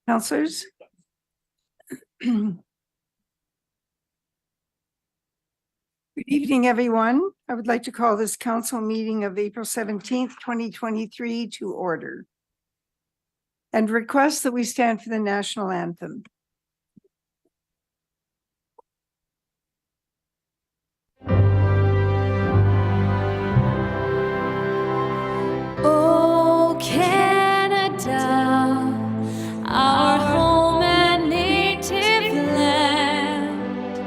Councilors? Good evening, everyone. I would like to call this council meeting of April 17th, 2023 to order and request that we stand for the national anthem. Oh, Canada, our home and native land,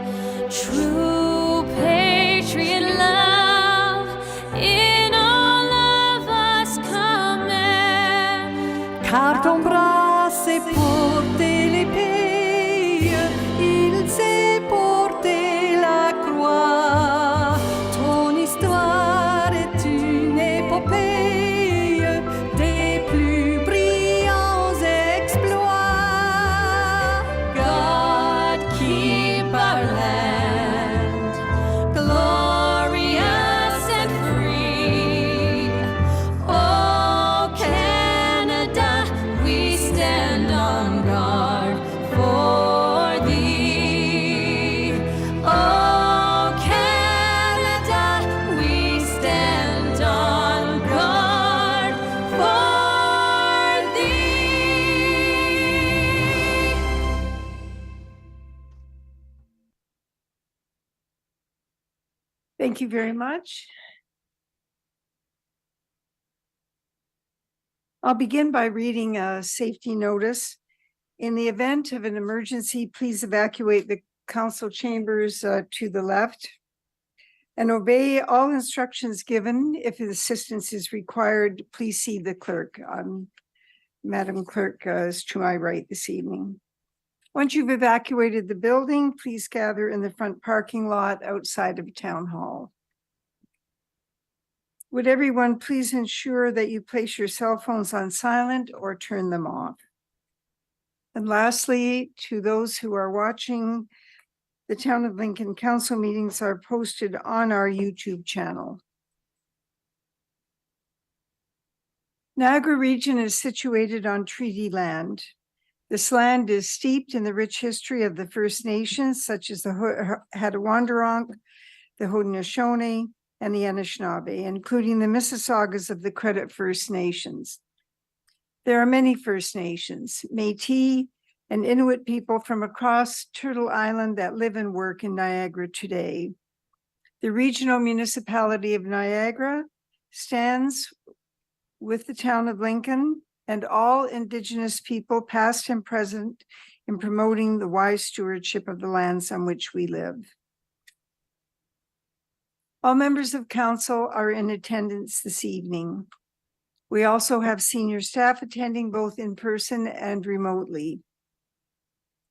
true patriot love in all of us command. Car ton bras s'est porté l'épée, il s'est porté la croix. Ton histoire est une épopée des plus brillants exploits. God keep our land glorious and free. Oh, Canada, we stand on guard for thee. Oh, Canada, we stand on guard for thee. Thank you very much. I'll begin by reading a safety notice. In the event of an emergency, please evacuate the council chambers to the left and obey all instructions given. If assistance is required, please see the clerk. Madam Clerk is to my right this evening. Once you've evacuated the building, please gather in the front parking lot outside of Town Hall. Would everyone please ensure that you place your cell phones on silent or turn them off? And lastly, to those who are watching, the Town of Lincoln Council meetings are posted on our YouTube channel. Niagara Region is situated on treaty land. This land is steeped in the rich history of the First Nations, such as the Hattawandurunk, the Haudenosaunee, and the Anishinaabe, including the Mississaugas of the Credit First Nations. There are many First Nations, Métis, and Inuit people from across Turtle Island that live and work in Niagara today. The regional municipality of Niagara stands with the town of Lincoln and all Indigenous people, past and present, in promoting the wise stewardship of the lands on which we live. All members of council are in attendance this evening. We also have senior staff attending both in person and remotely.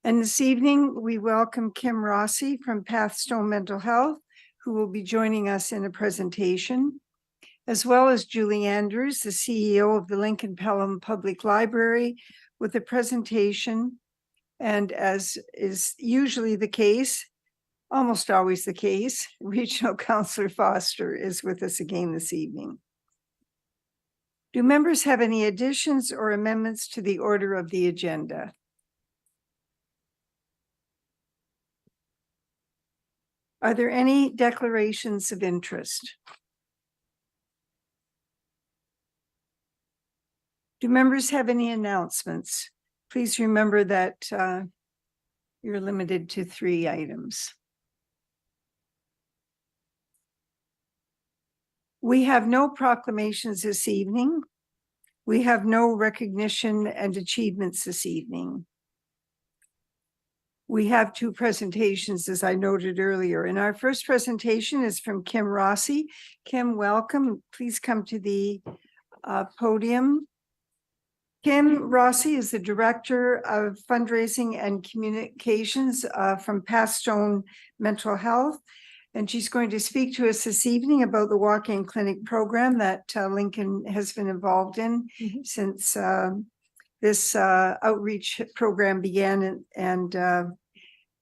And this evening, we welcome Kim Rossi from Pathstone Mental Health, who will be joining us in a presentation, as well as Julie Andrews, the CEO of the Lincoln Pelham Public Library, with a presentation. And as is usually the case, almost always the case, Regional Councillor Foster is with us again this evening. Do members have any additions or amendments to the order of the agenda? Are there any declarations of interest? Do members have any announcements? Please remember that you're limited to 3 items. We have no proclamations this evening. We have no recognition and achievements this evening. We have 2 presentations, as I noted earlier. And our first presentation is from Kim Rossi. Kim, welcome. Please come to the podium. Kim Rossi is the Director of Fundraising and Communications from Pathstone Mental Health. And she's going to speak to us this evening about the walk-in clinic program that Lincoln has been involved in since this outreach program began. And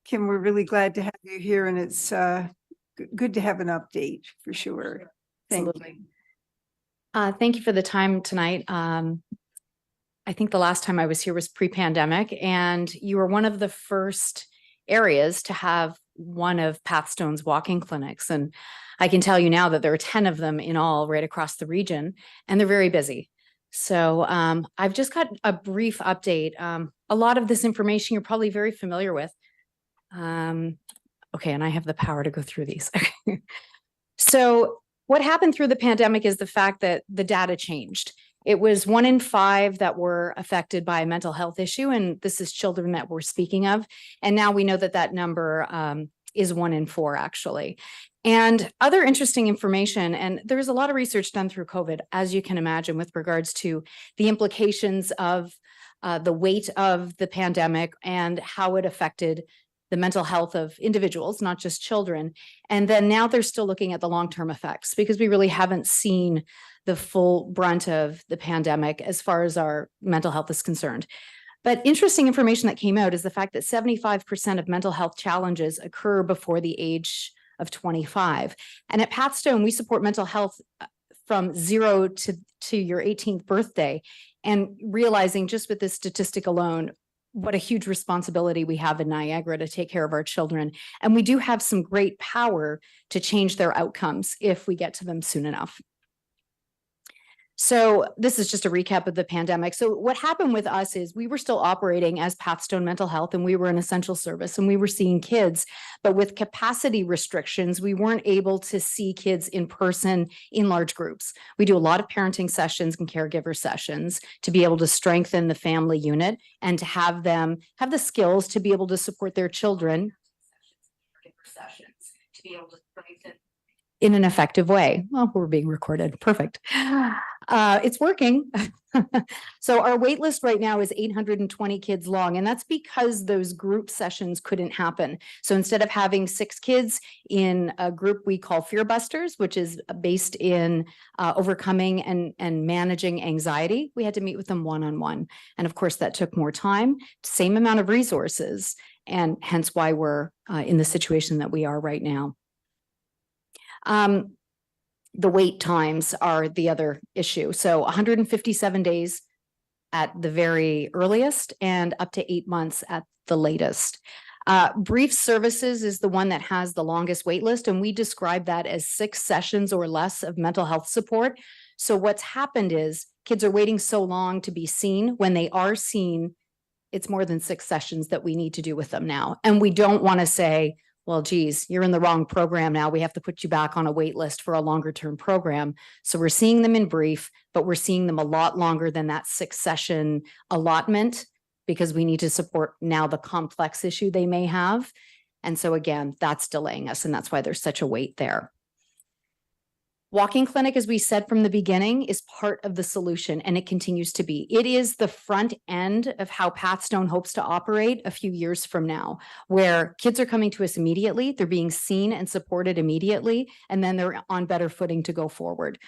Kim, we're really glad to have you here, and it's good to have an update for sure. Thank you. Thank you for the time tonight. I think the last time I was here was pre-pandemic, and you were one of the first areas to have one of Pathstone's walking clinics. And I can tell you now that there are 10 of them in all right across the region, and they're very busy. So I've just got a brief update. A lot of this information you're probably very familiar with. Okay, and I have the power to go through these. So what happened through the pandemic is the fact that the data changed. It was 1 in 5 that were affected by a mental health issue, and this is children that we're speaking of. And now we know that that number is 1 in 4, actually. And other interesting information, and there's a lot of research done through COVID, as you can imagine, with regards to the implications of the weight of the pandemic and how it affected the mental health of individuals, not just children. And then now they're still looking at the long-term effects, because we really haven't seen the full brunt of the pandemic as far as our mental health is concerned. But interesting information that came out is the fact that 75% of mental health challenges occur before the age of 25. And at Pathstone, we support mental health from 0 to your 18th birthday, and realizing just with this statistic alone, what a huge responsibility we have in Niagara to take care of our children. And we do have some great power to change their outcomes if we get to them soon enough. So this is just a recap of the pandemic. So what happened with us is we were still operating as Pathstone Mental Health, and we were an essential service, and we were seeing kids, but with capacity restrictions, we weren't able to see kids in person in large groups. We do a lot of parenting sessions and caregiver sessions to be able to strengthen the family unit and to have them have the skills to be able to support their children to be able to strengthen in an effective way. Well, we're being recorded. Perfect. It's working. So our wait list right now is 820 kids long, and that's because those group sessions couldn't happen. So instead of having 6 kids in a group we call Fear Busters, which is based in overcoming and managing anxiety, we had to meet with them one-on-one. And of course, that took more time, same amount of resources, and hence why we're in the situation that we are right now. The wait times are the other issue. So 157 days at the very earliest and up to 8 months at the latest. Brief services is the one that has the longest wait list, and we describe that as 6 sessions or less of mental health support. So what's happened is kids are waiting so long to be seen. When they are seen, it's more than 6 sessions that we need to do with them now. And we don't want to say, well, geez, you're in the wrong program now. We have to put you back on a wait list for a longer term program. So we're seeing them in brief, but we're seeing them a lot longer than that 6 session allotment, because we need to support now the complex issue they may have. And so again, that's delaying us, and that's why there's such a wait there. Walking clinic, as we said from the beginning, is part of the solution, and it continues to be. It is the front end of how Pathstone hopes to operate a few years from now, where kids are coming to us immediately, they're being seen and supported immediately, and then they're on better footing to go forward.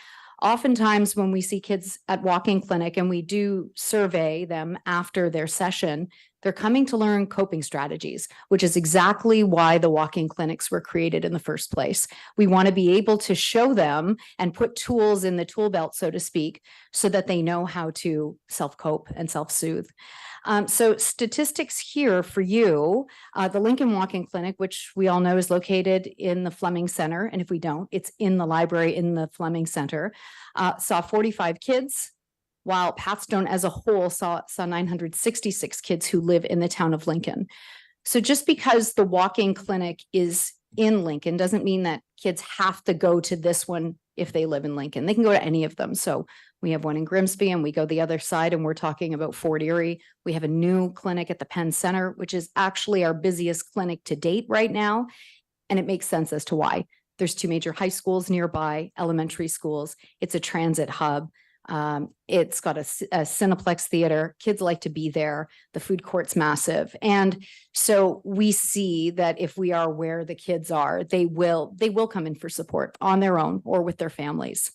Oftentimes when we see kids at walking clinic and we do survey them after their session, they're coming to learn coping strategies, which is exactly why the walking clinics were created in the first place. We want to be able to show them and put tools in the tool belt, so to speak, so that they know how to self-cope and self-soothe. So statistics here for you, the Lincoln Walking Clinic, which we all know is located in the Fleming Center, and if we don't, it's in the library in the Fleming Center, saw 45 kids, while Pathstone as a whole saw 966 kids who live in the town of Lincoln. So just because the walking clinic is in Lincoln doesn't mean that kids have to go to this one if they live in Lincoln. They can go to any of them. So we have one in Grimsby, and we go the other side, and we're talking about Fort Erie. We have a new clinic at the Penn Center, which is actually our busiest clinic to date right now. And it makes sense as to why. There's 2 major high schools nearby, elementary schools. It's a transit hub. It's got a Cineplex theater. Kids like to be there. The food court's massive. And so we see that if we are where the kids are, they will come in for support on their own or with their families.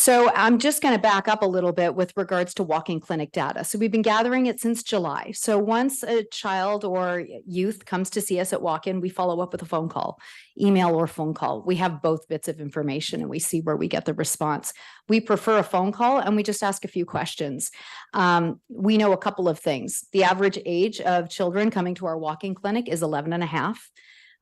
So I'm just going to back up a little bit with regards to walk-in clinic data. So we've been gathering it since July. So once a child or youth comes to see us at walk-in, we follow up with a phone call, email or phone call. We have both bits of information and we see where we get the response. We prefer a phone call and we just ask a few questions. We know a couple of things. The average age of children coming to our walk-in clinic is 11 and a half,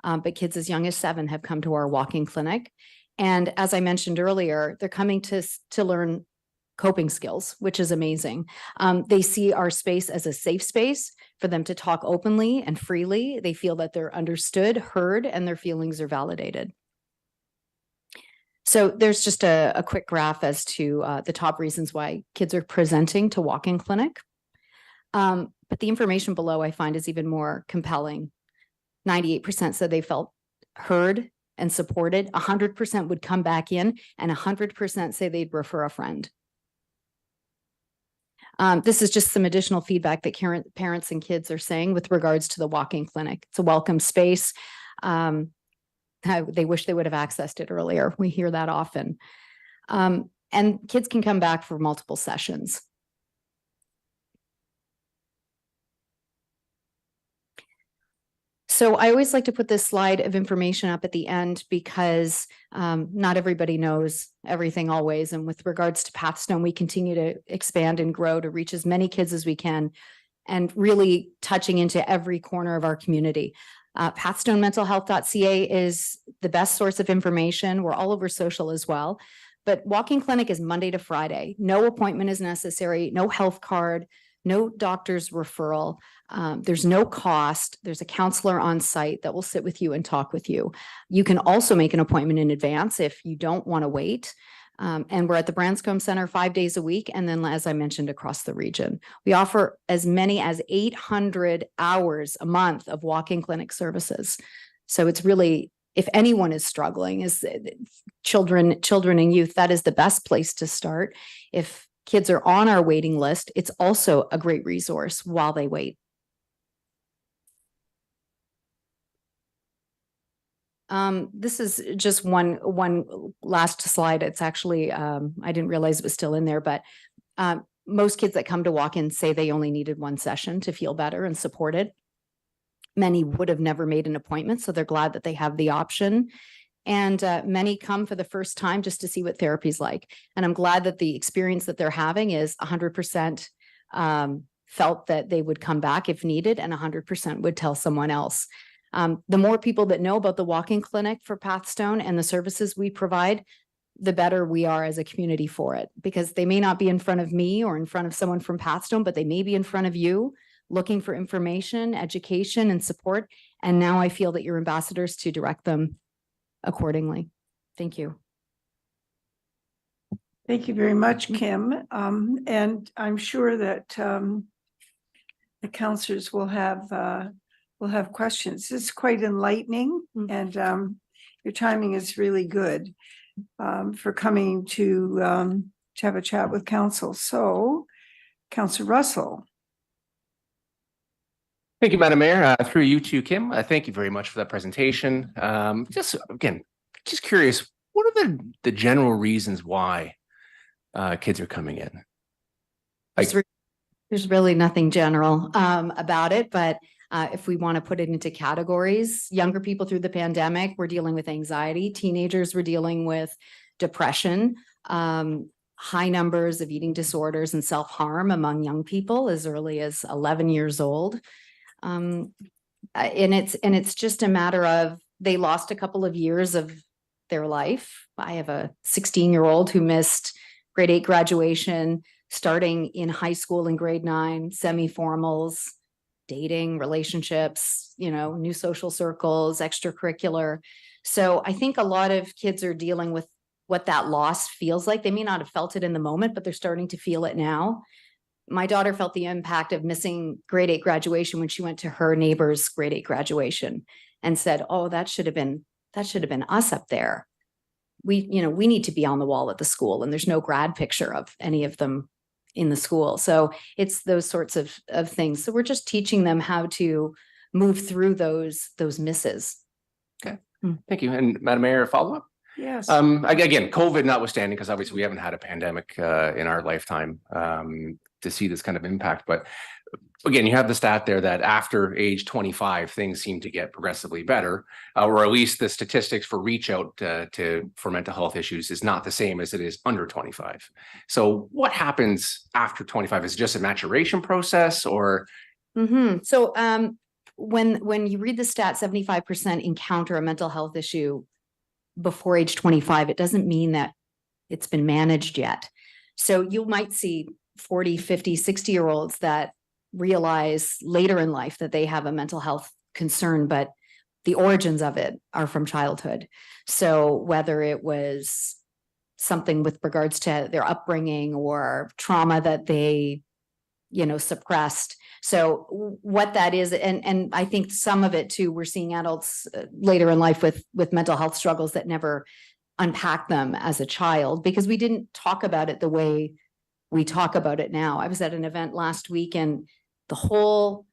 but kids as young as 7 have come to our walk-in clinic. And as I mentioned earlier, they're coming to learn coping skills, which is amazing. They see our space as a safe space for them to talk openly and freely. They feel that they're understood, heard, and their feelings are validated. So there's just a quick graph as to the top reasons why kids are presenting to walk-in clinic. But the information below I find is even more compelling. 98% said they felt heard and supported. 100% would come back in, and 100% say they'd refer a friend. This is just some additional feedback that parents and kids are saying with regards to the walk-in clinic. It's a welcome space. They wish they would have accessed it earlier. We hear that often. And kids can come back for multiple sessions. So I always like to put this slide of information up at the end because not everybody knows everything always. And with regards to Pathstone, we continue to expand and grow to reach as many kids as we can and really touching into every corner of our community. PathstoneMentalHealth.ca is the best source of information. We're all over social as well. But walk-in clinic is Monday to Friday. No appointment is necessary, no health card, no doctor's referral. There's no cost. There's a counselor on site that will sit with you and talk with you. You can also make an appointment in advance if you don't want to wait. And we're at the Branscombe Center 5 days a week. And then, as I mentioned, across the region, we offer as many as 800 hours a month of walk-in clinic services. So it's really, if anyone is struggling, is children and youth, that is the best place to start. If kids are on our waiting list, it's also a great resource while they wait. This is just one last slide. It's actually, I didn't realize it was still in there, but most kids that come to walk-in say they only needed one session to feel better and supported. Many would have never made an appointment, so they're glad that they have the option. And many come for the first time just to see what therapy is like. And I'm glad that the experience that they're having is 100% felt that they would come back if needed, and 100% would tell someone else. The more people that know about the walk-in clinic for Pathstone and the services we provide, the better we are as a community for it, because they may not be in front of me or in front of someone from Pathstone, but they may be in front of you looking for information, education, and support. And now I feel that you're ambassadors to direct them accordingly. Thank you. Thank you very much, Kim. And I'm sure that the counselors will have questions. It's quite enlightening, and your timing is really good for coming to have a chat with council. So, Councillor Russell. Thank you, Madam Mayor. Through you to Kim, thank you very much for that presentation. Just curious, what are the general reasons why kids are coming in? There's really nothing general about it, but if we want to put it into categories, younger people through the pandemic were dealing with anxiety. Teenagers were dealing with depression, high numbers of eating disorders and self-harm among young people as early as 11 years old. And it's just a matter of they lost a couple of years of their life. I have a 16-year-old who missed grade 8 graduation, starting in high school in grade 9, semi-formals, dating, relationships, new social circles, extracurricular. So I think a lot of kids are dealing with what that loss feels like. They may not have felt it in the moment, but they're starting to feel it now. My daughter felt the impact of missing grade 8 graduation when she went to her neighbor's grade 8 graduation and said, "Oh, that should have been us up there. We need to be on the wall at the school," and there's no grad picture of any of them in the school. So it's those sorts of things. So we're just teaching them how to move through those misses. Okay, thank you. And Madam Mayor, follow up? Yes. Again, COVID notwithstanding, because obviously we haven't had a pandemic in our lifetime to see this kind of impact. But again, you have the stat there that after age 25, things seem to get progressively better, or at least the statistics for reach out for mental health issues is not the same as it is under 25. So what happens after 25? Is it just a maturation process, or? So when you read the stat, 75% encounter a mental health issue before age 25, it doesn't mean that it's been managed yet. So you might see 40, 50, 60-year-olds that realize later in life that they have a mental health concern, but the origins of it are from childhood. So whether it was something with regards to their upbringing or trauma that they, suppressed. So what that is, and I think some of it too, we're seeing adults later in life with mental health struggles that never unpack them as a child, because we didn't talk about it the way we talk about it now. I was at an event last week, and the whole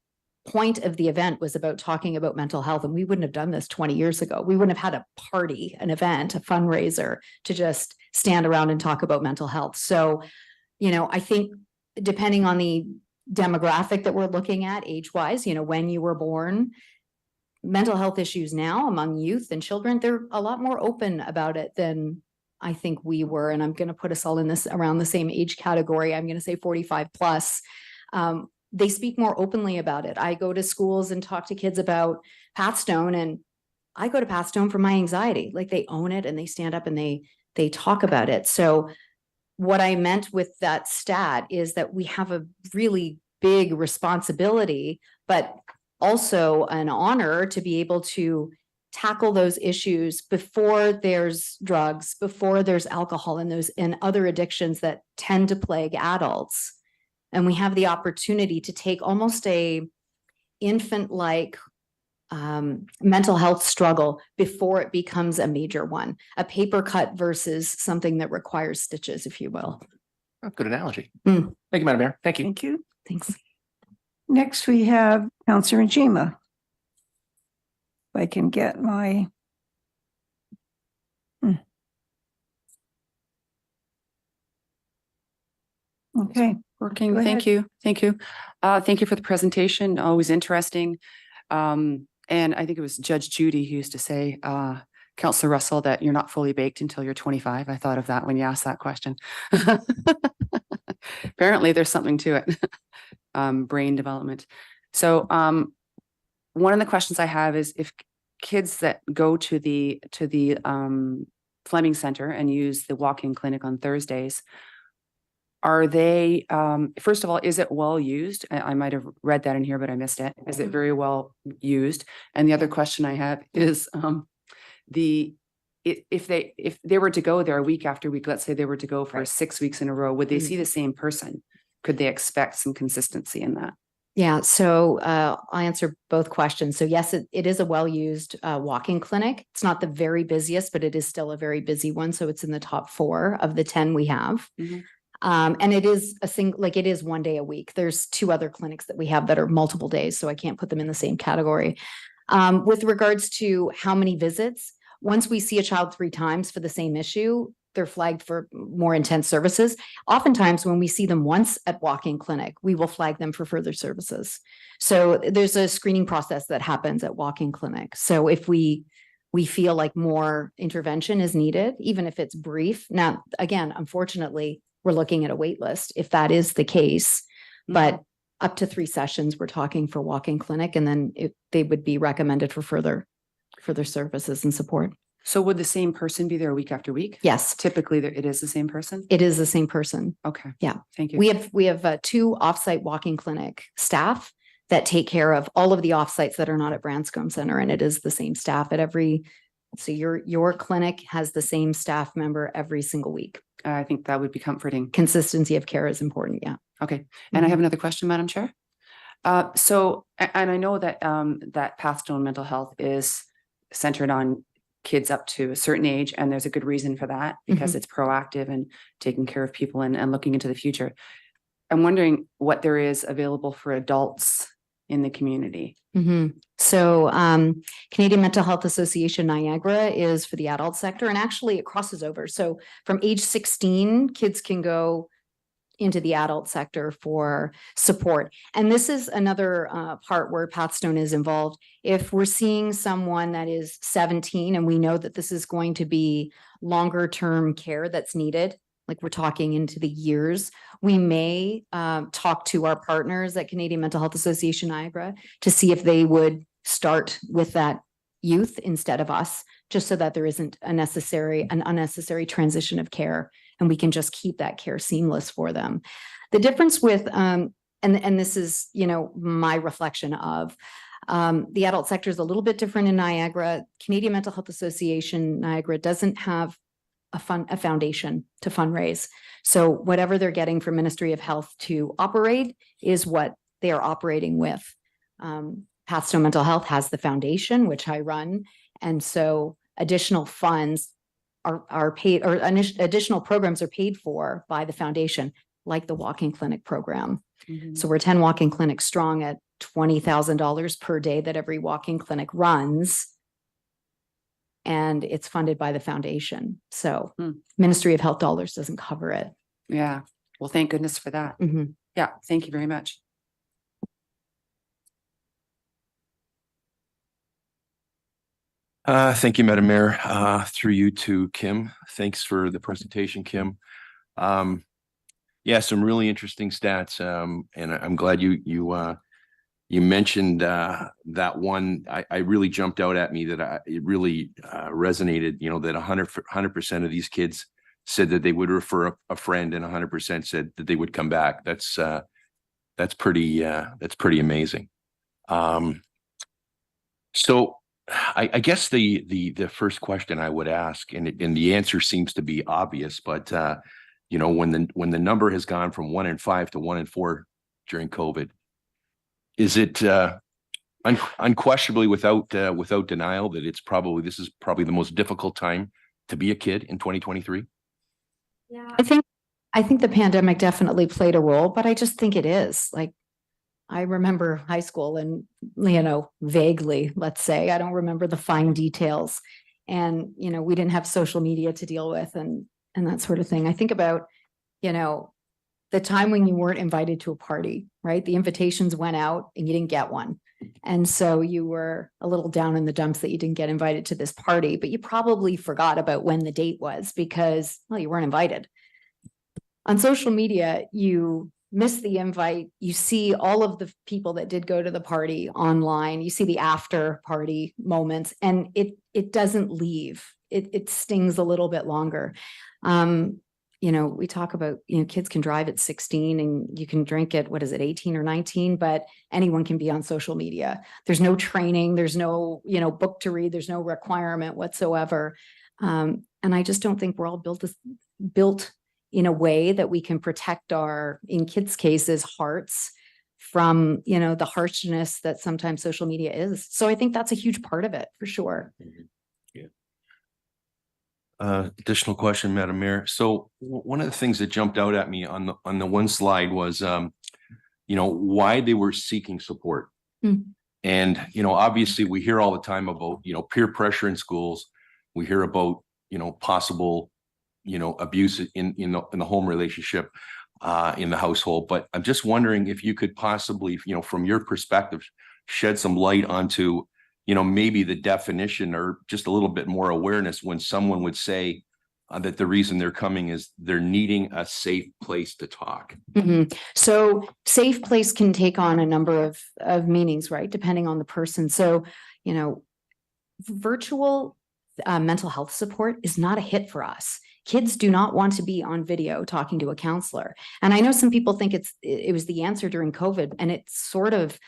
point of the event was about talking about mental health. And we wouldn't have done this 20 years ago. We wouldn't have had a party, an event, a fundraiser to just stand around and talk about mental health. So, I think depending on the demographic that we're looking at age-wise, when you were born, mental health issues now among youth and children, they're a lot more open about it than I think we were. And I'm going to put us all in this around the same age category. I'm going to say 45 plus. They speak more openly about it. I go to schools and talk to kids about Pathstone, and I go to Pathstone for my anxiety. Like, they own it and they stand up and they talk about it. So what I meant with that stat is that we have a really big responsibility, but also an honor to be able to tackle those issues before there's drugs, before there's alcohol and other addictions that tend to plague adults. And we have the opportunity to take almost a infant-like mental health struggle before it becomes a major one, a paper cut versus something that requires stitches, if you will. Oh, good analogy. Mm. Thank you, Madam Mayor. Thank you. Thank you. Thanks. Next, we have Councillor Njima. If I can get my. Okay. Working. Go Thank ahead. you. Thank you. Thank you for the presentation. Always interesting. And I think it was Judge Judy who used to say, Councillor Russell, that you're not fully baked until you're 25. I thought of that when you asked that question. Apparently there's something to it. Brain development. So one of the questions I have is, if kids that go to the Fleming Center and use the walk-in clinic on Thursdays, are they, first of all, is it well used? I might have read that in here, but I missed it. Is it very well used? And the other question I have is, if they were to go there week after week, let's say they were to go for 6 weeks in a row, would they see the same person? Could they expect some consistency in that? Yeah, so I'll answer both questions. So yes, it is a well-used walk-in clinic. It's not the very busiest, but it is still a very busy one. So it's in the top 4 of the 10 we have. Mm-hmm. And it is it is 1 day a week. There's 2 other clinics that we have that are multiple days, so I can't put them in the same category. With regards to how many visits, once we see a child 3 times for the same issue, they're flagged for more intense services. Oftentimes when we see them once at walk-in clinic, we will flag them for further services. So there's a screening process that happens at walk-in clinic. So if we feel like more intervention is needed, even if it's brief. Now, again, unfortunately, we're looking at a wait list if that is the case, but up to 3 sessions, we're talking for walk-in clinic, and then they would be recommended for further services and support. So would the same person be there week after week? Yes, Typically, it is the same person? it is the same person. Okay. Yeah. Thank you. We have 2 offsite walk-in clinic staff that take care of all of the offsites that are not at Branscombe Center, and it is the same staff at every. So your clinic has the same staff member every single week. I think that would be comforting. Consistency of care is important. Yeah. Okay. And I have another question, Madam Chair. So, and I know that that Pathstone Mental Health is centered on kids up to a certain age, and there's a good reason for that, because it's proactive and taking care of people and looking into the future. I'm wondering what there is available for adults in the community? So Canadian Mental Health Association Niagara is for the adult sector, and actually it crosses over. So from age 16, kids can go into the adult sector for support. And this is another part where Pathstone is involved. If we're seeing someone that is 17 and we know that this is going to be longer term care that's needed, like we're talking into the years, we may talk to our partners at Canadian Mental Health Association Niagara to see if they would start with that youth instead of us, just so that there isn't an unnecessary transition of care, and we can just keep that care seamless for them. The difference with, and this is, my reflection of, the adult sector is a little bit different in Niagara. Canadian Mental Health Association Niagara doesn't have a foundation to fundraise. So whatever they're getting from Ministry of Health to operate is what they are operating with. Pathstone Mental Health has the foundation, which I run. And so additional funds are paid, or additional programs are paid for by the foundation, like the walk-in clinic program. So we're 10 walk-in clinics strong at $20,000 per day that every walk-in clinic runs. And it's funded by the foundation. So Ministry of Health dollars doesn't cover it. Yeah. Well, thank goodness for that. Yeah. Thank you very much. Thank you, Madam Mayor. Through you to Kim. Thanks for the presentation, Kim. Yeah, some really interesting stats. And I'm glad you mentioned that one. I really jumped out at me that it really resonated, that 100% of these kids said that they would refer a friend, and 100% said that they would come back. That's pretty amazing. So I guess the first question I would ask, and the answer seems to be obvious, but when the number has gone from 1 in 5 to 1 in 4 during COVID, is it unquestionably without denial that this is probably the most difficult time to be a kid in 2023? Yeah, I think the pandemic definitely played a role, but I just think it is like, I remember high school and, vaguely, let's say, I don't remember the fine details, and, we didn't have social media to deal with and that sort of thing. I think about, the time when you weren't invited to a party, right? The invitations went out and you didn't get one. And so you were a little down in the dumps that you didn't get invited to this party, but you probably forgot about when the date was because, well, you weren't invited. On social media, you miss the invite. You see all of the people that did go to the party online. You see the after party moments, and it doesn't leave. It stings a little bit longer. We talk about, kids can drive at 16 and you can drink at, 18 or 19, but anyone can be on social media. There's no training. There's no, book to read. There's no requirement whatsoever. And I just don't think we're all built in a way that we can protect our, in kids' cases, hearts from, the harshness that sometimes social media is. So I think that's a huge part of it for sure. Additional question, Madam Mayor. So one of the things that jumped out at me on the one slide was, why they were seeking support. And, obviously we hear all the time about, peer pressure in schools. We hear about, possible, abuse in the home relationship, in the household. But I'm just wondering if you could possibly, from your perspective, shed some light onto maybe the definition or just a little bit more awareness when someone would say that the reason they're coming is they're needing a safe place to talk. So safe place can take on a number of meanings, right? Depending on the person. So, virtual mental health support is not a hit for us. Kids do not want to be on video talking to a counselor. And I know some people think it was the answer during COVID, and it sort of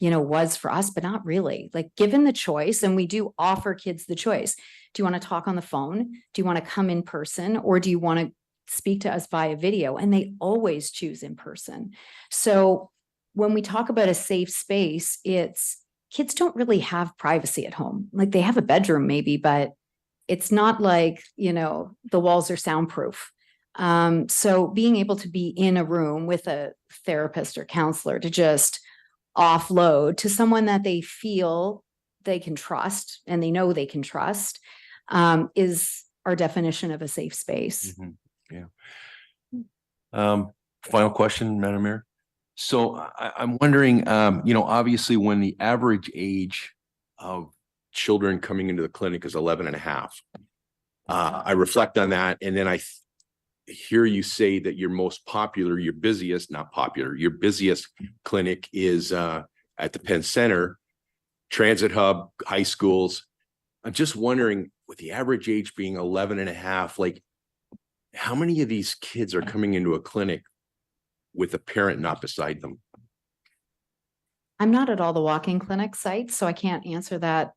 was for us, but not really. Like, given the choice, and we do offer kids the choice. Do you want to talk on the phone? Do you want to come in person? Or do you want to speak to us via video? And they always choose in person. So when we talk about a safe space, it's kids don't really have privacy at home. Like, they have a bedroom maybe, but it's not like, the walls are soundproof. So being able to be in a room with a therapist or counselor to just offload to someone that they feel they can trust and they know they can trust, is our definition of a safe space. Mhm. Yeah. Final question, Madam Mayor. So I'm wondering, obviously when the average age of children coming into the clinic is 11 and a half, I reflect on that and then I hear you say that your most popular, your busiest clinic is at the Penn Center, Transit Hub, high schools. I'm just wondering, with the average age being 11 and a half, like how many of these kids are coming into a clinic with a parent not beside them? I'm not at all the walk-in clinic sites, so I can't answer that,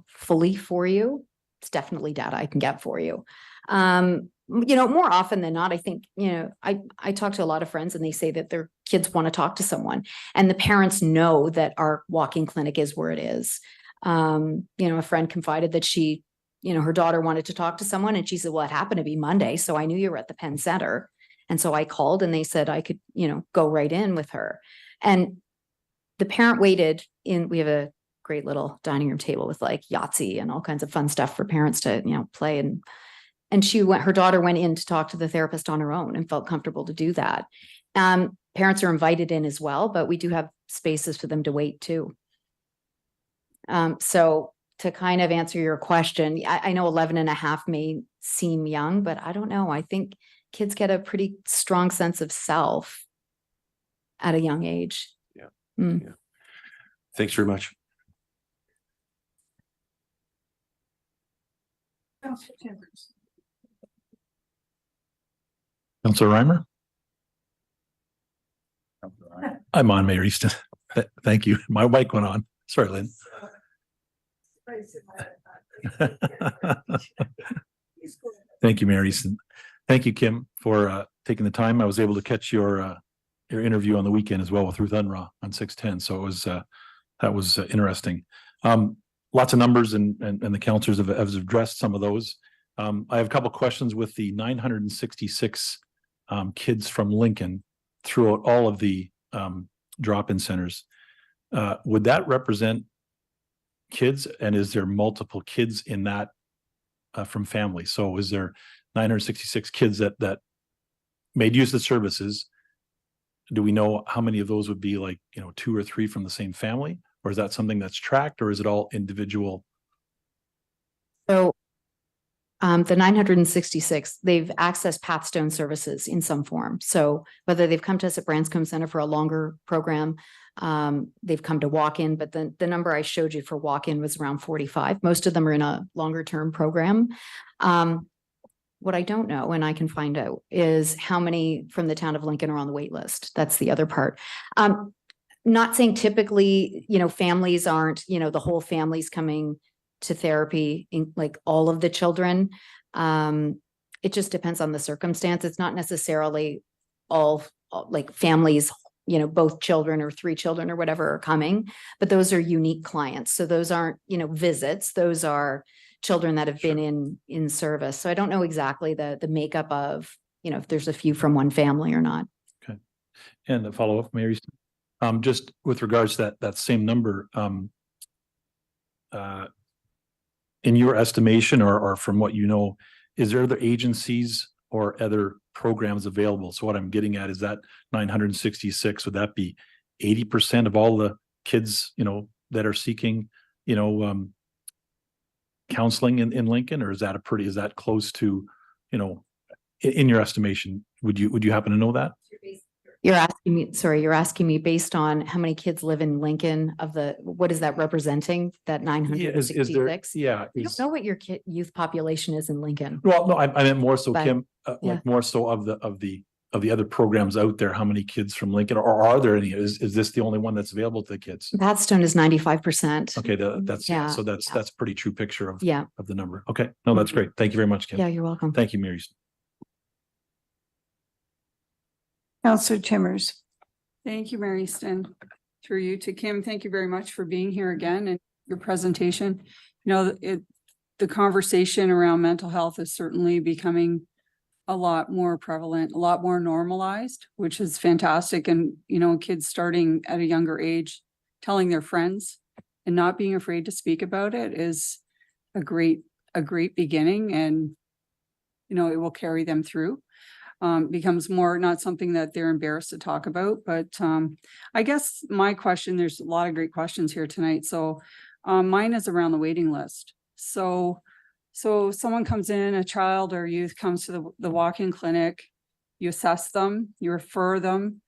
fully for you. It's definitely data I can get for you. More often than not, I think, I talk to a lot of friends and they say that their kids want to talk to someone and the parents know that our walk-in clinic is where it is. A friend confided that she, her daughter wanted to talk to someone and she said, well, it happened to be Monday. So I knew you were at the Penn Center. And so I called and they said I could, go right in with her. And the parent waited in, we have a great little dining room table with like Yahtzee and all kinds of fun stuff for parents to, play. And her daughter went in to talk to the therapist on her own and felt comfortable to do that. Parents are invited in as well, but we do have spaces for them to wait too. So to kind of answer your question, I know 11 and a half may seem young, but I don't know. I think kids get a pretty strong sense of self at a young age. Yeah. Mm. Yeah. Thanks very much. Councilor Reimer? I'm on, Mayor Easton. Thank you. My mic went on. Sorry, Lynn. Thank you, Mayor Easton. Thank you, Kim, for taking the time. I was able to catch your interview on the weekend as well with Ruth Unruh on 610. So it was that was interesting. Lots of numbers and the counselors have addressed some of those. I have a couple of questions with the 966 kids from Lincoln throughout all of the drop-in centers. Would that represent kids, and is there multiple kids in that from families? So is there 966 kids that made use of the services? Do we know how many of those would be like, 2 or 3 from the same family? Or is that something that's tracked, or is it all individual? So the 966, they've accessed Pathstone services in some form. So whether they've come to us at Branscombe Center for a longer program, they've come to walk-in, but the number I showed you for walk-in was around 45. Most of them are in a longer term program. What I don't know, and I can find out, is how many from the town of Lincoln are on the wait list. That's the other part. Not saying typically, families aren't, the whole family's coming to therapy, in like all of the children. It just depends on the circumstance. It's not necessarily all like families, both children or 3 children or whatever are coming, but those are unique clients. So those aren't, visits. Those are children that have been in service. So I don't know exactly the makeup of, if there's a few from one family or not. Okay. And a follow-up, Mary, just with regards to that same number, in your estimation or from what you know, is there other agencies or other programs available? So what I'm getting at is that 966, would that be 80% of all the kids, that are seeking, counseling in Lincoln, or is that close to, in your estimation, would you happen to know that? You're asking me based on how many kids live in Lincoln what is that representing, that 966? Yeah. I don't know what your youth population is in Lincoln. Well, no, I meant more so, But, Kim, yeah. like more so of the other programs out there. How many kids from Lincoln, or are there any? Is this the only one that's available to the kids? Pathstone is 95%. Okay, that's Yeah, so that's a pretty true picture of Yeah. the number. Okay, no, that's great. Thank you very much, Kim. Yeah, you're welcome. Thank you, Mary. Councillor Timmers. Thank you, Mary Easton. Through you to Kim, thank you very much for being here again and your presentation. The conversation around mental health is certainly becoming a lot more prevalent, a lot more normalized, which is fantastic. And, kids starting at a younger age telling their friends and not being afraid to speak about it is a great beginning, and you know, it will carry them through. Becomes more not something that they're embarrassed to talk about. But I guess my question, there's a lot of great questions here tonight. So mine is around the waiting list. So someone comes in, a child or youth comes to the walk-in clinic, you assess them, you refer them,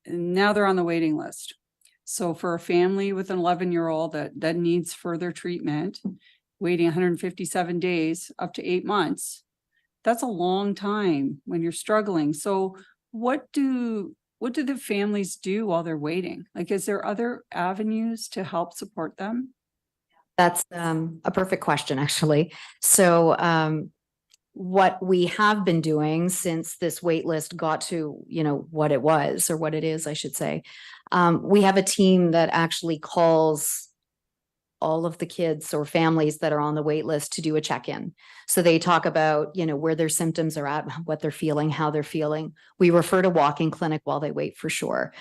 and now they're on the waiting list. So for a family with an 11-year-old that needs further treatment, waiting 157 days, up to 8 months, that's a long time when you're struggling. So what do the families do while they're waiting? Like, is there other avenues to help support them? That's a perfect question, actually. So what we have been doing since this wait list got to, you know, what it was, or what it is, I should say, we have a team that actually calls all of the kids or families that are on the wait list to do a check-in. So they talk about, you know, where their symptoms are at, what they're feeling, how they're feeling. We refer to walk-in clinic while they wait, for sure.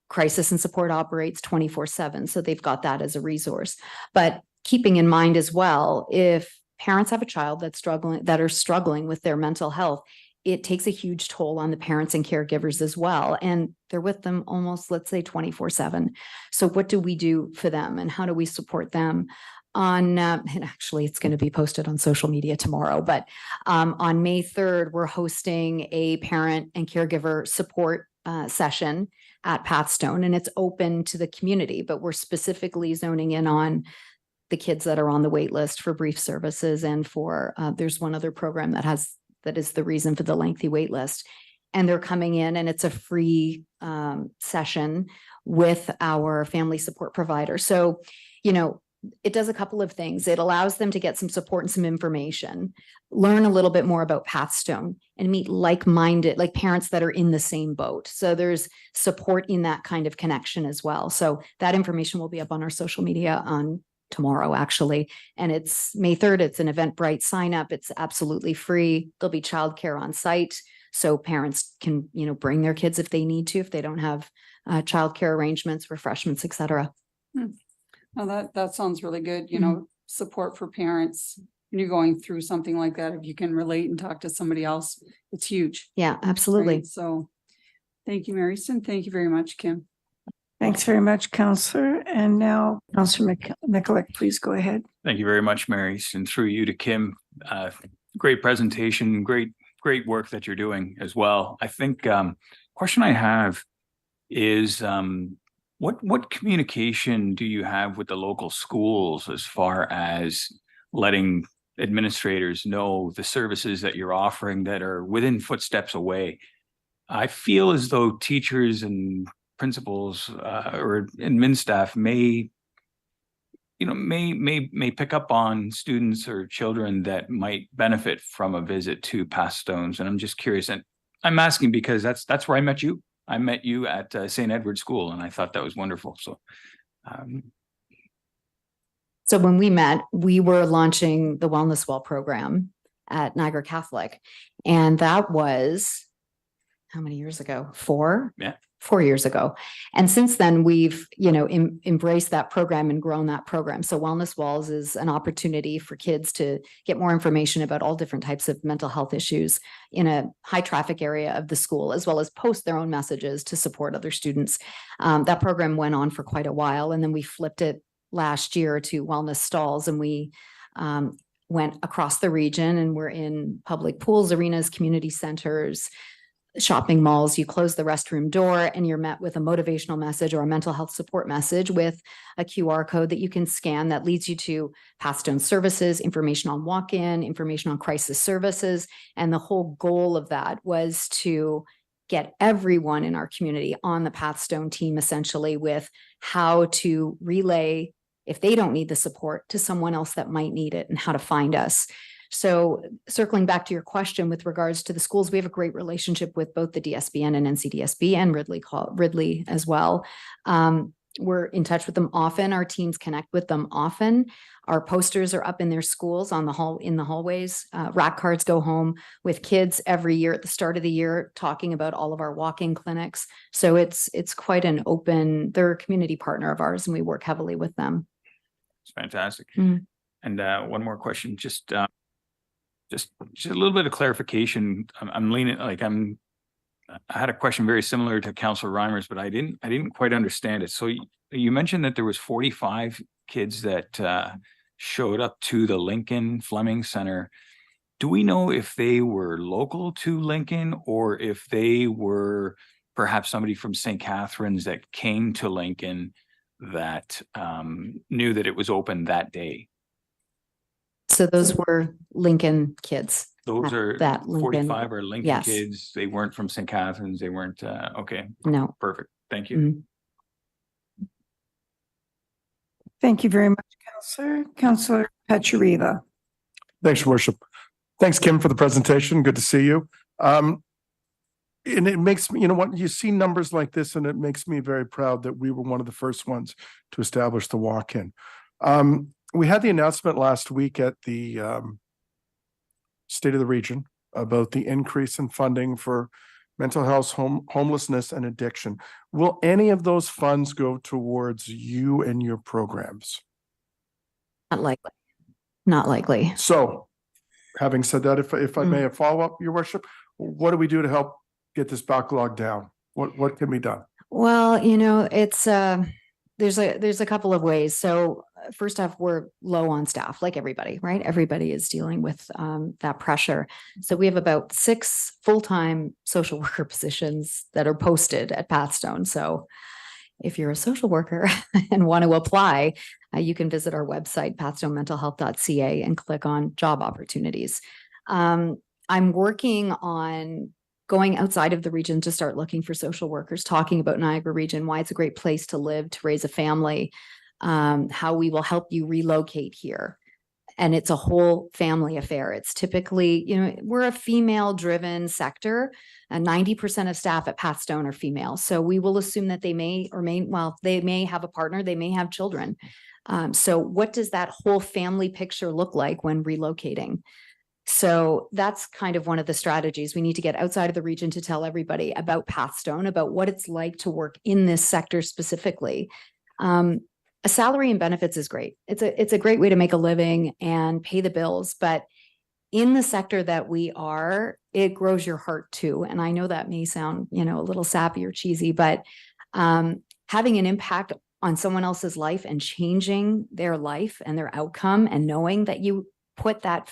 Crisis and support operates 24/7. So they've got that as a resource. But keeping in mind as well, if parents have a child that are struggling with their mental health, it takes a huge toll on the parents and caregivers as well. And they're with them almost, let's say, 24/7. So what do we do for them, and how do we support them? And actually, it's going to be posted on social media tomorrow, but on May 3rd, we're hosting a parent and caregiver support session at Pathstone, and it's open to the community, but we're specifically zoning in on the kids that are on the wait list for brief services, and for there's one other program that is the reason for the lengthy wait list. And they're coming in, and it's a free session with our family support provider. So, you know, it does a couple of things. It allows them to get some support and some information, learn a little bit more about Pathstone, and meet like-minded, like parents that are in the same boat. So there's support in that kind of connection as well. So that information will be up on our social media on tomorrow, actually. And it's May 3rd. It's an Eventbrite sign up. It's absolutely free. There'll be childcare on site, so parents can, you know, bring their kids if they need to, if they don't have childcare arrangements, refreshments, etc. Oh, that sounds really good. You know, support for parents when you're going through something like that. If you can relate and talk to somebody else, it's huge. Yeah, absolutely. Right? So thank you, Maryston. Thank you very much, Kim. Thanks very much, Counselor. And now, Counselor Mikulik, please go ahead. Thank you very much, Mary, and through you to Kim. Great presentation, great work that you're doing as well. I think question I have is what communication do you have with the local schools as far as letting administrators know the services that you're offering that are within footsteps away? I feel as though teachers and principals or admin staff may pick up on students or children that might benefit from a visit to Pathstones. And I'm just curious, and I'm asking because that's where I met you. I met you at St. Edward's School, and I thought that was wonderful. So, So when we met, we were launching the Wellness Well program at Niagara Catholic, and that was how many years ago? 4? Yeah. 4 years ago. And since then, we've, you know, embraced that program and grown that program. So Wellness Wells is an opportunity for kids to get more information about all different types of mental health issues in a high traffic area of the school, as well as post their own messages to support other students. That program went on for quite a while, and then we flipped it last year to Wellness Stalls, and we went across the region, and we're in public pools, arenas, community centers, shopping malls. You close the restroom door and you're met with a motivational message or a mental health support message with a QR code that you can scan that leads you to Pathstone services, information on walk-in, information on crisis services. And the whole goal of that was to get everyone in our community on the Pathstone team, essentially, with how to relay, if they don't need the support, to someone else that might need it, and how to find us. So circling back to your question with regards to the schools, we have a great relationship with both the DSBN and NCDSB and Ridley as well. We're in touch with them often. Our teams connect with them often. Our posters are up in their schools in the hallways. Rack cards go home with kids every year at the start of the year, talking about all of our walk-in clinics. So it's quite an open, they're a community partner of ours and we work heavily with them. It's fantastic. Mm. And one more question, just a little bit of clarification. I'm leaning, like I had a question very similar to Councillor Reimers, but I didn't quite understand it. So you mentioned that there was 45 kids that showed up to the Lincoln Fleming Center. Do we know if they were local to Lincoln or if they were perhaps somebody from St. Catharines that came to Lincoln that knew that it was open that day? So those were Lincoln kids. Those are that Lincoln, 45 are Lincoln yes. kids. They weren't from St. Catharines. They weren't, okay, No. perfect. Thank you. Mhm. Thank you very much, Counselor. Counselor Pachariva. Thanks, Your Worship. Thanks, Kim, for the presentation. Good to see you. And it makes me, you know what, you see numbers like this and it makes me very proud that we were one of the first ones to establish the walk-in. We had the announcement last week at the State of the Region about the increase in funding for mental health, homelessness, and addiction. Will any of those funds go towards you and your programs? Not likely. Not likely. So, having said that, if I may follow up, Your Worship, what do we do to help get this backlog down? What can be done? Well, you know, it's there's a couple of ways. So first off, we're low on staff, like everybody, right? Everybody is dealing with that pressure. So we have about 6 full-time social worker positions that are posted at Pathstone. So if you're a social worker and want to apply, you can visit our website, pathstonementalhealth.ca, and click on job opportunities. I'm working on going outside of the region to start looking for social workers, talking about Niagara region, why it's a great place to live, to raise a family, how we will help you relocate here. And it's a whole family affair. It's typically, you know, we're a female driven sector and 90% of staff at Pathstone are female. So we will assume that they may have a partner, they may have children. So what does that whole family picture look like when relocating? So that's kind of one of the strategies. We need to get outside of the region to tell everybody about Pathstone, about what it's like to work in this sector specifically. A salary and benefits is great. It's a great way to make a living and pay the bills, but in the sector that we are, it grows your heart too. And I know that may sound, you know, a little sappy or cheesy, but having an impact on someone else's life and changing their life and their outcome and knowing that you put that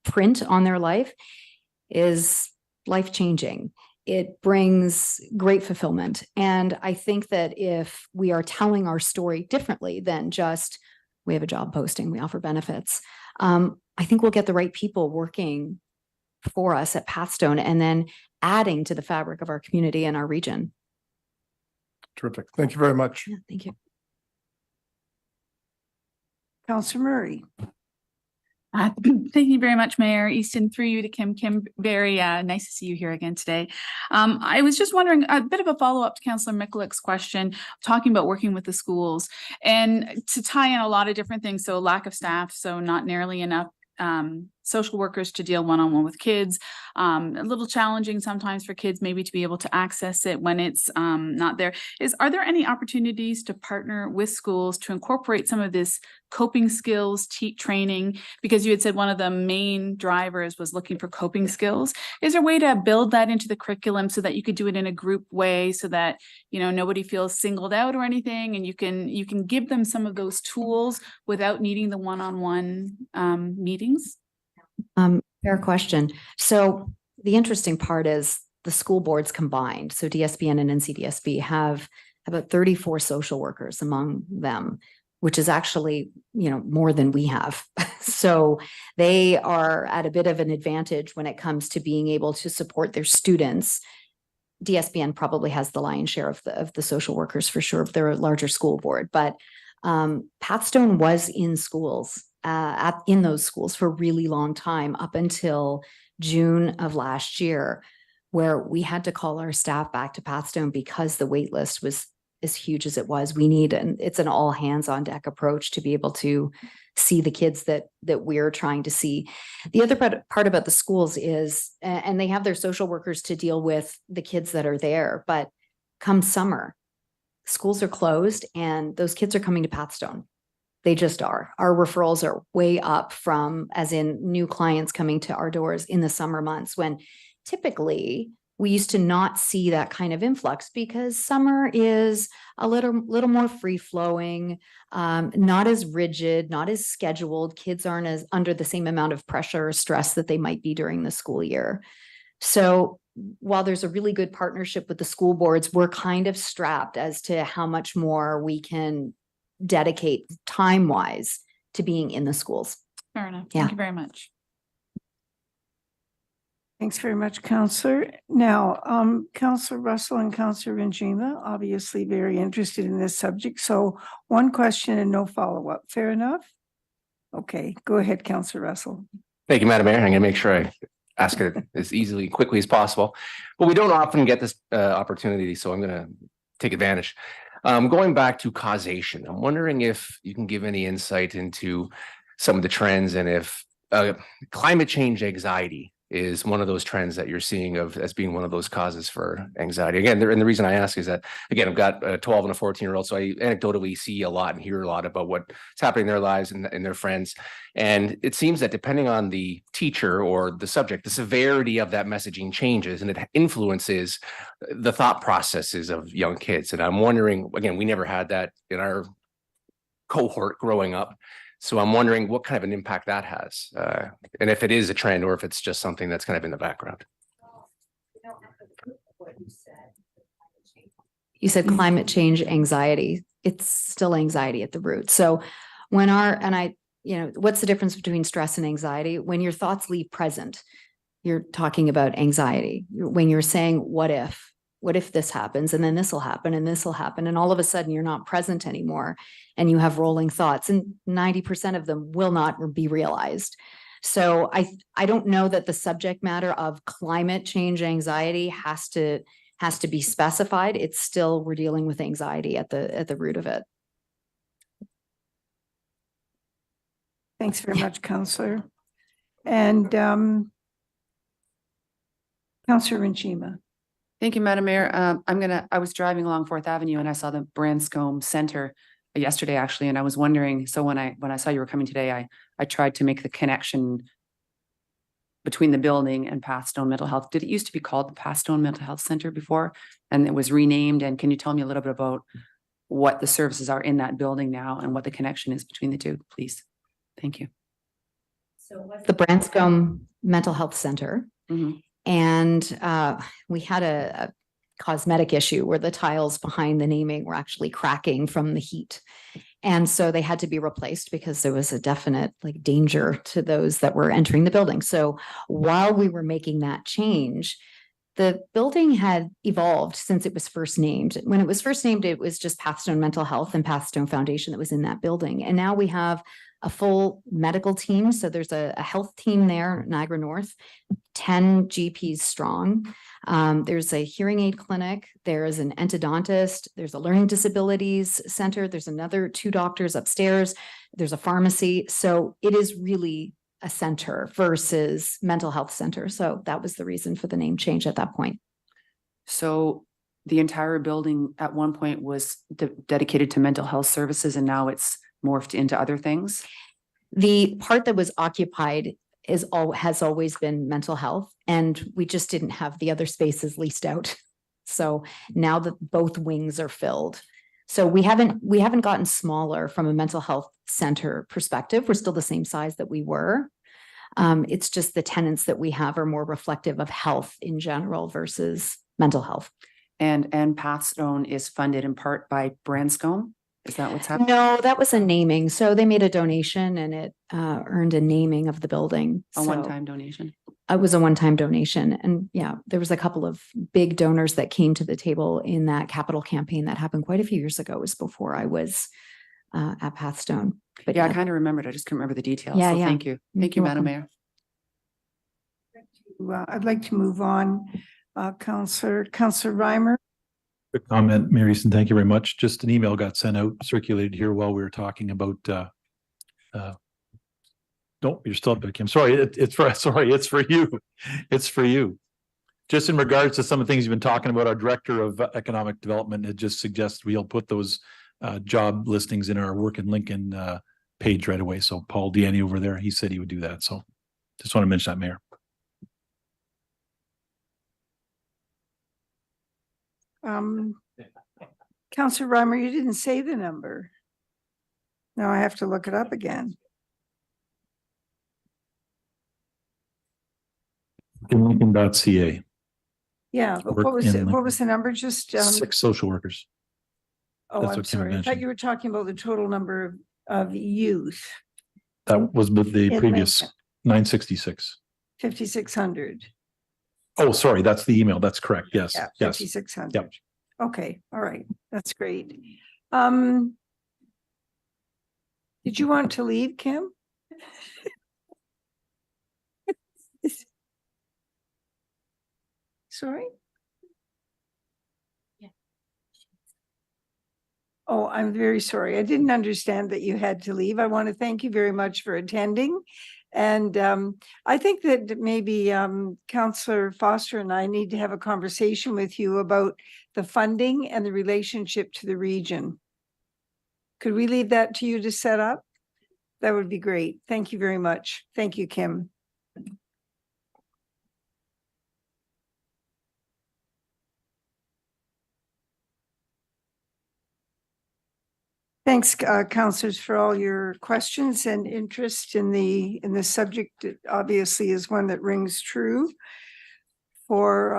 print on their life is life-changing. It brings great fulfillment. And I think that if we are telling our story differently than just, we have a job posting, we offer benefits, I think we'll get the right people working for us at Pathstone and then adding to the fabric of our community and our region. Terrific. Thank you very much. Yeah, thank you. Counselor Murray. Thank you very much, Mayor Easton. Through you to Kim. Kim, very nice to see you here again today. I was just wondering, a bit of a follow-up to Councillor Mikulic's question, talking about working with the schools and to tie in a lot of different things. So lack of staff, so not nearly enough social workers to deal one-on-one with kids. A little challenging sometimes for kids maybe to be able to access it when it's not there. Are there any opportunities to partner with schools to incorporate some of this coping skills training? Because you had said one of the main drivers was looking for coping skills. Is there a way to build that into the curriculum so that you could do it in a group way so that, you know, nobody feels singled out or anything, and you can give them some of those tools without needing the one-on-one meetings? Fair question. So the interesting part is the school boards combined. So DSBN and NCDSB have about 34 social workers among them, which is actually, you know, more than we have. So they are at a bit of an advantage when it comes to being able to support their students. DSBN probably has the lion's share of the social workers for sure, if they're a larger school board, but Pathstone was in schools. In those schools for a really long time, up until June of last year, where we had to call our staff back to Pathstone because the wait list was as huge as it was. We need, and it's an all hands on deck approach to be able to see the kids that we're trying to see. The other part about the schools is, and they have their social workers to deal with the kids that are there, but come summer, schools are closed and those kids are coming to Pathstone. They just are. Our referrals are way up from, as in new clients coming to our doors in the summer months, when typically we used to not see that kind of influx because summer is a little more free flowing, not as rigid, not as scheduled. Kids aren't as under the same amount of pressure or stress that they might be during the school year. So while there's a really good partnership with the school boards, we're kind of strapped as to how much more we can dedicate time-wise to being in the schools. Fair enough. Yeah. Thank you very much. Thanks very much, Counselor. Now, Counselor Russell and Counselor Benjima, obviously very interested in this subject. So one question and no follow-up. Fair enough? Okay, go ahead, Counselor Russell. Thank you, Madam Mayor. I'm going to make sure I ask it as easily, quickly as possible. But we don't often get this opportunity, so I'm going to take advantage. Going back to causation, I'm wondering if you can give any insight into some of the trends and if climate change anxiety is one of those trends that you're seeing as being one of those causes for anxiety. Again, and the reason I ask is that, again, I've got a 12 and a 14-year-old, so I anecdotally see a lot and hear a lot about what's happening in their lives and their friends. And it seems that depending on the teacher or the subject, the severity of that messaging changes and it influences the thought processes of young kids. And I'm wondering, again, we never had that in our cohort growing up. So I'm wondering what kind of an impact that has, and if it is a trend or if it's just something that's kind of in the background. You said climate change anxiety. It's still anxiety at the root. So when what's the difference between stress and anxiety? When your thoughts leave present, you're talking about anxiety. When you're saying, what if this happens and then this will happen and this will happen, and all of a sudden you're not present anymore and you have rolling thoughts, and 90% of them will not be realized. So I don't know that the subject matter of climate change anxiety has to be specified. It's still, we're dealing with anxiety at the root of it. Thanks very much, Counselor. And Counselor Benjima. Thank you, Madam Mayor. I was driving along 4th Avenue and I saw the Branscombe Center yesterday, actually, and I was wondering, so when I saw you were coming today, I tried to make the connection between the building and Pathstone Mental Health. Did it used to be called the Pathstone Mental Health Center before? And it was renamed. And can you tell me a little bit about what the services are in that building now and what the connection is between the two, please? Thank you. So the Branscombe Mental Health Center. Mm-hmm. And we had a cosmetic issue where the tiles behind the naming were actually cracking from the heat. And so they had to be replaced because there was a definite danger to those that were entering the building. So while we were making that change, the building had evolved since it was first named. When it was first named, it was just Pathstone Mental Health and Pathstone Foundation that was in that building. And now we have a full medical team. So there's a health team there, Niagara North, 10 GPs strong. There's a hearing aid clinic. There is an endodontist. There's a learning disabilities center. There's another 2 doctors upstairs. There's a pharmacy. So it is really a center versus mental health center. So that was the reason for the name change at that point. So the entire building at one point was dedicated to mental health services, and now it's morphed into other things? The part that was occupied has always been mental health, and we just didn't have the other spaces leased out. So now that both wings are filled. So we haven't gotten smaller from a mental health center perspective. We're still the same size that we were. It's just the tenants that we have are more reflective of health in general versus mental health. And Pathstone is funded in part by Branscombe. Is that what's happening? No, that was a naming. So they made a donation and it earned a naming of the building. A So one-time donation? It was a one-time donation. And yeah, there was a couple of big donors that came to the table in that capital campaign that happened quite a few years ago. It was before I was at Pathstone. But Yeah, I kind of remembered. I just couldn't remember the details. Yeah, So yeah. thank you. Thank you, You're Madam welcome. Mayor. I'd like to move on. Counselor Reimer. Quick comment, Mary Easton, thank you very much. Just an email got sent out, circulated here while we were talking about, no, you're still up there, Kim. Sorry, it's for you. It's for you. Just in regards to some of the things you've been talking about, our Director of Economic Development had just suggested we'll put those job listings in our Work in Lincoln page right away. So Paul Deaney over there, he said he would do that. So just want to mention that, Mayor. Counselor Reimer, you didn't say the number. Now I have to look it up again. Lincoln.ca. Yeah, but Work what was in it? What Lincoln. was the number? Just, 6 social workers. oh, that's I'm what Kim sorry. I thought mentioned. you were talking about the total number of youth, That was with the In previous Lincoln. 966. 5,600. Oh, sorry, that's the email. That's correct. Yes, Yeah, yes. 5,600. Okay, all right. That's great. Did you want to leave, Kim? Sorry? Oh, I'm very sorry. I didn't understand that you had to leave. I want to thank you very much for attending. And I think that maybe Councillor Foster and I need to have a conversation with you about the funding and the relationship to the region. Could we leave that to you to set up? That would be great. Thank you very much. Thank you, Kim. Thanks, councillors, for all your questions and interest in the subject. It obviously is one that rings true for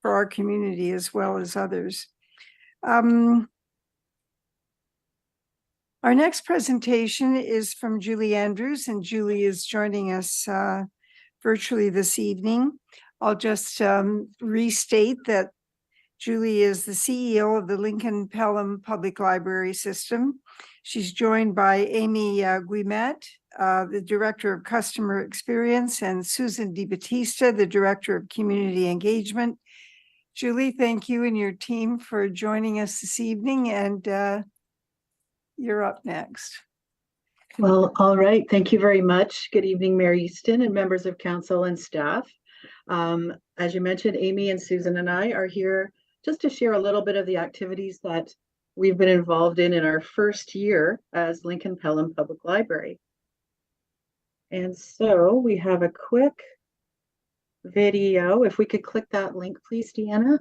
our community as well as others. Our next presentation is from Julie Andrews, and Julie is joining us virtually this evening. I'll just restate that Julie is the CEO of the Lincoln Pelham Public Library System. She's joined by Amy Guimet, the Director of Customer Experience, and Susan DiBattista, the Director of Community Engagement. Julie, thank you and your team for joining us this evening, and you're up next. Well, all right. Thank you very much. Good evening, Mayor Easton and members of council and staff. As you mentioned, Amy and Susan and I are here just to share a little bit of the activities that we've been involved in our first year as Lincoln Pelham Public Library. And so we have a quick video. If we could click that link, please, Deanna.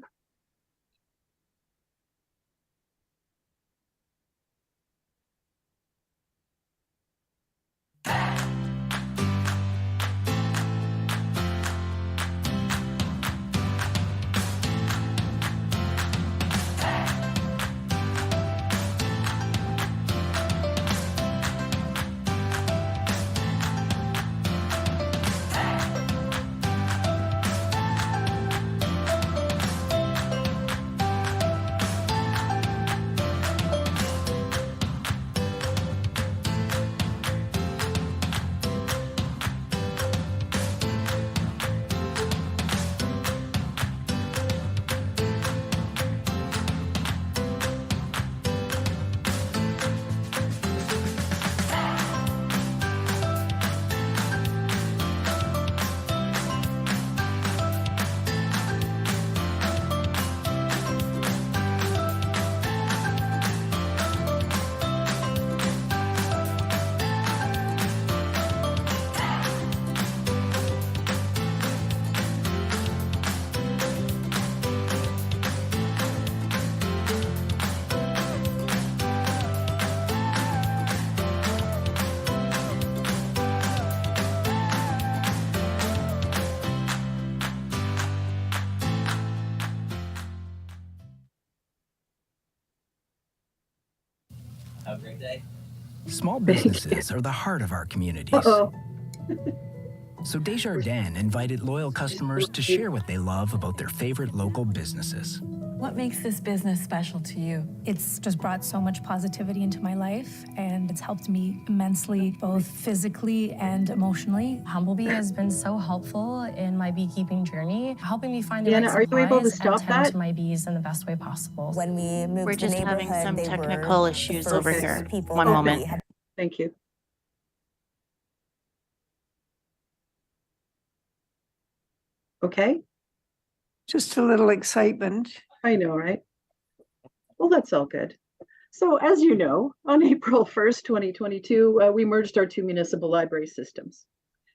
Have a great day. Small businesses are the heart of our communities. So Desjardins invited loyal customers to share what they love about their favorite local businesses. What makes this business special to you? It's just brought so much positivity into my life, and it's helped me immensely, both physically and emotionally. Humblebee has been so helpful in my beekeeping journey, helping me find the Deanna, right are you able to supplies and stop tend that? to my bees in the best way possible. When we moved We're to the just having neighborhood, some they technical were the issues over first here. people One that moment. we had- Thank you. Okay, Just a little excitement. I know, right? Well, that's all good. So as you know, on April 1st, 2022, we merged our two municipal library systems.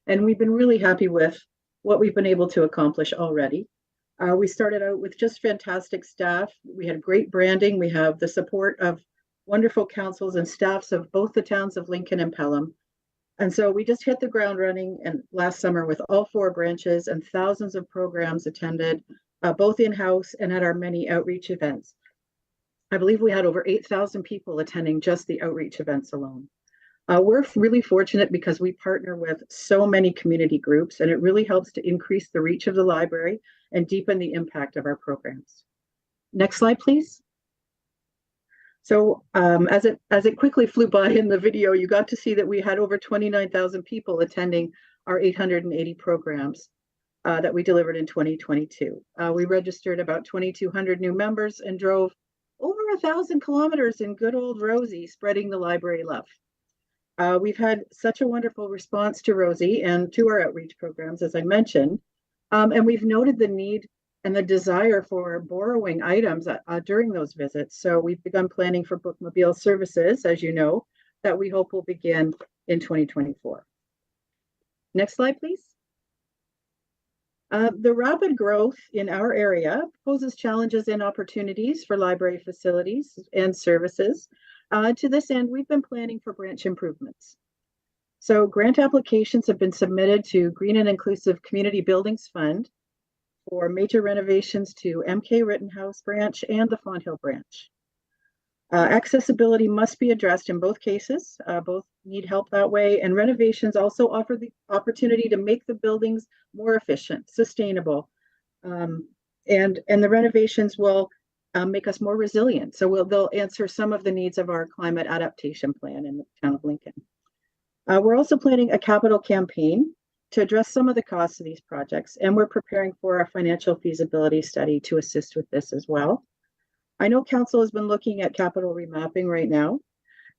And we've been really happy with what we've been able to accomplish already. We started out with just fantastic staff. We had great branding. We have the support of wonderful councils and staffs of both the towns of Lincoln and Pelham. And so we just hit the ground running and last summer with all 4 branches and thousands of programs attended, both in-house and at our many outreach events. I believe we had over 8,000 people attending just the outreach events alone. We're really fortunate because we partner with so many community groups, and it really helps to increase the reach of the library and deepen the impact of our programs. Next slide, please. So as it quickly flew by in the video, you got to see that we had over 29,000 people attending our 880 programs that we delivered in 2022. We registered about 2,200 new members and drove over 1,000 kilometers in good old Rosie, spreading the library love. We've had such a wonderful response to Rosie and to our outreach programs, as I mentioned, and we've noted the need and the desire for borrowing items during those visits. So we've begun planning for bookmobile services, as you know, that we hope will begin in 2024. Next slide, please. The rapid growth in our area poses challenges and opportunities for library facilities and services. To this end, we've been planning for branch improvements. So grant applications have been submitted to Green and Inclusive Community Buildings Fund for major renovations to MK Rittenhouse branch and the Fonthill branch. Accessibility must be addressed in both cases. Both need help that way, and renovations also offer the opportunity to make the buildings more efficient, sustainable, and the renovations will make us more resilient. So they'll answer some of the needs of our climate adaptation plan in the town of Lincoln. We're also planning a capital campaign to address some of the costs of these projects, and we're preparing for a financial feasibility study to assist with this as well. I know council has been looking at capital remapping right now,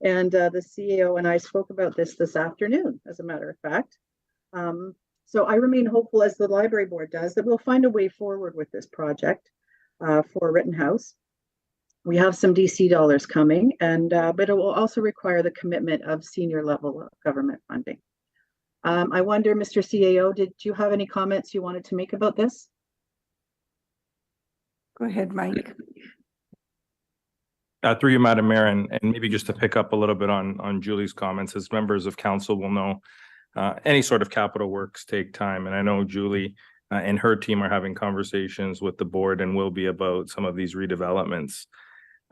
and the CAO and I spoke about this afternoon, as a matter of fact. So I remain hopeful, as the library board does, that we'll find a way forward with this project for Rittenhouse. We have some DC dollars coming, and but it will also require the commitment of senior level government funding. I wonder, Mr. CAO, did you have any comments you wanted to make about this? Go ahead, Mike. Through you, Madam Mayor, and maybe just to pick up a little bit on Julie's comments, as members of council will know, any sort of capital works take time. And I know Julie and her team are having conversations with the board and will be about some of these redevelopments.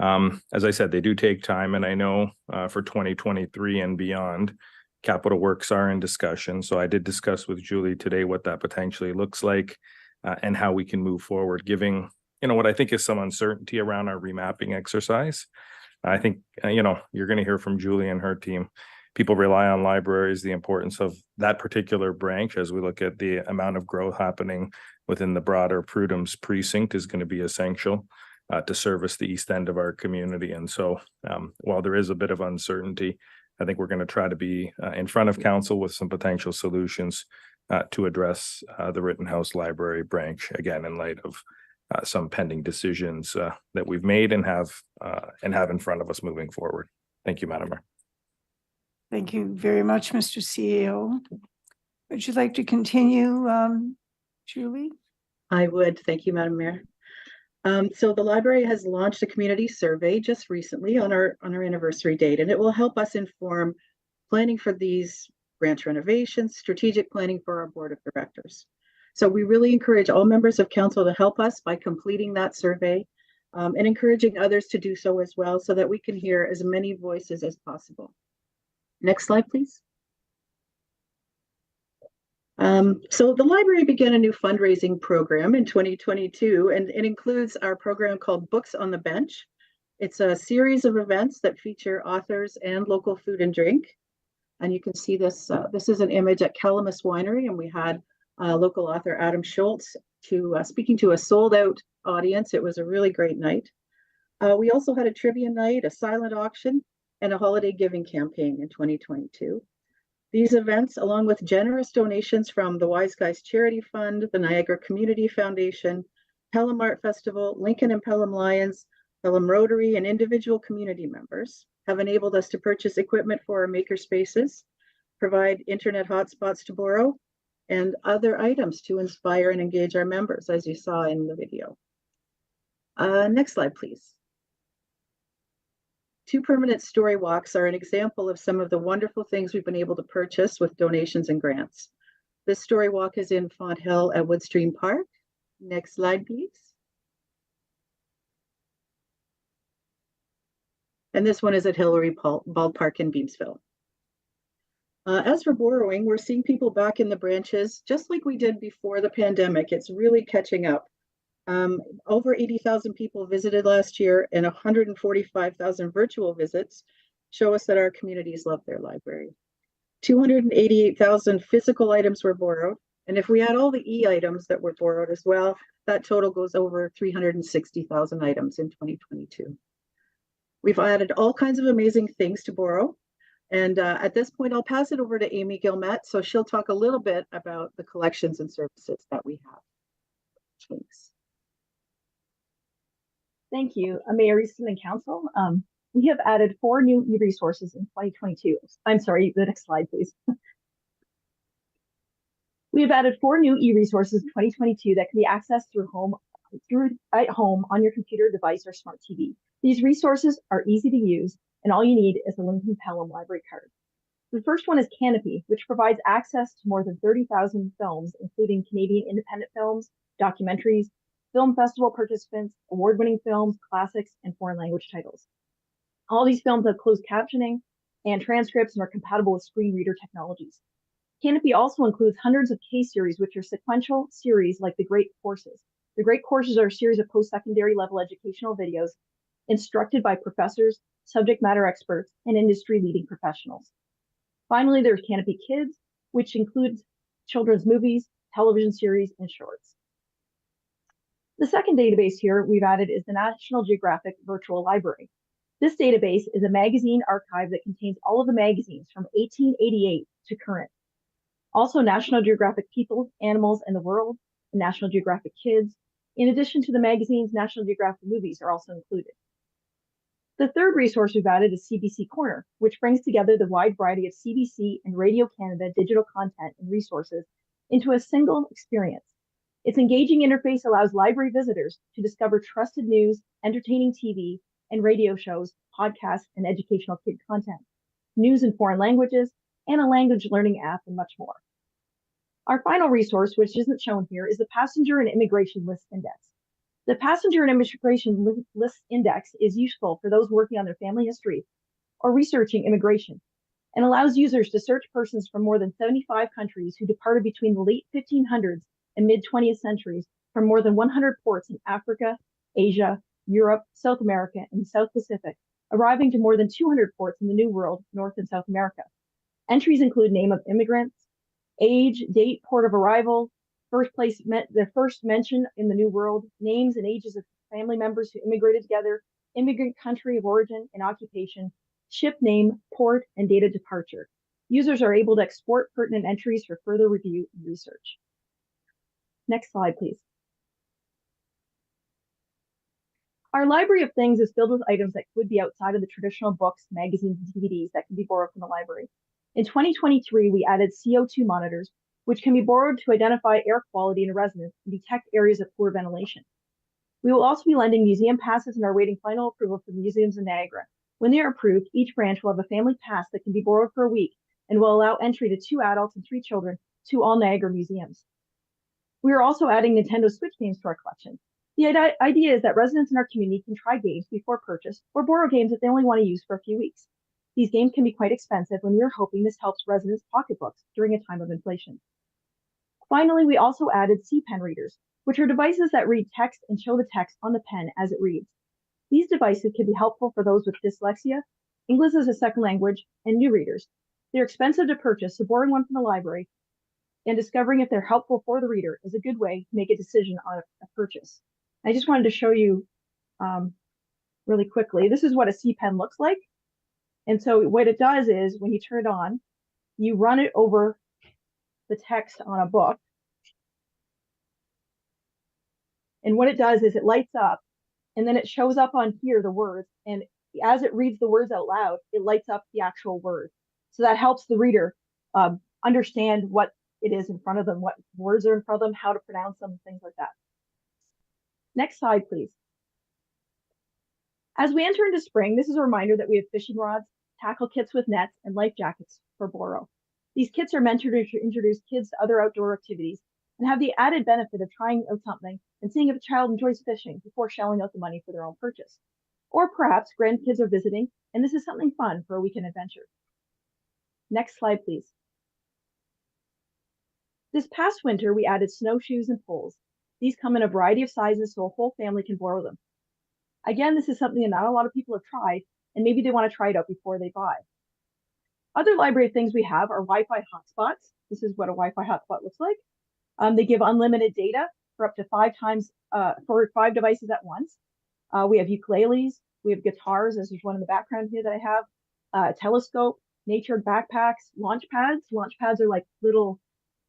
As I said, they do take time, and I know for 2023 and beyond, capital works are in discussion. So I did discuss with Julie today what that potentially looks like and how we can move forward, giving, what I think is some uncertainty around our remapping exercise. I think, you're going to hear from Julie and her team. People rely on libraries, the importance of that particular branch as we look at the amount of growth happening within the broader Prudhome's precinct is going to be essential to service the east end of our community. And so while there is a bit of uncertainty, I think we're going to try to be in front of council with some potential solutions to address the Rittenhouse Library branch, again, in light of some pending decisions that we've made and have in front of us moving forward. Thank you, Madam Mayor. Thank you very much, Mr. CAO. Would you like to continue, Julie? I would. Thank you, Madam Mayor. So the library has launched a community survey just recently on our anniversary date, and it will help us inform planning for these branch renovations, strategic planning for our board of directors. So we really encourage all members of council to help us by completing that survey and encouraging others to do so as well, so that we can hear as many voices as possible. Next slide, please. So the library began a new fundraising program in 2022, and it includes our program called Books on the Bench. It's a series of events that feature authors and local food and drink. And you can see this, this is an image at Calamus Winery, and we had local author Adam Schultz speaking to a sold out audience. It was a really great night. We also had a trivia night, a silent auction, and a holiday giving campaign in 2022. These events, along with generous donations from the Wise Guys Charity Fund, the Niagara Community Foundation, Pelham Art Festival, Lincoln and Pelham Lions, Pelham Rotary, and individual community members, have enabled us to purchase equipment for our maker spaces, provide internet hotspots to borrow, and other items to inspire and engage our members, as you saw in the video. Next slide, please. 2 permanent story walks are an example of some of the wonderful things we've been able to purchase with donations and grants. This story walk is in Fonthill at Woodstream Park. Next slide, please. And this one is at Hillary Ballpark in Beamsville. As for borrowing, we're seeing people back in the branches, just like we did before the pandemic. It's really catching up. Over 80,000 people visited last year, and 145,000 virtual visits show us that our communities love their library. 288,000 physical items were borrowed, and if we add all the e-items that were borrowed as well, that total goes over 360,000 items in 2022. We've added all kinds of amazing things to borrow, and at this point, I'll pass it over to Amy Gilmet, so she'll talk a little bit about the collections and services that we have. Thanks. Thank you, Mayor Easton and Council. We have added 4 new e-resources in 2022. I'm sorry, the next slide, please. We have added 4 new e-resources in 2022 that can be accessed at home on your computer device or smart TV. These resources are easy to use, and all you need is a Lincoln Pelham Library card. The first one is Canopy, which provides access to more than 30,000 films, including Canadian independent films, documentaries, film festival participants, award-winning films, classics, and foreign language titles. All these films have closed captioning and transcripts and are compatible with screen reader technologies. Canopy also includes hundreds of case series, which are sequential series like The Great Courses. The Great Courses are a series of post-secondary level educational videos instructed by professors, subject matter experts, and industry-leading professionals. Finally, there's Canopy Kids, which includes children's movies, television series, and shorts. The second database here we've added is the National Geographic Virtual Library. This database is a magazine archive that contains all of the magazines from 1888 to current. Also, National Geographic People, Animals, and the World, and National Geographic Kids. In addition to the magazines, National Geographic movies are also included. The third resource we've added is CBC Corner, which brings together the wide variety of CBC and Radio Canada digital content and resources into a single experience. Its engaging interface allows library visitors to discover trusted news, entertaining TV and radio shows, podcasts, and educational kid content, news in foreign languages, and a language learning app, and much more. Our final resource, which isn't shown here, is the Passenger and Immigration List Index. The Passenger and Immigration List Index is useful for those working on their family history or researching immigration, and allows users to search persons from more than 75 countries who departed between the late 1500s and mid-20th centuries from more than 100 ports in Africa, Asia, Europe, South America, and the South Pacific, arriving to more than 200 ports in the New World, North and South America. Entries include name of immigrants, age, date, port of arrival, their first mention in the New World, names and ages of family members who immigrated together, immigrant country of origin and occupation, ship name, port, and date of departure. Users are able to export pertinent entries for further review and research. Next slide, please. Our library of things is filled with items that would be outside of the traditional books, magazines, and DVDs that can be borrowed from the library. In 2023, we added CO2 monitors, which can be borrowed to identify air quality in a residence and detect areas of poor ventilation. We will also be lending museum passes and are awaiting final approval for the museums in Niagara. When they are approved, each branch will have a family pass that can be borrowed for a week and will allow entry to 2 adults and 3 children to all Niagara museums. We are also adding Nintendo Switch games to our collection. The idea is that residents in our community can try games before purchase or borrow games that they only want to use for a few weeks. These games can be quite expensive, and we are hoping this helps residents' pocketbooks during a time of inflation. Finally, we also added C-Pen readers, which are devices that read text and show the text on the pen as it reads. These devices can be helpful for those with dyslexia, English as a second language, and new readers. They're expensive to purchase, so borrowing one from the library and discovering if they're helpful for the reader is a good way to make a decision on a purchase. I just wanted to show you really quickly. This is what a C-Pen looks like. And so what it does is when you turn it on, you run it over the text on a book. And what it does is it lights up and then it shows up on here, the words. And as it reads the words out loud, it lights up the actual word. So that helps the reader understand what it is in front of them, what words are in front of them, how to pronounce them, things like that. Next slide, please. As we enter into spring, this is a reminder that we have fishing rods, tackle kits with nets, and life jackets for borrow. These kits are meant to introduce kids to other outdoor activities and have the added benefit of trying out something and seeing if a child enjoys fishing before shelling out the money for their own purchase. Or perhaps grandkids are visiting, and this is something fun for a weekend adventure. Next slide, please. This past winter, we added snowshoes and poles. These come in a variety of sizes so a whole family can borrow them. Again, this is something that not a lot of people have tried, and maybe they want to try it out before they buy. Other library things we have are Wi-Fi hotspots. This is what a Wi-Fi hotspot looks like. They give unlimited data for up to 5 5 devices at once. We have ukuleles, we have guitars, as there's one in the background here that I have, a telescope, nature backpacks, launch pads. Launch pads are like little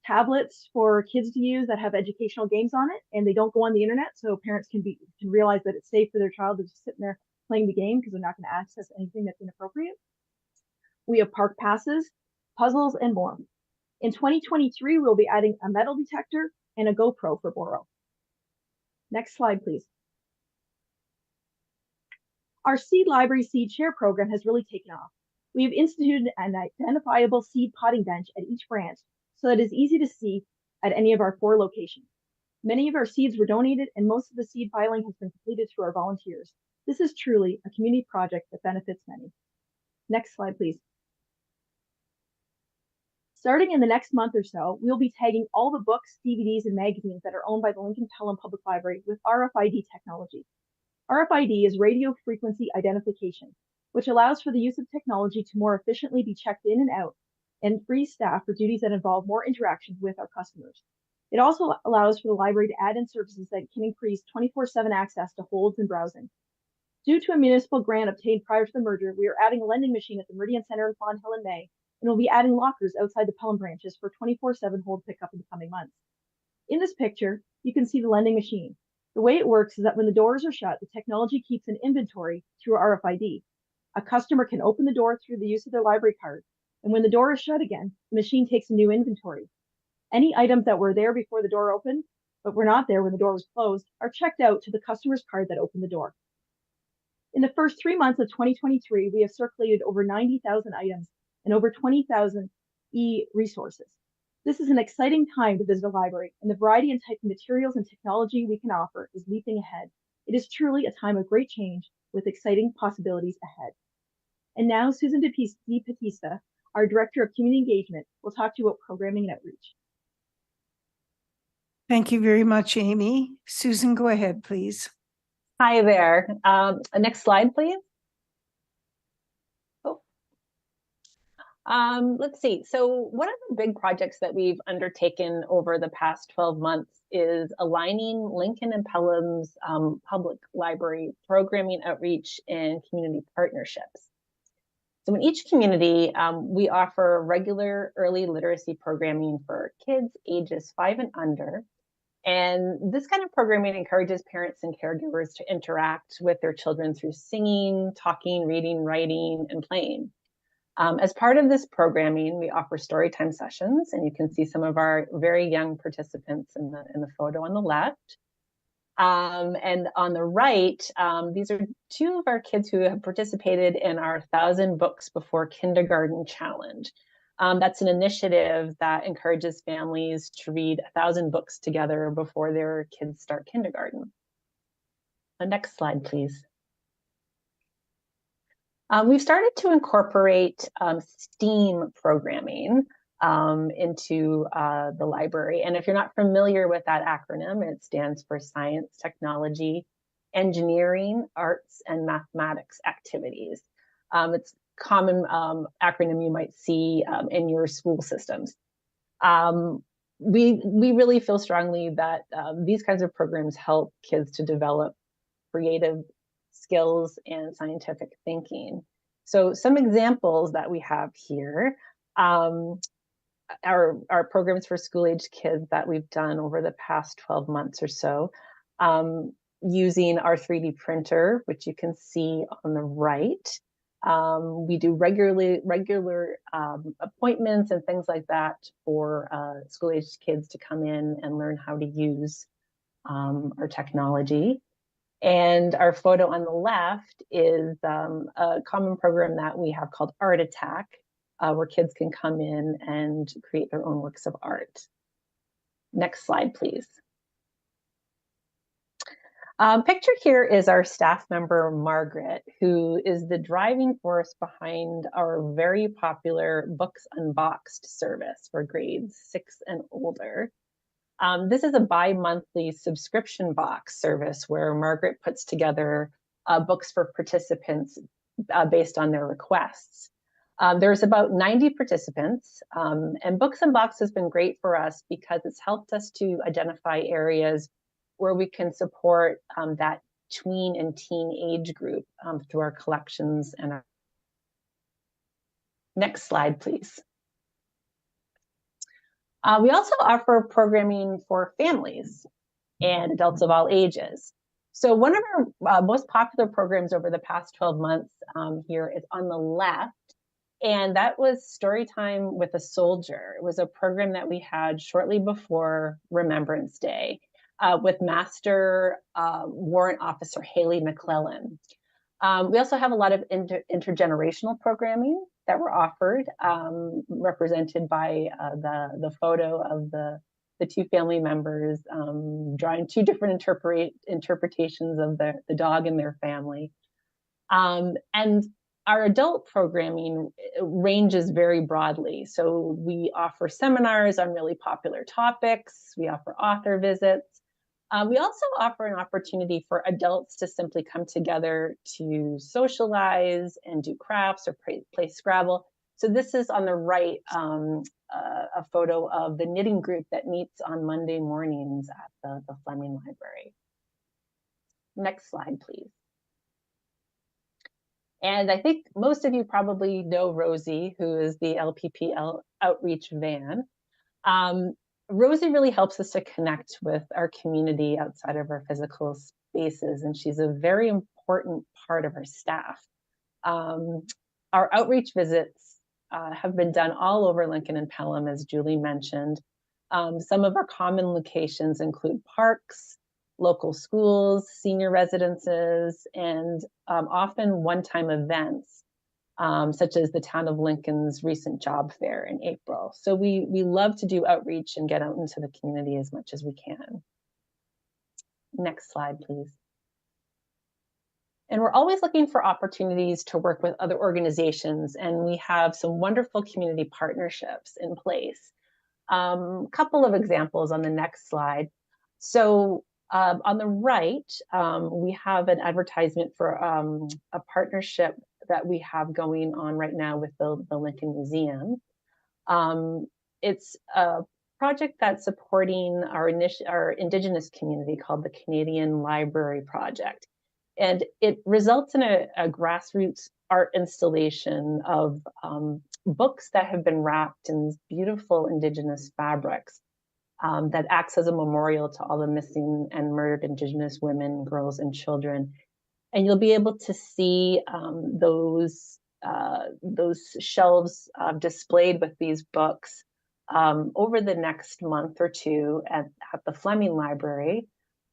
tablets for kids to use that have educational games on it, and they don't go on the internet, so parents can realize that it's safe for their child to just sit in there playing the game because they're not going to access anything that's inappropriate. We have park passes, puzzles, and more. In 2023, we'll be adding a metal detector and a GoPro for borrow. Next slide, please. Our Seed Library Seed Share program has really taken off. We have instituted an identifiable seed potting bench at each branch so that it's easy to see at any of our 4 locations. Many of our seeds were donated and most of the seed filing has been completed through our volunteers. This is truly a community project that benefits many. Next slide, please. Starting in the next month or so, we'll be tagging all the books, DVDs, and magazines that are owned by the Lincoln Pelham Public Library with RFID technology. RFID is radio frequency identification, which allows for the use of technology to more efficiently be checked in and out and frees staff for duties that involve more interaction with our customers. It also allows for the library to add in services that can increase 24/7 access to holds and browsing. Due to a municipal grant obtained prior to the merger, we are adding a lending machine at the Meridian Center in Fawn Hill in May, and we'll be adding lockers outside the Pelham branches for 24/7 hold pickup in the coming months. In this picture, you can see the lending machine. The way it works is that when the doors are shut, the technology keeps an inventory through RFID. A customer can open the door through the use of their library card, and when the door is shut again, the machine takes a new inventory. Any items that were there before the door opened, but were not there when the door was closed, are checked out to the customer's card that opened the door. In the first 3 months of 2023, we have circulated over 90,000 items and over 20,000 e-resources. This is an exciting time to visit a library, and the variety and type of materials and technology we can offer is leaping ahead. It is truly a time of great change with exciting possibilities ahead. And now Susan DePatista, our Director of Community Engagement, will talk to you about programming and outreach. Thank you very much, Amy. Susan, go ahead, please. Hi there. Next slide, please. Let's see. So one of the big projects that we've undertaken over the past 12 months is aligning Lincoln and Pelham's public library programming, outreach, and community partnerships. So in each community, we offer regular early literacy programming for kids ages 5 and under. And this kind of programming encourages parents and caregivers to interact with their children through singing, talking, reading, writing, and playing. As part of this programming, we offer storytime sessions, and you can see some of our very young participants in the photo on the left. And on the right, these are 2 of our kids who have participated in our 1,000 Books Before Kindergarten Challenge. That's an initiative that encourages families to read 1,000 books together before their kids start kindergarten. The next slide, please. We've started to incorporate STEAM programming into the library. And if you're not familiar with that acronym, it stands for Science, Technology, Engineering, Arts, and Mathematics Activities. It's a common acronym you might see in your school systems. We really feel strongly that these kinds of programs help kids to develop creative skills and scientific thinking. So some examples that we have here are programs for school-age kids that we've done over the past 12 months or so, using our 3D printer, which you can see on the right. We do regular appointments and things like that for school-aged kids to come in and learn how to use our technology. And our photo on the left is a common program that we have called Art Attack, where kids can come in and create their own works of art. Next slide, please. Pictured here is our staff member, Margaret, who is the driving force behind our very popular Books Unboxed service for grades 6 and older. This is a bi-monthly subscription box service where Margaret puts together books for participants based on their requests. There's about 90 participants, and Books Unboxed has been great for us because it's helped us to identify areas where we can support that tween and teen age group through our collections and our... Next slide, please. We also offer programming for families and adults of all ages. So one of our most popular programs over the past 12 months here is on the left, and that was Storytime with a Soldier. It was a program that we had shortly before Remembrance Day with Master Warrant Officer Haley McClellan. We also have a lot of intergenerational programming that were offered, represented by the photo of the two family members drawing two different interpretations of the dog and their family. And our adult programming ranges very broadly. So we offer seminars on really popular topics. We offer author visits. We also offer an opportunity for adults to simply come together to socialize and do crafts or play Scrabble. So this is on the right, a photo of the knitting group that meets on Monday mornings at the Fleming Library. Next slide, please. And I think most of you probably know Rosie, who is the LPP outreach van. Rosie really helps us to connect with our community outside of our physical spaces, and she's a very important part of our staff. Our outreach visits have been done all over Lincoln and Pelham, as Julie mentioned. Some of our common locations include parks, local schools, senior residences, and often one-time events. Such as the town of Lincoln's recent job fair in April. So we love to do outreach and get out into the community as much as we can. Next slide, please. And we're always looking for opportunities to work with other organizations, and we have some wonderful community partnerships in place. Couple of examples on the next slide. So on the right, we have an advertisement for a partnership that we have going on right now with the Lincoln Museum. It's a project that's supporting our Indigenous community called the Canadian Library Project. And it results in a grassroots art installation of books that have been wrapped in beautiful Indigenous fabrics that acts as a memorial to all the missing and murdered Indigenous women, girls, and children. And you'll be able to see those shelves displayed with these books over the next month or two at the Fleming Library,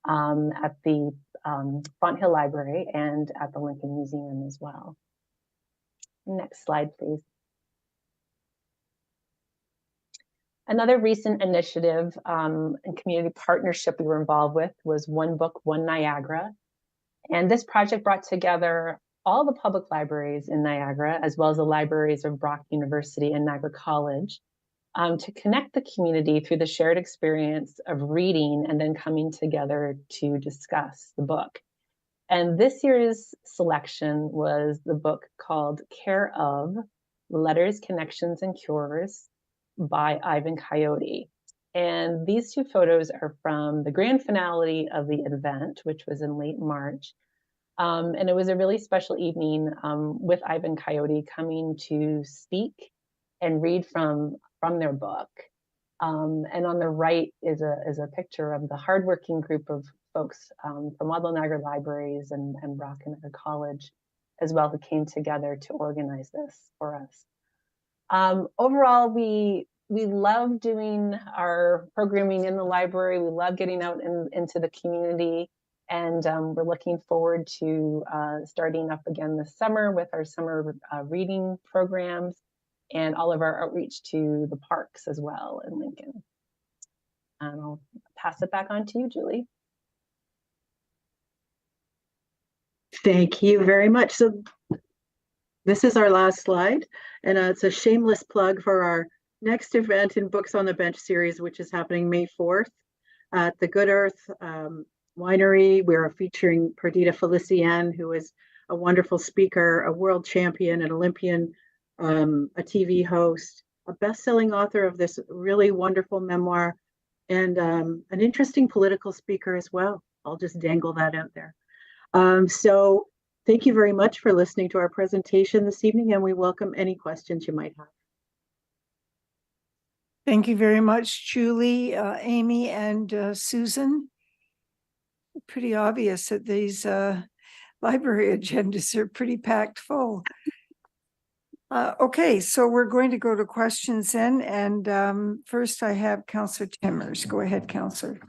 at the Fonthill Library, and at the Lincoln Museum as well. Next slide, please. Another recent initiative and community partnership we were involved with was One Book, One Niagara. And this project brought together all the public libraries in Niagara, as well as the libraries of Brock University and Niagara College, to connect the community through the shared experience of reading and then coming together to discuss the book. And this year's selection was the book called Care of: Letters, Connections, and Cures by Ivan Coyote. And these two photos are from the grand finale of the event, which was in late March. And it was a really special evening with Ivan Coyote coming to speak and read from their book. And on the right is a picture of the hardworking group of folks from Wadlow Niagara Libraries and Brockenagar College as well, who came together to organize this for us. Overall, we love doing our programming in the library. We love getting out into the community, and we're looking forward to starting up again this summer with our summer reading programs and all of our outreach to the parks as well in Lincoln. And I'll pass it back on to you, Julie. Thank you very much. So this is our last slide, and it's a shameless plug for our next event in Books on the Bench series, which is happening May 4th at the Good Earth Winery. We're featuring Perdita Felician, who is a wonderful speaker, a world champion, an Olympian, a TV host, a best-selling author of this really wonderful memoir, and an interesting political speaker as well. I'll just dangle that out there. So thank you very much for listening to our presentation this evening, and we welcome any questions you might have. Thank you very much, Julie, Amy, and Susan. Pretty obvious that these library agendas are pretty packed full. Okay, so we're going to go to questions then, and first I have Councillor Timmers. Go ahead, Councillor.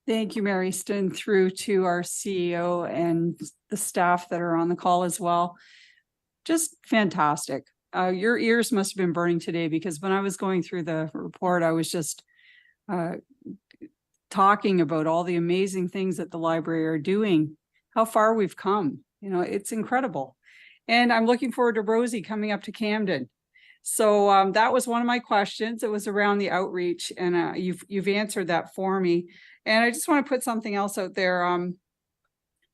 Thank you, Mary Easton, through to our CEO and the staff that are on the call as well. Just fantastic. Your ears must have been burning today, because when I was going through the report, I was just talking about all the amazing things that the library are doing, how far we've come. You know, it's incredible. And I'm looking forward to Rosie coming up to Camden. So that was one of my questions. It was around the outreach, and you've answered that for me. And I just want to put something else out there.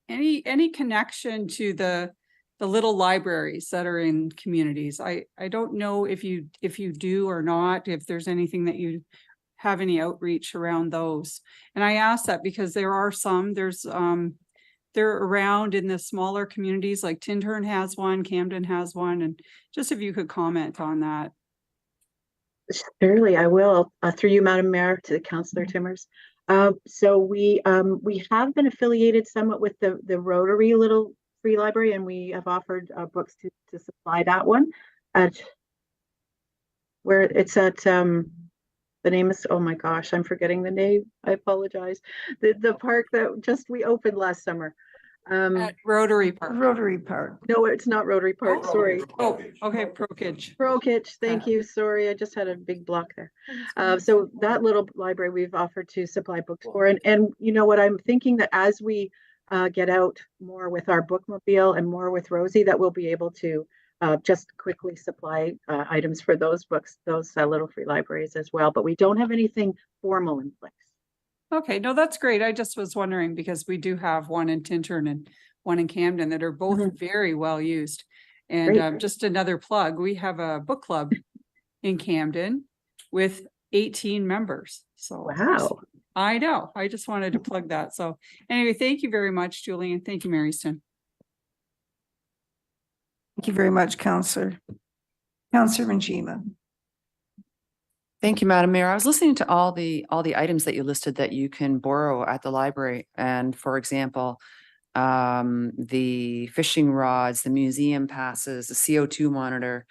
Any connection to the little libraries that are in communities? I don't know if you do or not, if there's anything that you have any outreach around those. And I ask that because there are some, they're around in the smaller communities, like Tintern has one, Camden has one, and just if you could comment on that. Surely, I will. Through you, Madam Mayor, to Councillor Timmers. So we have been affiliated somewhat with the Rotary Little Free Library, and we have offered books to supply that one at where it's at. The name is, oh my gosh, I'm forgetting the name. I apologize. The park that just we opened last summer. At Rotary Park. Rotary Park. No, it's not Rotary Park. Sorry. Oh, okay, Prokitch. Prokitch. Thank you. Sorry, I just had a big block there. So that little library we've offered to supply books for, and you know what, I'm thinking that as we get out more with our bookmobile and more with Rosie, that we'll be able to just quickly supply items for those books, those little free libraries as well. But we don't have anything formal in place. Okay, no, that's great. I just was wondering, because we do have one in Tintern and one in Camden that are both very well used. And just another plug, we have a book club in Camden with 18 members. So wow. I know. I just wanted to plug that. So anyway, thank you very much, Julie, and thank you, Mary Easton. Thank you very much, Councillor. Councillor Manjima. Thank you, Madam Mayor. I was listening to all the items that you listed that you can borrow at the library. And for example, the fishing rods, the museum passes, the CO2 monitor,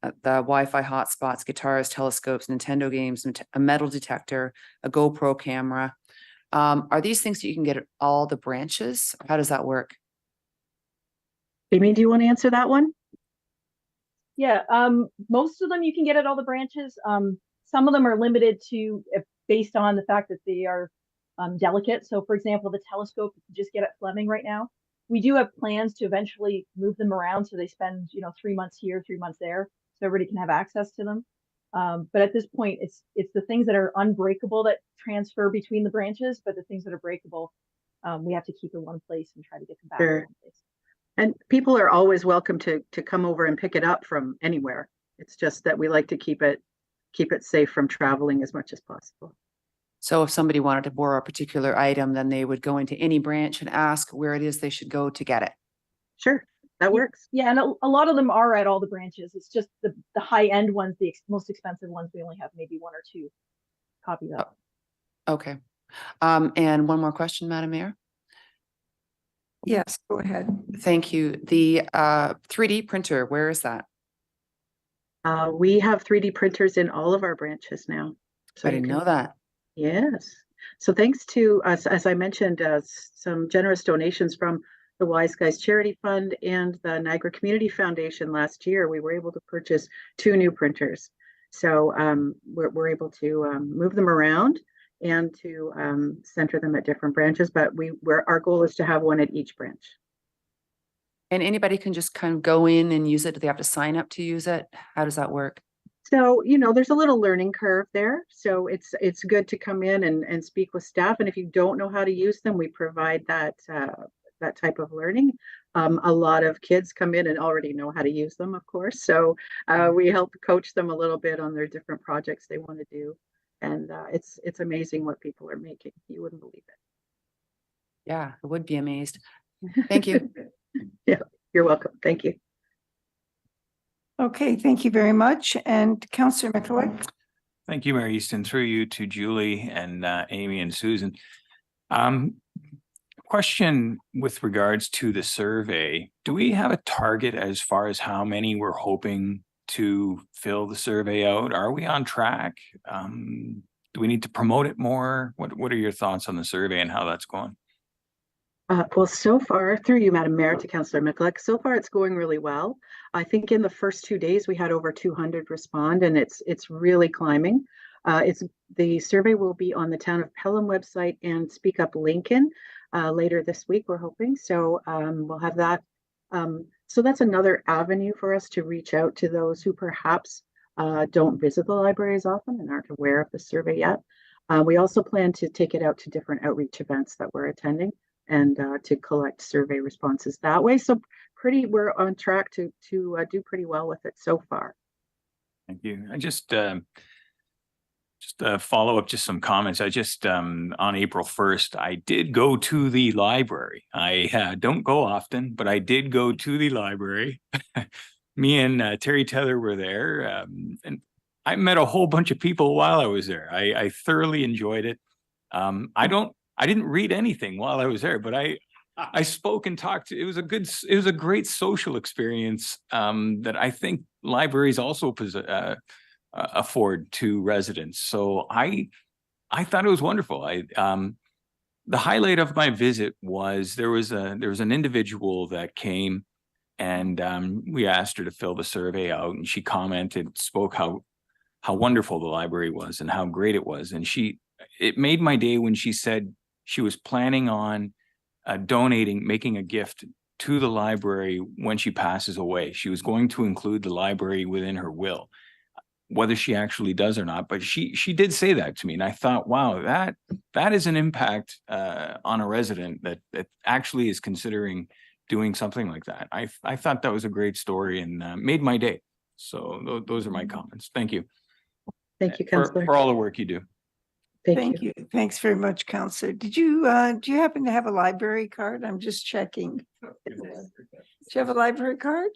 the Wi-Fi hotspots, guitars, telescopes, Nintendo games, a metal detector, a GoPro camera. Are these things that you can get at all the branches? How does that work? Amy, do you want to answer that one? Yeah, most of them you can get at all the branches. Some of them are limited to based on the fact that they are delicate. So for example, the telescope you can just get at Fleming right now. We do have plans to eventually move them around so they spend, 3 months here, 3 months there, so everybody can have access to them. But at this point, it's the things that are unbreakable that transfer between the branches, but the things that are breakable, we have to keep in one place and try to get them back in Sure. one place. And people are always welcome to come over and pick it up from anywhere. It's just that we like to keep it safe from traveling as much as possible. So if somebody wanted to borrow a particular item, then they would go into any branch and ask where it is they should go to get it. Sure, that works. Yeah, and a lot of them are at all the branches. It's just the high end ones, the most expensive ones, we only have maybe one or two copies of. Okay. And one more question, Madam Mayor. Yes, go ahead. Thank you. The 3D printer, where is that? We have 3D printers in all of our branches now. I didn't know that. Yes. So thanks to us, as I mentioned, some generous donations from the Wise Guys Charity Fund and the Niagara Community Foundation last year, we were able to purchase 2 new printers. So we're able to move them around and to center them at different branches, but our goal is to have one at each branch. And anybody can just kind of go in and use it? Do they have to sign up to use it? How does that work? So, there's a little learning curve there. So it's good to come in and speak with staff. And if you don't know how to use them, we provide that type of learning. A lot of kids come in and already know how to use them, of course. So we help coach them a little bit on their different projects they want to do. And it's amazing what people are making. You wouldn't believe it. Yeah, I would be amazed. Thank you. Yeah, you're welcome. Thank you. Okay, thank you very much. And Councillor Mikulik. Thank you, Mayor Easton. Through you to Julie and Amy and Susan. Question with regards to the survey. Do we have a target as far as how many we're hoping to fill the survey out? Are we on track? Do we need to promote it more? What are your thoughts on the survey and how that's going? Well, so far, through you, Madam Mayor, to Councillor Mikulik, so far it's going really well. I think in the first 2 days we had over 200 respond, and it's really climbing. The survey will be on the Town of Pelham website and Speak Up Lincoln later this week, we're hoping. So we'll have that. So that's another avenue for us to reach out to those who perhaps don't visit the library as often and aren't aware of the survey yet. We also plan to take it out to different outreach events that we're attending and to collect survey responses that way. So we're on track to do pretty well with it so far. Thank you. I just follow up just some comments. I just on April 1st, I did go to the library. I don't go often, but I did go to the library. Me and Terry Tether were there, and I met a whole bunch of people while I was there. I thoroughly enjoyed it. I didn't read anything while I was there, but I spoke and talked. It was a great social experience that I think libraries also afford to residents. So I thought it was wonderful. The highlight of my visit was there was an individual that came and we asked her to fill the survey out, and she spoke how wonderful the library was and how great it was. And it made my day when she said she was planning on making a gift to the library when she passes away. She was going to include the library within her will, whether she actually does or not. But she did say that to me. And I thought, wow, that is an impact on a resident that actually is considering doing something like that. I thought that was a great story and made my day. So those are my comments. Thank you. Thank you, Councillor. For all the work you do. Thank you. Thanks very much, Councillor. Do you happen to have a library card? I'm just checking. Do you have a library card?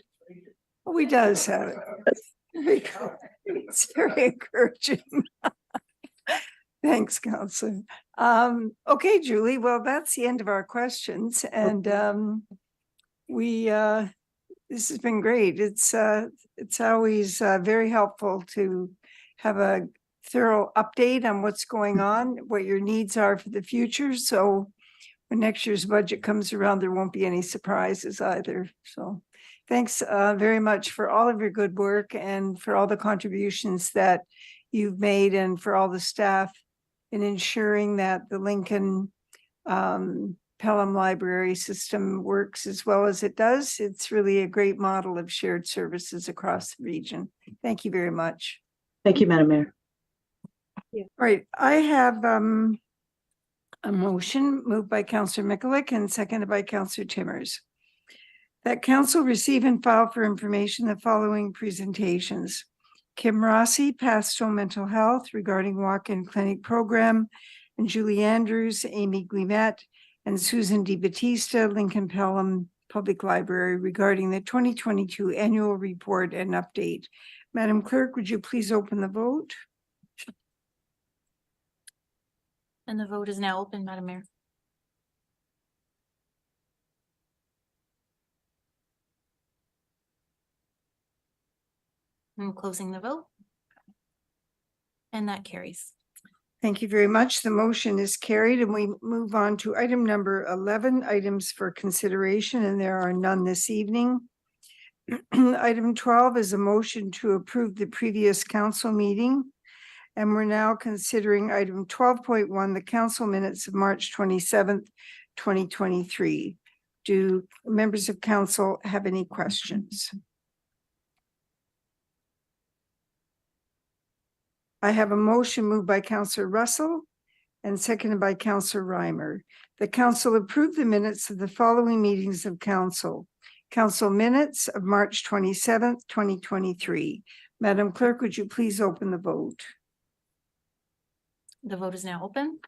Oh, he does have it. It's very encouraging. Thanks, Councillor. Okay, Julie. Well, that's the end of our questions, and this has been great. It's always very helpful to have a thorough update on what's going on, what your needs are for the future. So when next year's budget comes around, there won't be any surprises either. So thanks very much for all of your good work and for all the contributions that you've made and for all the staff in ensuring that the Lincoln Pelham Library system works as well as it does. It's really a great model of shared services across the region. Thank you very much. Thank you, Madam Mayor. All right, I have a motion moved by Councillor Mikulik and seconded by Councillor Timmers. That council receive and file for information the following presentations. Kim Rossi, Pastoral Mental Health regarding walk-in clinic program, and Julie Andrews, Amy Guimet, and Susan DiBattista, Lincoln Pelham Public Library regarding the 2022 annual report and update. Madam Clerk, would you please open the vote? And the vote is now open, Madam Mayor. I'm closing the vote. And that carries. Thank you very much. The motion is carried, and we move on to item number 11, items for consideration, and there are none this evening. Item 12 is a motion to approve the previous council meeting. And we're now considering item 12.1, the council minutes of March 27th, 2023. Do members of council have any questions? I have a motion moved by Councillor Russell and seconded by Councillor Reimer. The council approved the minutes of the following meetings of council. Council minutes of March 27th, 2023. Madam Clerk, would you please open the vote? The vote is now open.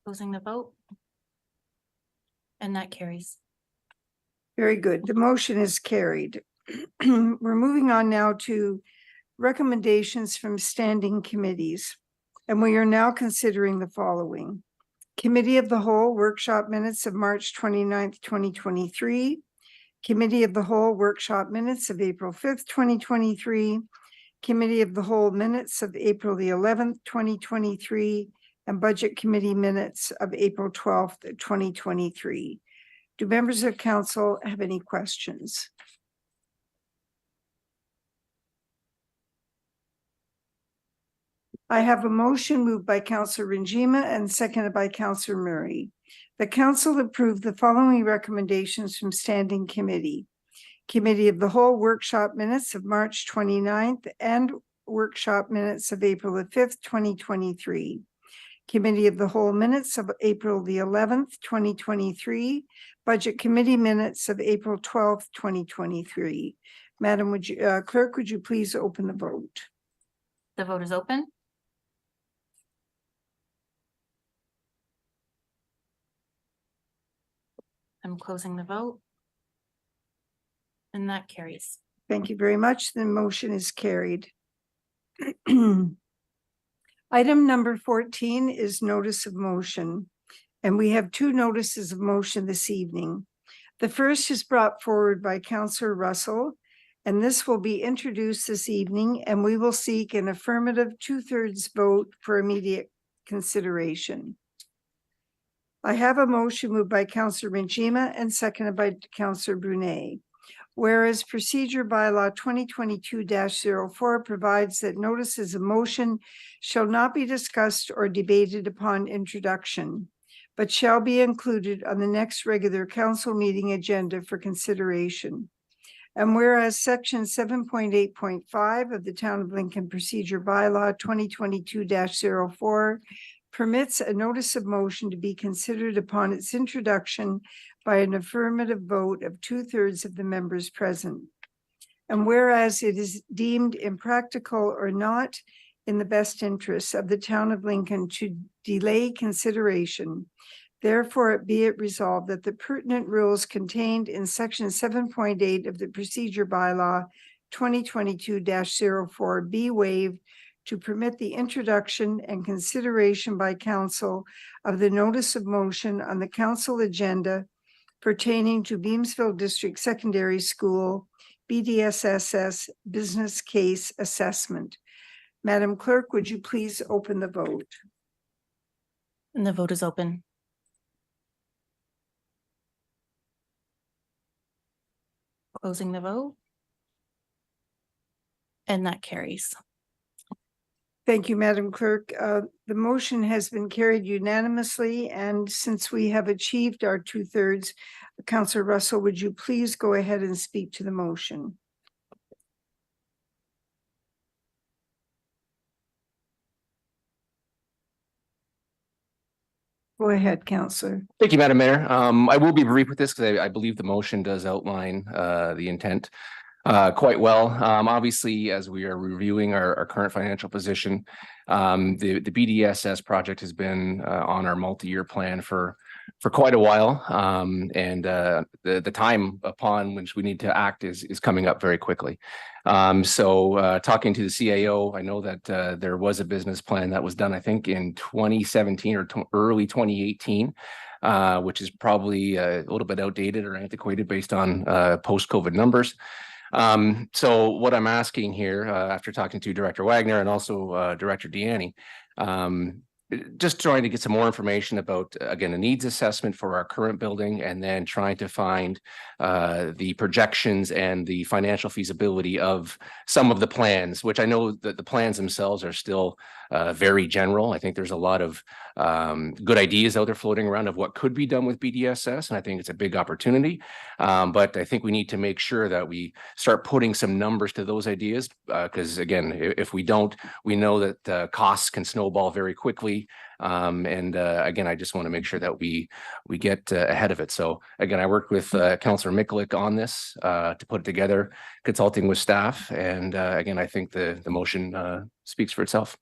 Closing the vote. And that carries. Very good. The motion is carried. We're moving on now to recommendations from standing committees. And we are now considering the following. Committee of the Whole workshop minutes of March 29th, 2023. Committee of the Whole workshop minutes of April 5th, 2023. Committee of the Whole minutes of April the 11th, 2023, and Budget Committee minutes of April 12th, 2023. Do members of council have any questions? I have a motion moved by Councillor Rinjima and seconded by Councillor Murray. The council approved the following recommendations from standing committee. Committee of the Whole workshop minutes of March 29th and workshop minutes of April the 5th, 2023. Committee of the Whole minutes of April the 11th, 2023. Budget Committee minutes of April 12th, 2023. Madam Clerk, would you please open the vote? The vote is open. I'm closing the vote. And that carries. Thank you very much. The motion is carried. Item number 14 is notice of motion. And we have two notices of motion this evening. The first is brought forward by Councillor Russell, and this will be introduced this evening, and we will seek an affirmative 2/3 vote for immediate consideration. I have a motion moved by Councillor Rinjima and seconded by Councillor Brunet. Whereas procedure bylaw 2022-04 provides that notices of motion shall not be discussed or debated upon introduction, but shall be included on the next regular council meeting agenda for consideration. And whereas section 7.8.5 of the Town of Lincoln procedure bylaw 2022-04 permits a notice of motion to be considered upon its introduction by an affirmative vote of 2/3 of the members present. And whereas it is deemed impractical or not in the best interests of the Town of Lincoln to delay consideration, therefore be it resolved that the pertinent rules contained in section 7.8 of the procedure bylaw 2022-04 be waived to permit the introduction and consideration by council of the notice of motion on the council agenda pertaining to Beamsville District Secondary School BDSSS business case assessment. Madam Clerk, would you please open the vote? And the vote is open. Closing the vote. And that carries. Thank you, Madam Clerk. The motion has been carried unanimously, and since we have achieved our 2/3, Councillor Russell, would you please go ahead and speak to the motion? Go ahead, Councillor. Thank you, Madam Mayor. I will be brief with this because I believe the motion does outline the intent quite well. Obviously, as we are reviewing our current financial position, the BDSS project has been on our multi-year plan for quite a while. And the time upon which we need to act is coming up very quickly. So talking to the CAO, I know that there was a business plan that was done, I think, in 2017 or early 2018. Which is probably a little bit outdated or antiquated based on post-COVID numbers. So what I'm asking here, after talking to Director Wagner and also Director Deanne, just trying to get some more information about, again, a needs assessment for our current building, and then trying to find the projections and the financial feasibility of some of the plans, which I know that the plans themselves are still very general. I think there's a lot of good ideas out there floating around of what could be done with BDSS, and I think it's a big opportunity. But I think we need to make sure that we start putting some numbers to those ideas, because again, if we don't, we know that costs can snowball very quickly. And again, I just want to make sure that we get ahead of it. So again, I worked with Councillor Mikulik on this to put it together, consulting with staff. And again, I think the motion speaks for itself.